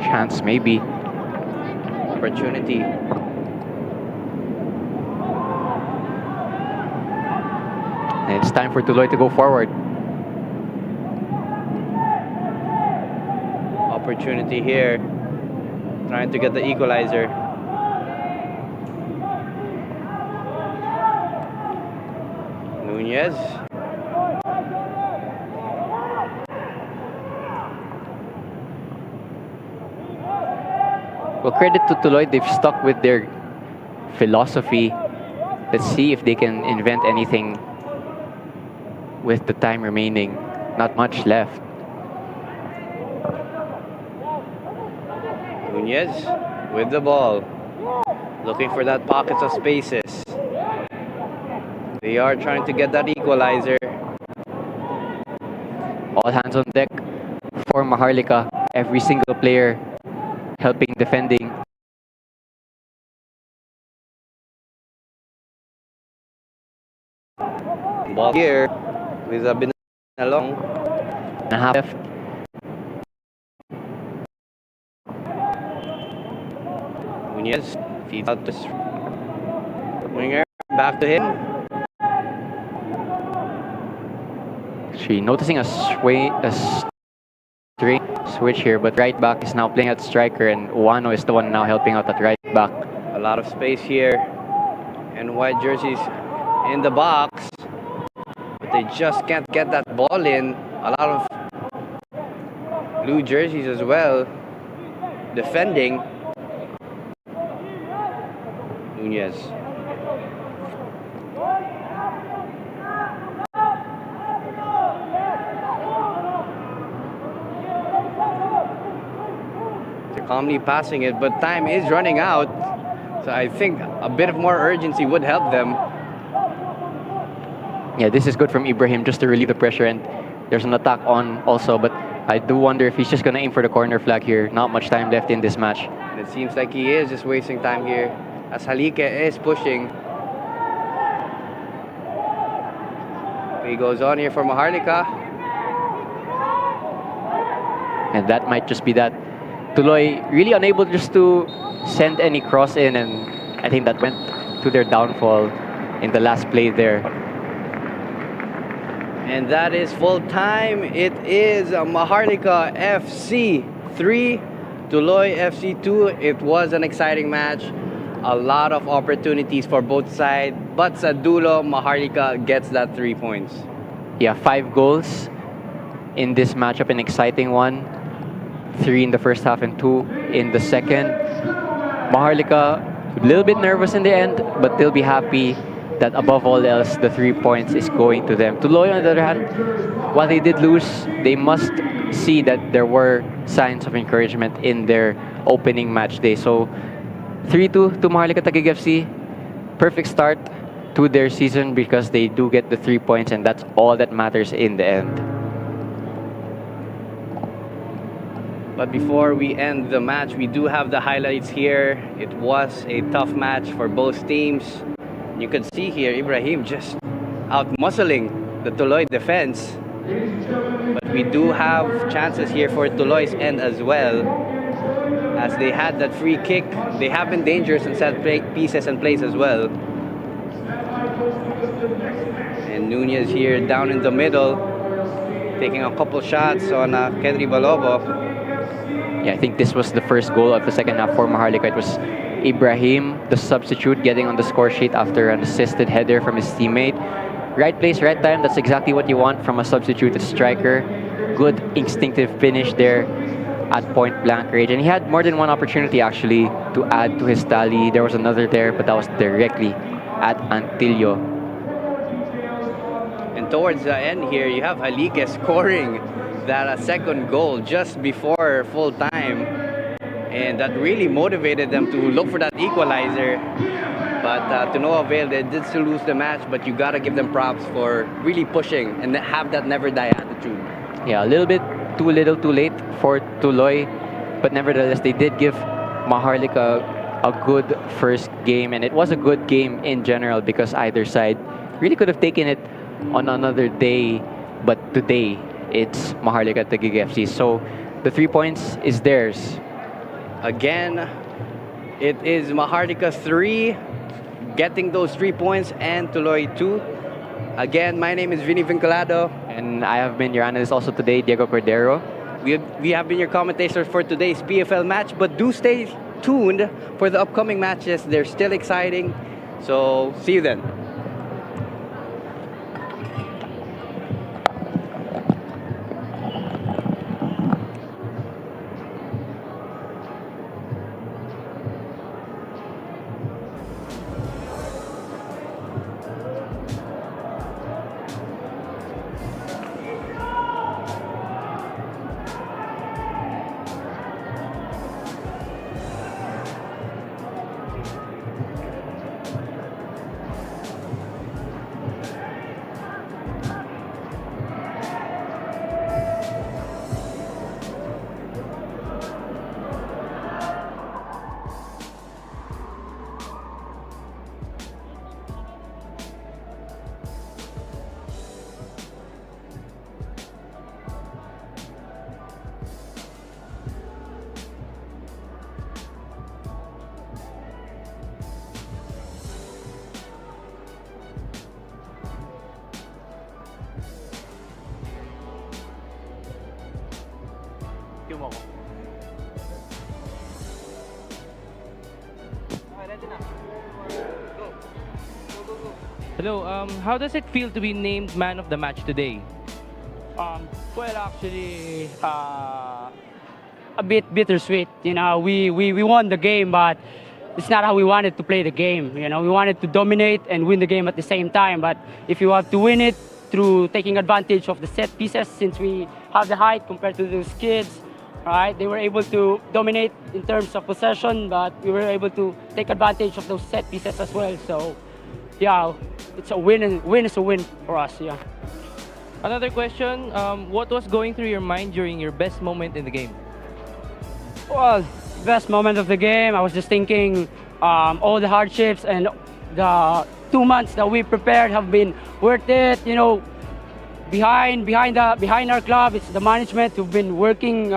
Chance, maybe. Opportunity. And it's time for Tuloy to go forward. Opportunity here. Trying to get the equalizer. Nunez. Well, credit to Tuloy, they've stuck with their philosophy. Let's see if they can invent anything with the time remaining. Not much left. Nunez with the ball. Looking for that pockets of spaces. They are trying to get that equalizer. All hands on deck for Maharlika. Every single player helping defending. Ball here with a Binalong. And a half left. Nunez feeds out this winger. Back to him. She noticing a switch here, but right back is now playing at striker, and Uwano is the one now helping out at right back. A lot of space here. And white jerseys in the box. But they just can't get that ball in. A lot of blue jerseys as well. Defending. Nunez. They're calmly passing it, but time is running out. So I think a bit of more urgency would help them. Yeah, this is good from Ibrahim just to relieve the pressure, and there's an attack on also, but I do wonder if he's just going to aim for the corner flag here. Not much time left in this match. And it seems like he is just wasting time here as Halike is pushing. He goes on here for Maharlika. And that might just be that. Tuloy really unable just to send any cross in, and I think that went to their downfall in the last play there. And that is full time. It is Maharlika FC 3, Tuloy FC 2. It was an exciting match. A lot of opportunities for both sides, but sa dulo, Maharlika gets that 3 points. Yeah, 5 goals in this matchup, an exciting one. 3 in the first half and 2 in the second. Maharlika, a little bit nervous in the end, but they'll be happy that above all else, the 3 points is going to them. Tuloy, on the other hand, while they did lose, they must see that there were signs of encouragement in their opening match day. So 3-2 to Maharlika Taguig FC. Perfect start to their season because they do get the 3 points, and that's all that matters in the end. But before we end the match, we do have the highlights here. It was a tough match for both teams. You can see here Ibrahim just out-muscling the Tuloy defense. But we do have chances here for Tuloy's end as well. As they had that free kick, they have been dangerous in set pieces and plays as well. And Nunez here down in the middle, taking a couple shots on Kenry Balobo. Yeah, I think this was the first goal of the second half for Maharlika. It was Ibrahim, the substitute, getting on the score sheet after an assisted header from his teammate. Right place, right time. That's exactly what you want from a substituted striker. Good instinctive finish there at point blank range. And he had more than one opportunity actually to add to his tally. There was another there, but that was directly at Antillo. And towards the end here, you have Halike scoring that second goal just before full time. And that really motivated them to look for that equalizer. But to no avail, they did still lose the match, but you gotta give them props for really pushing and have that never die attitude. Yeah, a little bit too little too late for Tuloy, but nevertheless, they did give Maharlika a good first game, and it was a good game in general because either side really could have taken it on another day, but today it's Maharlika Taguig FC. So the 3 points is theirs. Again, it is Maharlika 3 getting those 3 points and Tuloy 2. Again, my name is Vinny Vinculado. And I have been your analyst also today, Diego Cordero. We have been your commentators for today's PFL match, but do stay tuned for the upcoming matches. They're still exciting. So, see you then. Hello, how does it feel to be named man of the match today? Well, actually, a bit bittersweet. You know, we won the game, but it's not how we wanted to play the game. You know, we wanted to dominate and win the game at the same time. But if you have to win it through taking advantage of the set pieces, since we have the height compared to those kids, right? They were able to dominate in terms of possession, but we were able to take advantage of those set pieces as well. So, yeah, it's a win, and win is a win for us. Yeah. Another question, what was going through your mind during your best moment in the game? Well, best moment of the game, I was just thinking all the hardships and the 2 months that we prepared have been worth it. You know, behind our club, it's the management who've been working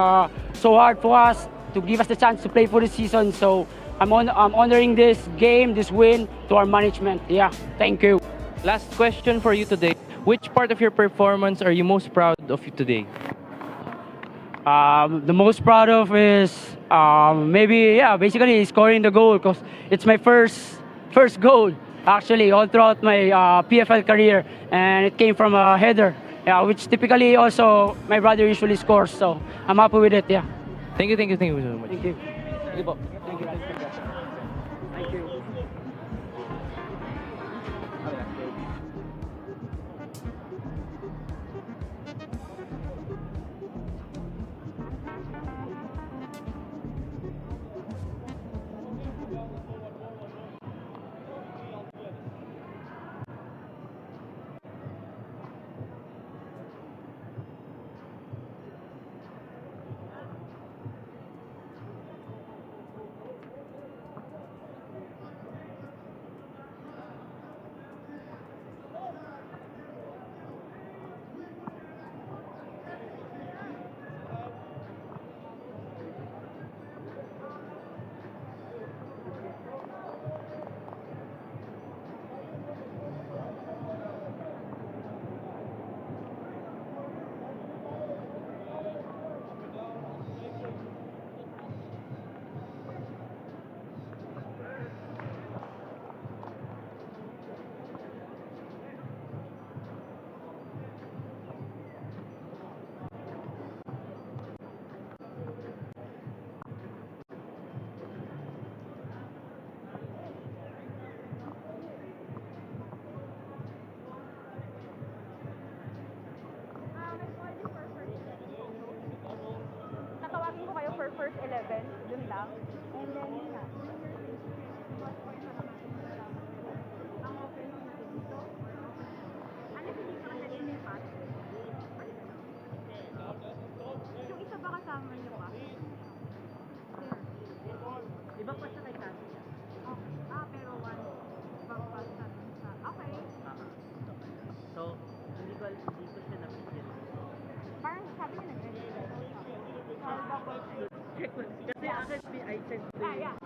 so hard for us to give us the chance to play for the season. So I'm honoring this game, this win, to our management. Yeah, thank you. Last question for you today. Which part of your performance are you most proud of you today? The most proud of is maybe basically scoring the goal because it's my first goal actually all throughout my PFL career, and it came from a header, which typically also my brother usually scores. So I'm happy with it. Yeah. Thank you so much. Thank you. Thank you po. Thank you. Thank you. Tatawagin ko kayo for first 11, dun lang. And then, yun na. Ang okay nung natin dito. Ano hindi ka kasi linipat? Yung isa ba kasama niyo pa? Iba pa siya kay Kasi. Pero one. Ibang pa siya. Okay. So, hindi ko siya napigil. Parang sabi niya nag-ready. Check ko. Kasi actually, I sent to